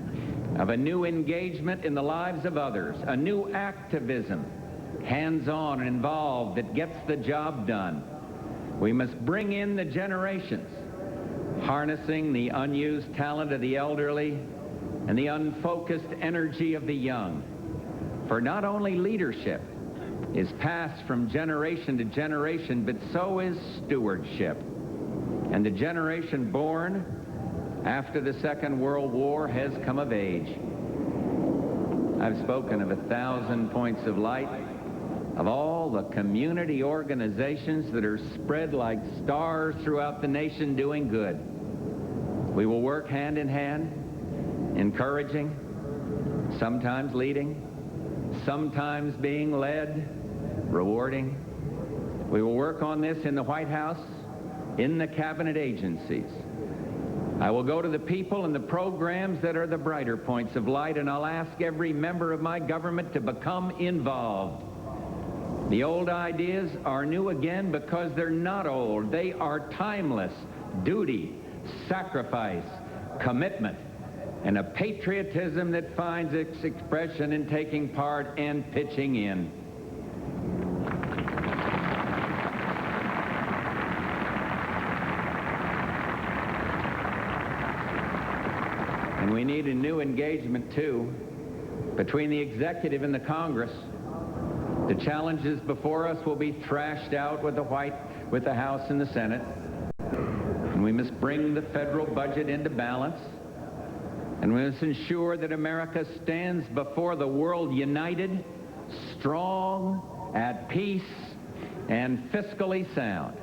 of a new engagement in the lives of others, a new activism, hands-on and involved, that gets the job done. We must bring in the generations, harnessing the unused talent of the elderly and the unfocused energy of the young. For not only leadership is passed from generation to generation, but so is stewardship. And the generation born after the Second World War has come of age. I've spoken of 1,000 points of light, of all the community organizations that are spread like stars throughout the nation doing good. We will work hand in hand, encouraging, sometimes leading, sometimes being led, rewarding. We will work on this in the White House, in the cabinet agencies. I will go to the people and the programs that are the brighter points of light, and I'll ask every member of my government to become involved. The old ideas are new again because they're not old. They are timeless. Duty, sacrifice, commitment, and a patriotism that finds its expression in taking part and pitching in. And we need a new engagement, too, between the executive and the Congress. The challenges before us will be thrashed out with the House and the Senate. And we must bring the federal budget into balance. And we must ensure that America stands before the world united, strong, at peace, and fiscally sound.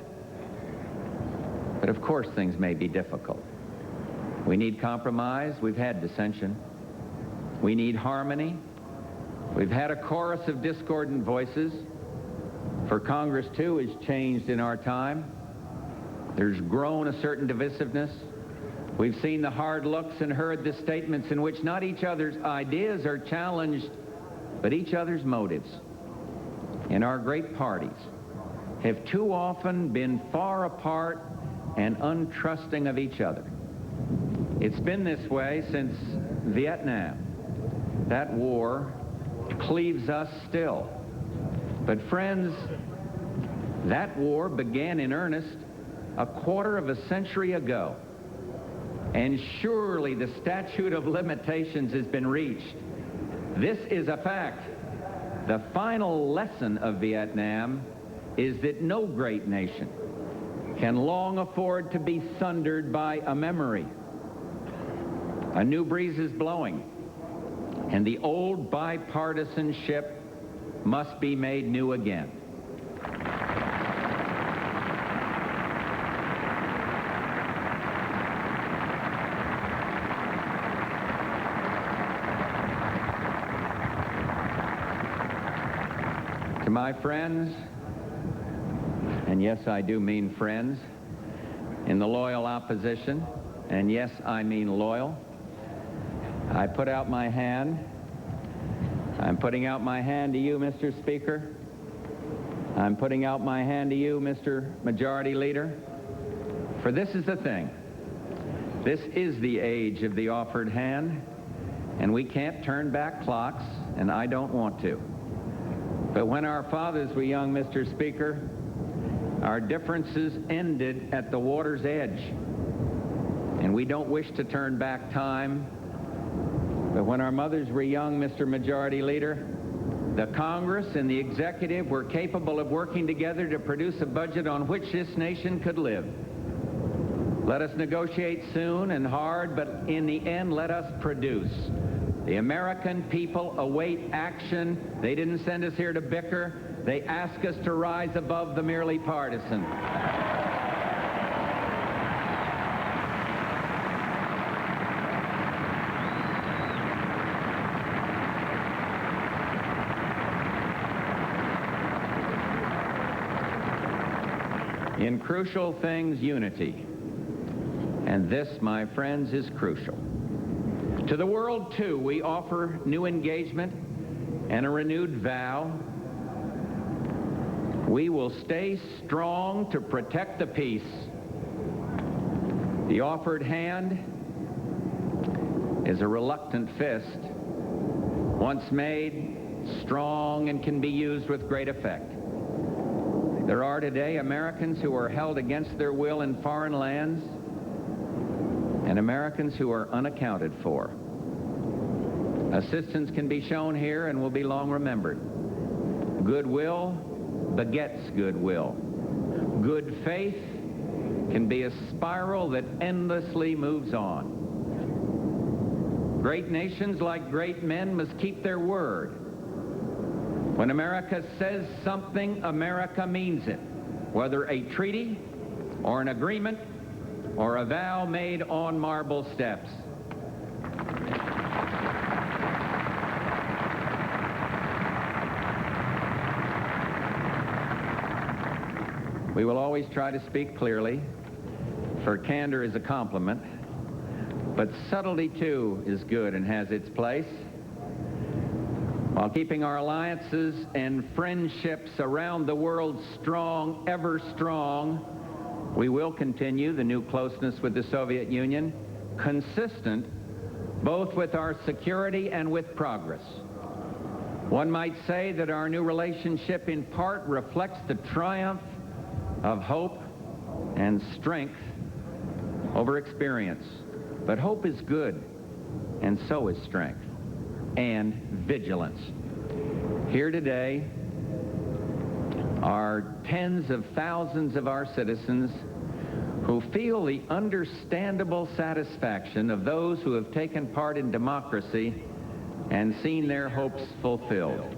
But of course, things may be difficult. We need compromise. We've had dissension. We need harmony. We've had a chorus of discordant voices. For Congress, too, has changed in our time. There's grown a certain divisiveness. We've seen the hard looks and heard the statements in which not each other's ideas are challenged, but each other's motives. And our great parties have too often been far apart and untrusting of each other. It's been this way since Vietnam. That war cleaves us still. But friends, that war began in earnest a quarter of a century ago. And surely the statute of limitations has been reached. This is a fact. The final lesson of Vietnam is that no great nation can long afford to be sundered by a memory. A new breeze is blowing, and the old bipartisanship must be made new again. To my friends, and yes, I do mean friends, in the loyal opposition, and yes, I mean loyal, I put out my hand. I'm putting out my hand to you, Mr. Speaker. I'm putting out my hand to you, Mr. Majority Leader. For this is the thing. This is the age of the offered hand, and we can't turn back clocks, and I don't want to. But when our fathers were young, Mr. Speaker, our differences ended at the water's edge. And we don't wish to turn back time. But when our mothers were young, Mr. Majority Leader, the Congress and the executive were capable of working together to produce a budget on which this nation could live. Let us negotiate soon and hard, but in the end, let us produce. The American people await action. They didn't send us here to bicker. They ask us to rise above the merely partisan. In crucial things, unity. And this, my friends, is crucial. To the world, too, we offer new engagement and a renewed vow. We will stay strong to protect the peace. The offered hand is a reluctant fist, once made strong and can be used with great effect. There are today Americans who are held against their will in foreign lands and Americans who are unaccounted for. Assistance can be shown here and will be long remembered. Goodwill begets goodwill. Good faith can be a spiral that endlessly moves on. Great nations, like great men, must keep their word. When America says something, America means it, whether a treaty or an agreement or a vow made on marble steps. We will always try to speak clearly, for candor is a compliment, but subtlety, too, is good and has its place. while keeping our alliances and friendships around the world strong, ever strong, we will continue the new closeness with the Soviet Union, consistent both with our security and with progress. One might say that our new relationship in part reflects the triumph of hope and strength over experience. But hope is good, and so is strength and vigilance. Here today are tens of thousands of our citizens who feel the understandable satisfaction of those who have taken part in democracy and seen their hopes fulfilled.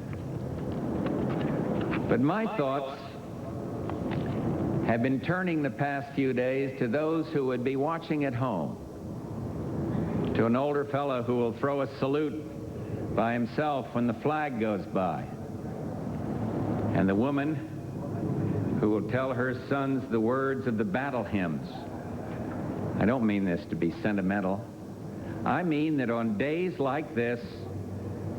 But my thoughts have been turning the past few days to those who would be watching at home, to an older fellow who will throw a salute by himself when the flag goes by, and the woman who will tell her sons the words of the battle hymns. I don't mean this to be sentimental. I mean that on days like this,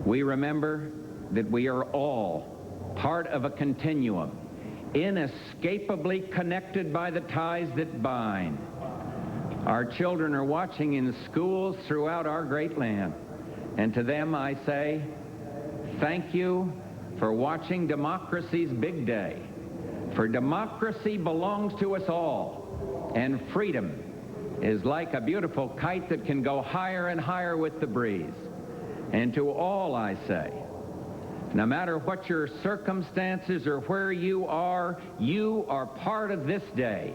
we remember that we are all part of a continuum, inescapably connected by the ties that bind. Our children are watching in schools throughout our great land, and to them I say, thank you for watching democracy's big day. For democracy belongs to us all, and freedom is like a beautiful kite that can go higher and higher with the breeze. And to all I say, no matter what your circumstances or where you are part of this day.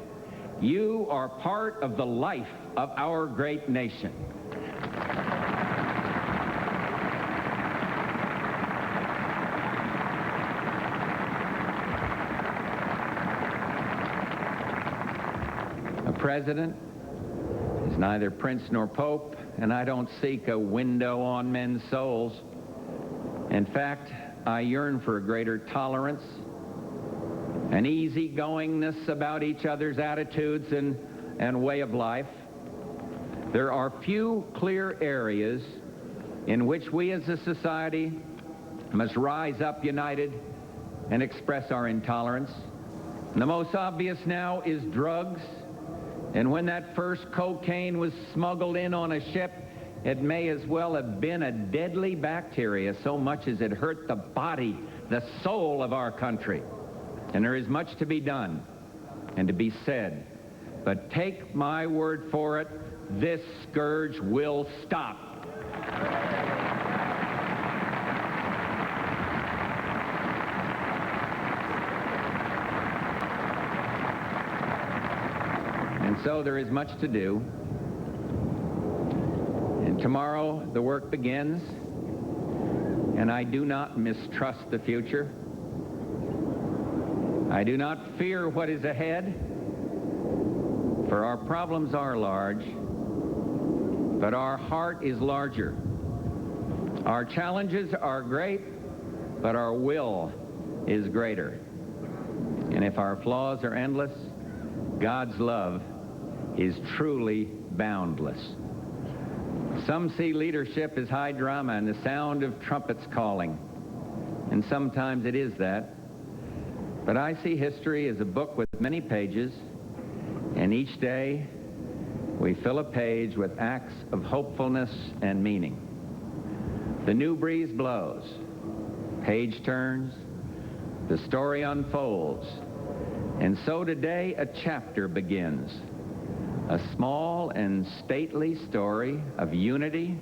You are part of the life of our great nation. A president is neither prince nor pope, and I don't seek a window on men's souls. In fact, I yearn for a greater tolerance, an easygoingness about each other's attitudes and way of life. There are few clear areas in which we as a society must rise up united and express our intolerance. The most obvious now is drugs. And when that first cocaine was smuggled in on a ship, it may as well have been a deadly bacteria, so much as it hurt the body, the soul of our country. And there is much to be done and to be said. But take my word for it, this scourge will stop. And so there is much to do. And tomorrow the work begins, and I do not mistrust the future. I do not fear what is ahead, for our problems are large, but our heart is larger. Our challenges are great, but our will is greater. And if our flaws are endless, God's love is truly boundless. Some see leadership as high drama and the sound of trumpets calling, and sometimes it is that. But I see history as a book with many pages, and each day we fill a page with acts of hopefulness and meaning. The new breeze blows, page turns, the story unfolds, and so today a chapter begins. A small and stately story of unity,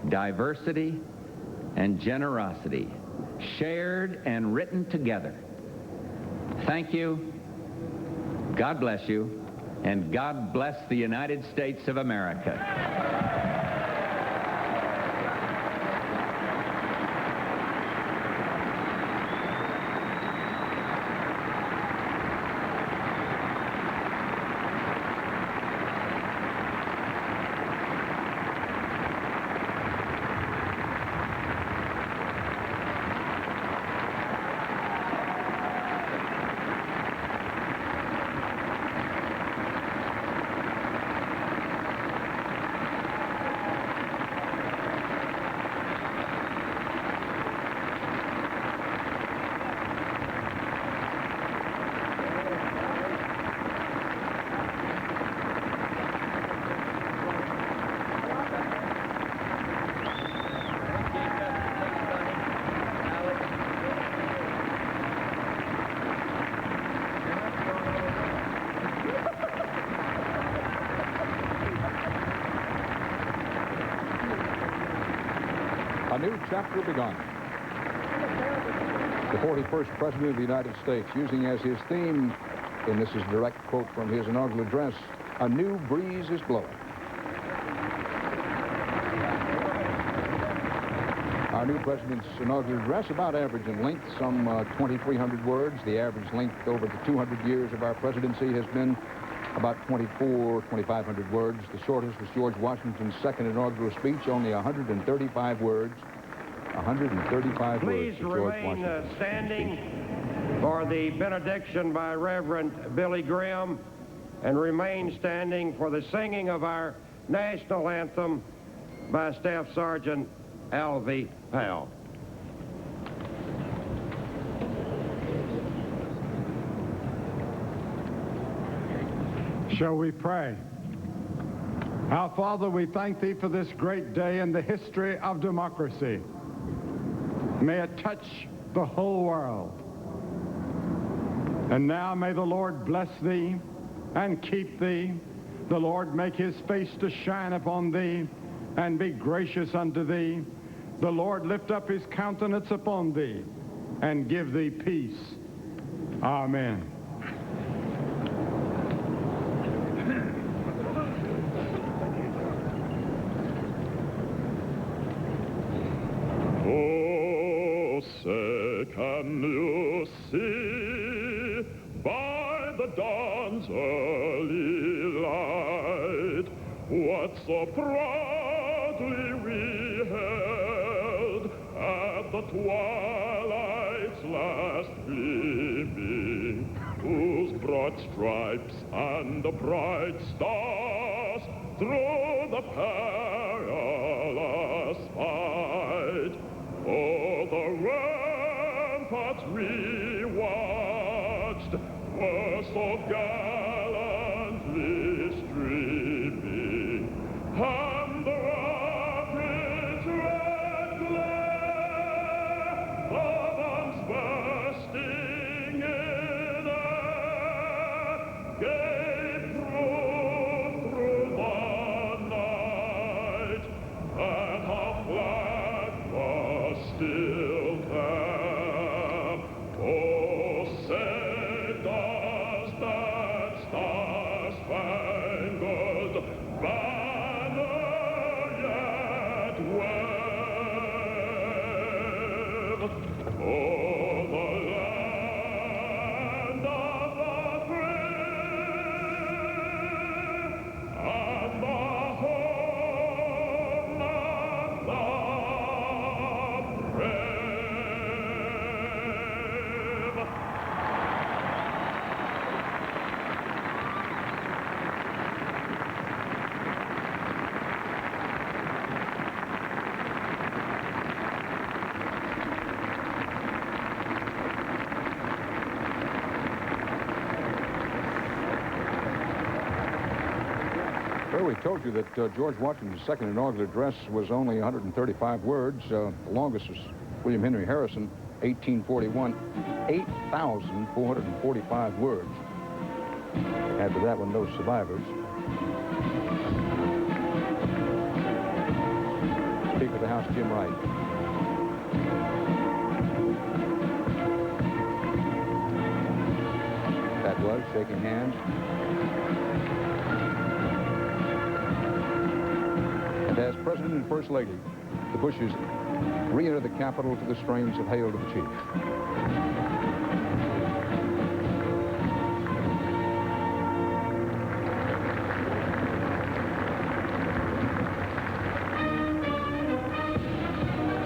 diversity, and generosity, shared and written together. Thank you, God bless you, and God bless the United States of America. A new chapter begun. The 41st President of the United States using as his theme, and this is a direct quote from his inaugural address, "A new breeze is blowing." Our new president's inaugural address, about average in length, some 2,300 words. The average length over the 200 years of our presidency has been about 2,500 words. The shortest was George Washington's second inaugural speech, only 135 words. 135 words for George Washington. Please remain standing for the benediction by Reverend Billy Graham, and remain standing for the singing of our national anthem by Staff Sergeant Alvy Powell. Shall we pray? Our Father, we thank Thee for this great day in the history of democracy. May it touch the whole world. And now may the Lord bless Thee and keep Thee. The Lord make His face to shine upon Thee and be gracious unto Thee. The Lord lift up His countenance upon Thee and give Thee peace. Amen. Oh, say, can you see by the dawn's early light what so proudly we held at the twilight's last gleaming, whose broad stripes and the bright stars through the perilous fight, oh, the ramparts we watched were so gallantly streaming, and the rapids' red glare, the bombs bursting in air, gave proof through the night that our flag was still there. Oh, say does that star-spangled banner yet wave? Oh, the land of the free and the home of the brave. Well, we told you that George Washington's second inaugural address was only 135 words. The longest was William Henry Harrison, 1841, 8,445 words. Add to that one those survivors. Speaker of the House, Jim Wright. That was shaking hands. And as President and First Lady, the Bushes re-enter the Capitol to the strains of Hail to the Chief.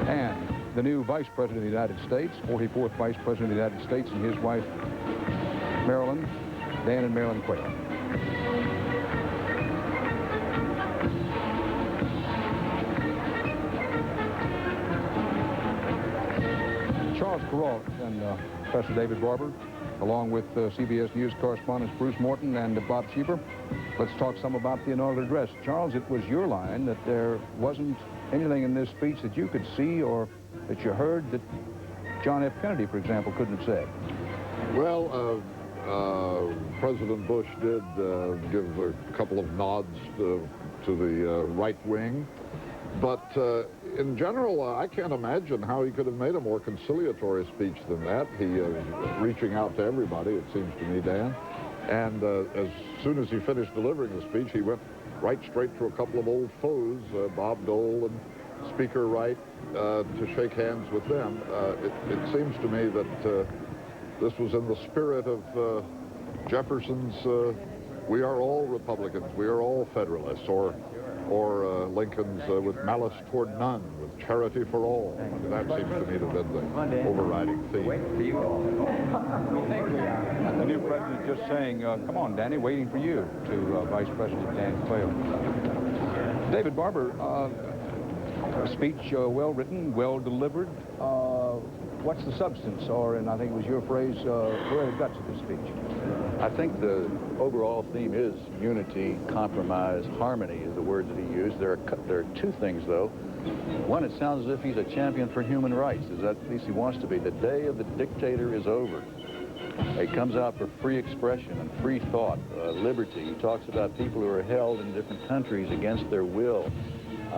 And the new Vice President of the United States, 44th Vice President of the United States, and his wife, Marilyn, Dan and Marilyn Quayle. Charles Perrault and Professor David Barber, along with CBS News correspondents Bruce Morton and Bob Sheeper. Let's talk some about the inaugural address. Charles, it was your line that there wasn't anything in this speech that you could see or that you heard that John F. Kennedy, for example, couldn't have said. Well, President Bush did give a couple of nods to the right wing, but in general, I can't imagine how he could have made a more conciliatory speech than that. He is reaching out to everybody, it seems to me, Dan. And as soon as he finished delivering the speech, he went right straight to a couple of old foes, Bob Dole and Speaker Wright, to shake hands with them. It seems to me that this was in the spirit of Jefferson's "We are all Republicans, we are all Federalists," or Lincoln's "with malice toward none, with charity for all." That seems to me to have been the overriding theme. The new president just saying, "Come on, Danny, waiting for you," to Vice President Dan Quayle. David Barber, a speech well written, well delivered. What's the substance, or, and I think it was your phrase, where are the guts of this speech? I think the overall theme is unity, compromise, harmony is the words that he used. There are two things, though. One, it sounds as if he's a champion for human rights, as at least he wants to be. The day of the dictator is over. He comes out for free expression and free thought, liberty. He talks about people who are held in different countries against their will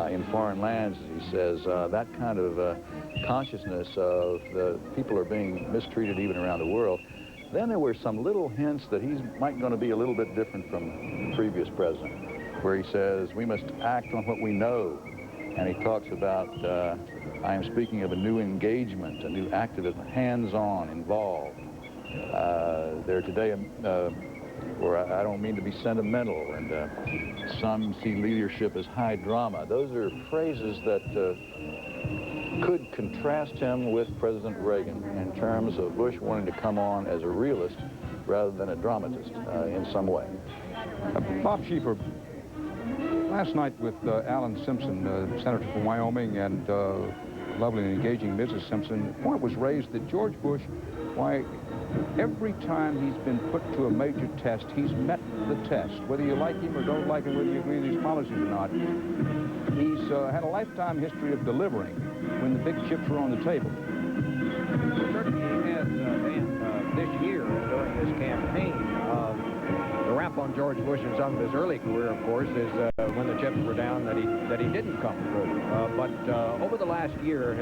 in foreign lands, as he says. That kind of consciousness of the people are being mistreated even around the world. Then there were some little hints that he's might going to be a little bit different from the previous president, where he says we must act on what we know. And he talks about, I am speaking of a new engagement, a new activism, hands-on, involved. There today, where I don't mean to be sentimental, and some see leadership as high drama. Those are phrases that could contrast him with President Reagan in terms of Bush wanting to come on as a realist rather than a dramatist in some way. Bob Schieffer, last night with Alan Simpson, Senator from Wyoming, and lovely and engaging Mrs. Simpson, the point was raised that George Bush, why, every time he's been put to a major test, he's met the test. Whether you like him or don't like him, whether you agree with his policies or not, he's had a lifetime history of delivering when the big chips were on the table. Certainly he has, Dan, this year during his campaign. The rap on George Bush in some of his early career, of course, is when the chips were down that he didn't come through. But over the last year,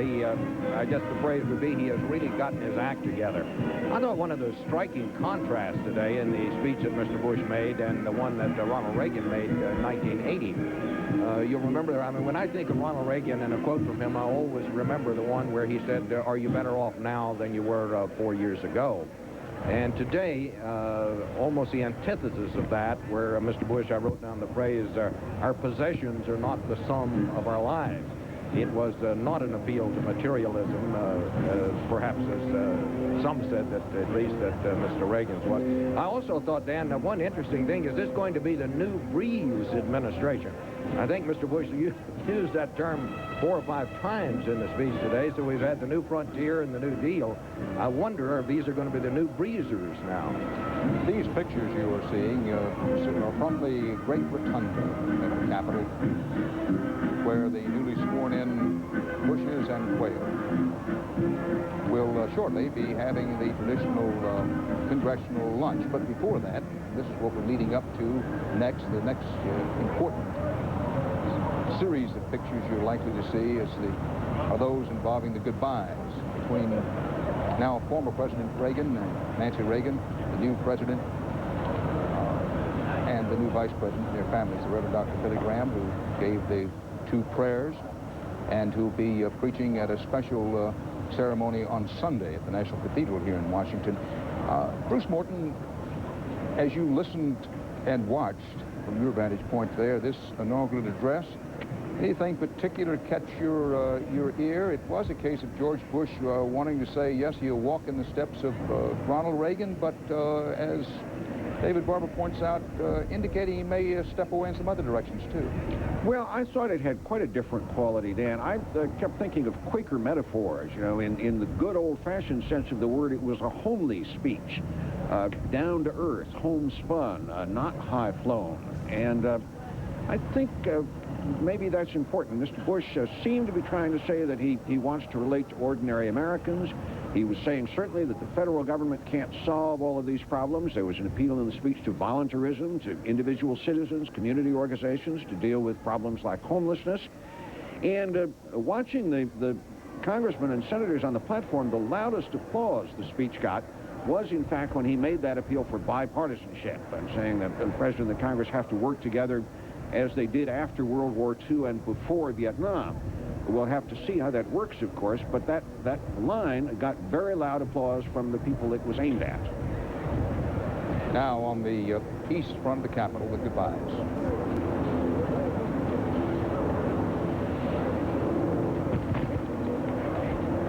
I guess the phrase would be he has really gotten his act together. I thought one of the striking contrasts today in the speech that Mr. Bush made and the one that Ronald Reagan made in 1980. You'll remember, I mean, when I think of Ronald Reagan and a quote from him, I always remember the one where he said, "Are you better off now than you were 4 years ago?" And today, almost the antithesis of that, where Mr. Bush, I wrote down the phrase, our possessions are not the sum of our lives. It was not an appeal to materialism, perhaps as some said, that at least that Mr. Reagan's was. I also thought, Dan, that one interesting thing is this going to be the new Breeze administration. I think Mr. Bush used that term 4 or 5 times in the speech today, so we've had the new frontier and the new deal. I wonder if these are going to be the new breezers now. These pictures you are seeing are from the Great Rotunda at the Capitol, where the newly sworn-in Bushes and Quayle will shortly be having the traditional congressional lunch. But before that, this is what we're leading up to next. The next important series of pictures you're likely to see are those involving the goodbyes between now former President Reagan and Nancy Reagan, the new president, and the new vice president, their families, the Reverend Dr. Billy Graham, who gave the 2 prayers, and who'll be preaching at a special ceremony on Sunday at the National Cathedral here in Washington. Bruce Morton, as you listened and watched from your vantage point there, this inaugural address, anything particular catch your ear? It was a case of George Bush wanting to say, yes, he'll walk in the steps of Ronald Reagan, but as David Barber points out, indicating he may step away in some other directions, too. Well, I thought it had quite a different quality, Dan. I kept thinking of Quaker metaphors. You know, in the good old-fashioned sense of the word, it was a homely speech, down to earth, homespun, not high-flown. And I think maybe that's important. Mr. Bush seemed to be trying to say that he wants to relate to ordinary Americans. He was saying certainly that the federal government can't solve all of these problems. There was an appeal in the speech to voluntarism, to individual citizens, community organizations to deal with problems like homelessness. And watching the congressmen and senators on the platform, the loudest applause the speech got was, in fact, when he made that appeal for bipartisanship and saying that the President and the Congress have to work together as they did after World War II and before Vietnam. We'll have to see how that works, of course, but that line got very loud applause from the people it was aimed at. Now, on the east front of the Capitol, the goodbyes.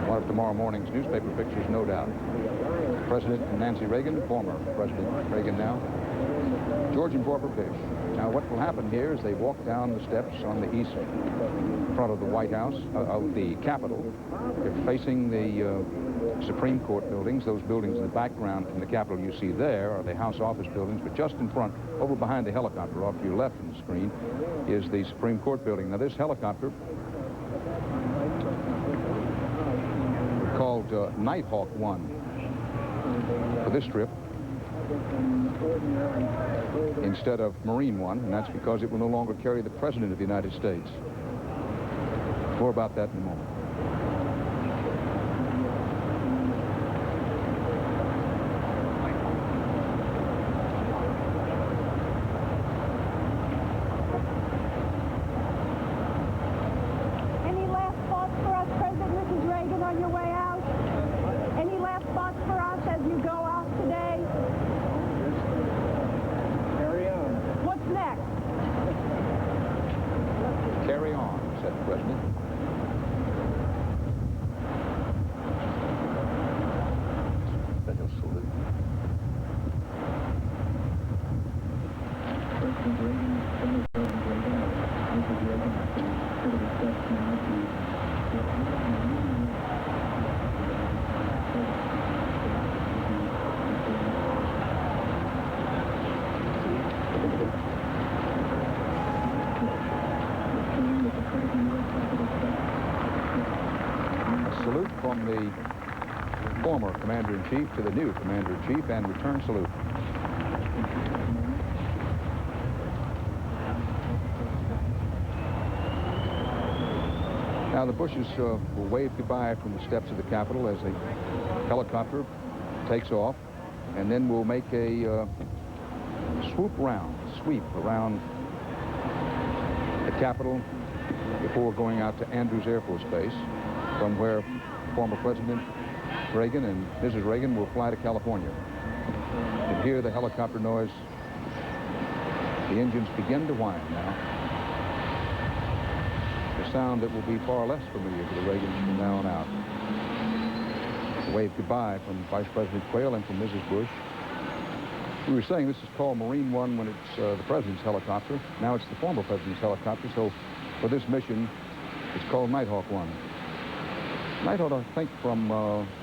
One of tomorrow morning's newspaper pictures, no doubt. President Nancy Reagan, former President Reagan now, George and Barbara Bush. Now, what will happen here is they walk down the steps on the east front of the White House, of the Capitol. They're facing the Supreme Court buildings. Those buildings in the background in the Capitol you see there are the House office buildings, but just in front, over behind the helicopter off to your left on the screen, is the Supreme Court building. Now, this helicopter, called Nighthawk 1 for this trip, instead of Marine 1, and that's because it will no longer carry the President of the United States. More about that in a moment. Any last thoughts for us, President, Mrs. Reagan, on your way out? Any last thoughts for us as you go out today? Carry on. What's next? Carry on, said the President. Then he'll salute. A salute from the former Commander-in-Chief to the new Commander-in-Chief, and return salute. Now, the Bushes will wave goodbye from the steps of the Capitol as the helicopter takes off, and then we'll make a sweep around the Capitol before going out to Andrews Air Force Base, from where former President Reagan and Mrs. Reagan will fly to California. And hear the helicopter noise. The engines begin to whine now. A sound that will be far less familiar to the Reagans from now on out. A wave goodbye from Vice President Quayle and from Mrs. Bush. We were saying this is called Marine 1 when it's the President's helicopter. Now it's the former President's helicopter, so for this mission, it's called Nighthawk 1. Nighthawk, I think, from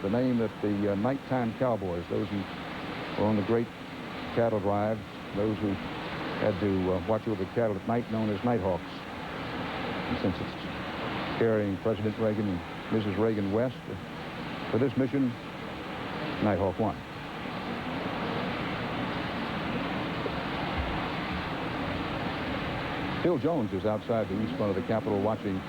the name that the nighttime cowboys, those who were on the great cattle drives, those who had to watch over the cattle at night, known as Nighthawks. And since it's carrying President Reagan and Mrs. Reagan west, for this mission, Nighthawk 1. Phil Jones is outside the east front of the Capitol watching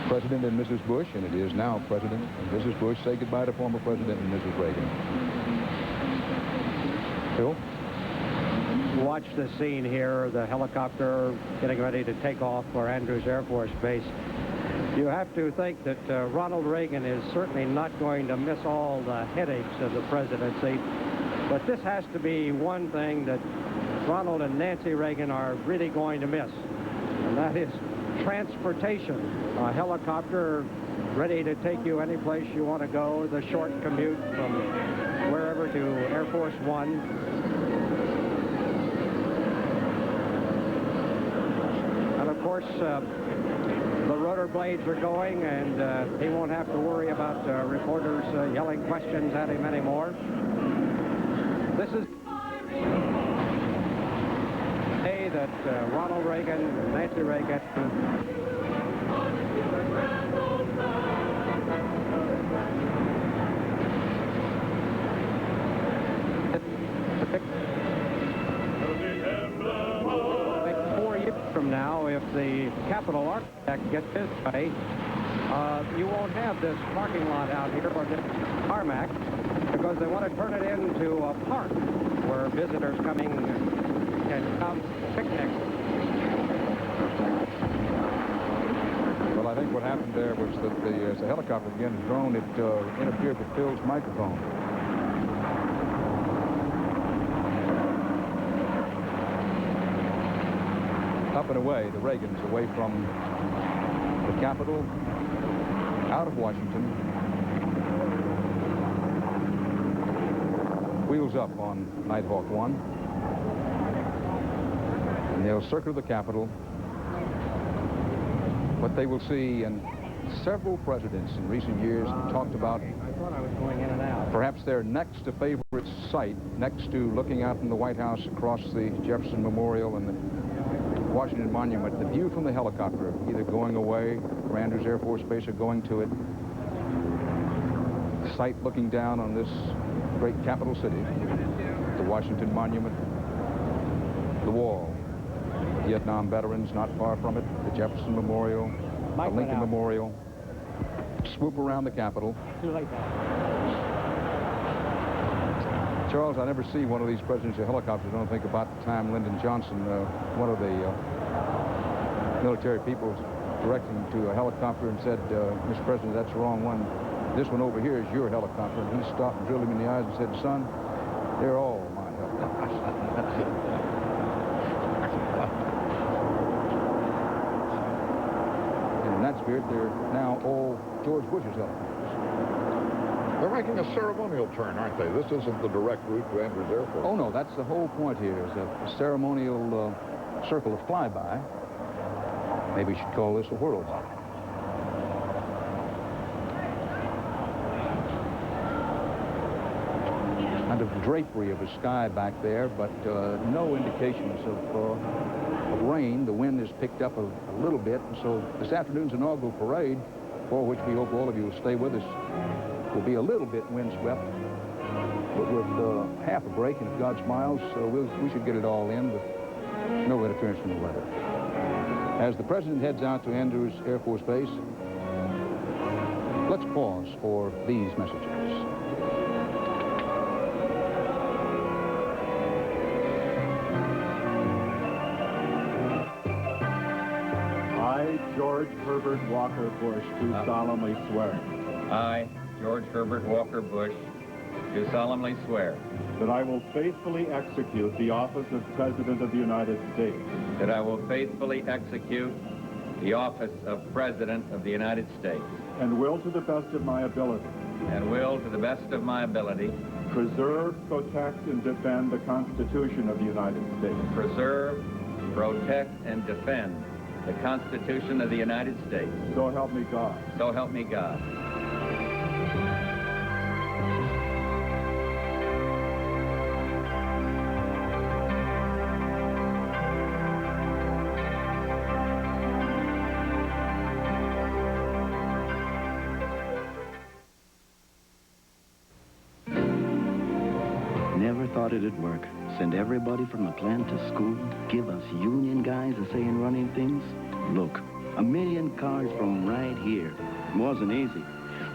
President and Mrs. Bush, and it is now President and Mrs. Bush say goodbye to former President and Mrs. Reagan. Phil? Watch the scene here, the helicopter getting ready to take off for Andrews Air Force Base. You have to think that Ronald Reagan is certainly not going to miss all the headaches of the presidency, but this has to be one thing that Ronald and Nancy Reagan are really going to miss, and that is transportation. A helicopter ready to take you any place you want to go, the short commute from wherever to Air Force One. And of course, the rotor blades are going, and he won't have to worry about reporters yelling questions at him anymore. This is that Ronald Reagan and Nancy Reagan from now, if the Capitol architect gets this way, you won't have this parking lot out here or this tarmac, because they want to turn it into a park where visitors coming can come picnic. Well, I think what happened there was that as the helicopter began to drone, it interfered with Phil's microphone. Up and away, the Reagans, away from the Capitol, out of Washington. Wheels up on Nighthawk 1. And they'll circle the Capitol. What they will see, and several presidents in recent years talked about, I thought I was going in and out. perhaps their next to favorite site, next to looking out from the White House across the Jefferson Memorial and the Washington Monument, the view from the helicopter, either going away, or Andrews Air Force Base, or going to it. The site looking down on this great capital city, the Washington Monument, the wall, Vietnam veterans not far from it, the Jefferson Memorial, the Lincoln Memorial, swoop around the Capitol. Too late Charles, I never see one of these presidential helicopters. I don't think about the time Lyndon Johnson, one of the military people, was directing to a helicopter and said, Mr. President, that's the wrong one. This one over here is your helicopter. And he stopped and drilled him in the eyes and said, son, they're all my helicopters. And in that spirit, they're now all George Bush's helicopters. They're making a ceremonial turn, aren't they? This isn't the direct route to Andrews Air Force. Oh, no, that's the whole point here, is a ceremonial circle of flyby. Maybe we should call this a whirlby. Kind of drapery of a sky back there, but no indications of rain. The wind has picked up a little bit, and so this afternoon's inaugural parade, for which we hope all of you will stay with us, will be a little bit windswept, but with half a break, and if God smiles, we should get it all in with no interference from the weather. As the President heads out to Andrews Air Force Base, let's pause for these messages. I, George Herbert Walker Bush, do solemnly swear. I, George Herbert Walker Bush, do solemnly swear that I will faithfully execute the office of President of the United States. that I will faithfully execute the office of President of the United States. And will, to the best of my ability. And will, to the best of my ability. Preserve, protect, and defend the Constitution of the United States. Preserve, protect, and defend the Constitution of the United States. So help me God. So help me God. Never thought it'd work. Send everybody from the plant to school, give us union guys a say in running things. Look, 1 million cars from right here. Wasn't easy.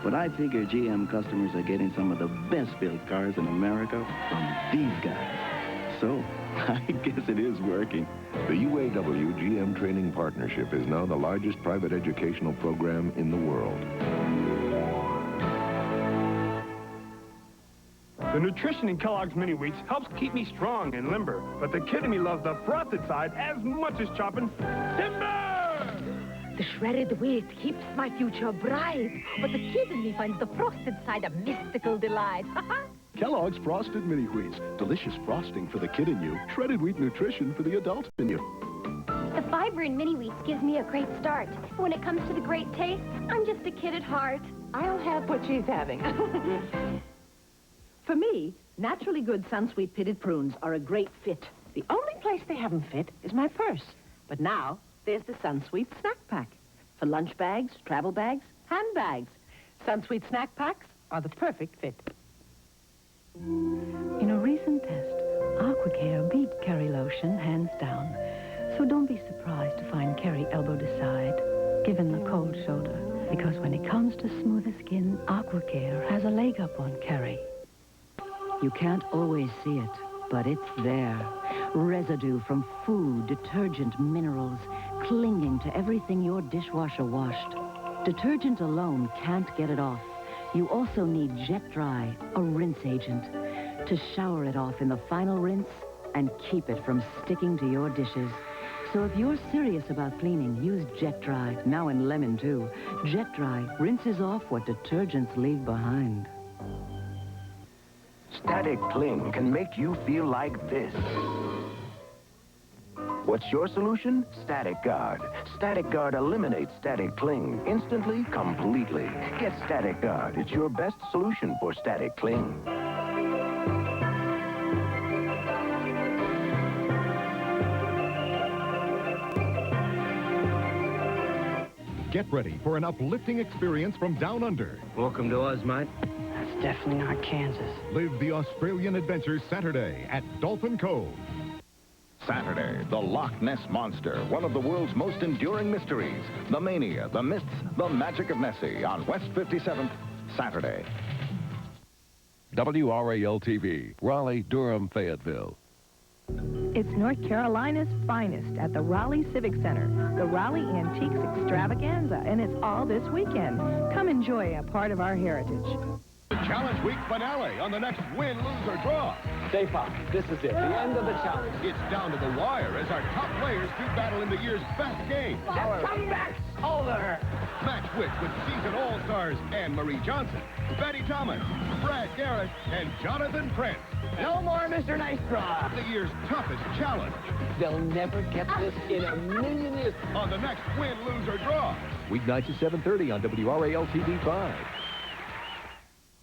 But I figure GM customers are getting some of the best-built cars in America from these guys. So, I guess it is working. The UAW GM Training Partnership is now the largest private educational program in the world. The nutrition in Kellogg's Mini Wheats helps keep me strong and limber, but the kid in me loves the frosted side as much as chopping timber! The shredded wheat keeps my future bright, but the kid in me finds the frosted side a mystical delight. Kellogg's Frosted Mini Wheats. Delicious frosting for the kid in you. Shredded wheat nutrition for the adult in you. The fiber in Mini Wheats gives me a great start. When it comes to the great taste, I'm just a kid at heart. I'll have what she's having. For me, naturally good Sunsweet pitted prunes are a great fit. The only place they haven't fit is my purse. But now, there's the Sunsweet Snack Pack. For lunch bags, travel bags, handbags. Sunsweet Snack Packs are the perfect fit. In a recent test, AquaCare beat Kerry Lotion hands down. So don't be surprised to find Kerry elbowed aside, given the cold shoulder. Because when it comes to smoother skin, AquaCare has a leg up on Kerry. You can't always see it, but it's there. Residue from food, detergent, minerals, clinging to everything your dishwasher washed. Detergent alone can't get it off. You also need Jet Dry, a rinse agent, to shower it off in the final rinse and keep it from sticking to your dishes. So if you're serious about cleaning, use Jet Dry, now in lemon too. Jet Dry rinses off what detergents leave behind. Static Cling can make you feel like this. What's your solution? Static Guard. Static Guard eliminates static cling instantly, completely. Get Static Guard. It's your best solution for static cling. Get ready for an uplifting experience from Down Under. Welcome to us, mate. That's definitely not Kansas. Live the Australian adventures Saturday at Dolphin Cove. Saturday, the Loch Ness Monster, one of the world's most enduring mysteries. The mania, the myths, the magic of Nessie on West 57th, Saturday. WRAL-TV, Raleigh, Durham, Fayetteville. It's North Carolina's finest at the Raleigh Civic Center, the Raleigh Antiques Extravaganza, and it's all this weekend. Come enjoy a part of our heritage. The Challenge Week finale on the next Win, Lose, or Draw. Stay fast. This is it, the end of the challenge. It's down to the wire as our top players do battle in the year's best game. Comebacks over. Match wits with seasoned all-stars Anne-Marie Johnson, Betty Thomas, Brad Garrett, and Jonathan Prince. No more Mr. Nice Draw. The year's toughest challenge. They'll never get this in a million years. On the next Win, Lose, or Draw. Weeknights at 7:30 on WRAL-TV 5.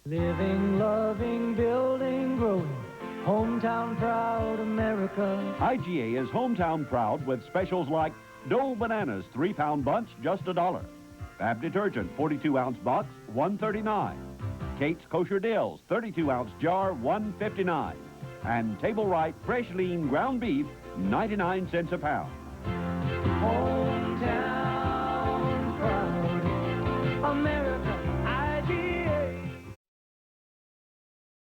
Living, loving, building, growing. Hometown proud America. IGA is hometown proud with specials like Dole Bananas 3-pound bunch, just $1. Fab Detergent 42-ounce box, $1.39. Kate's Kosher Dills 32-ounce jar, $1.59. And Table Right fresh lean ground beef, 99 cents a pound. Home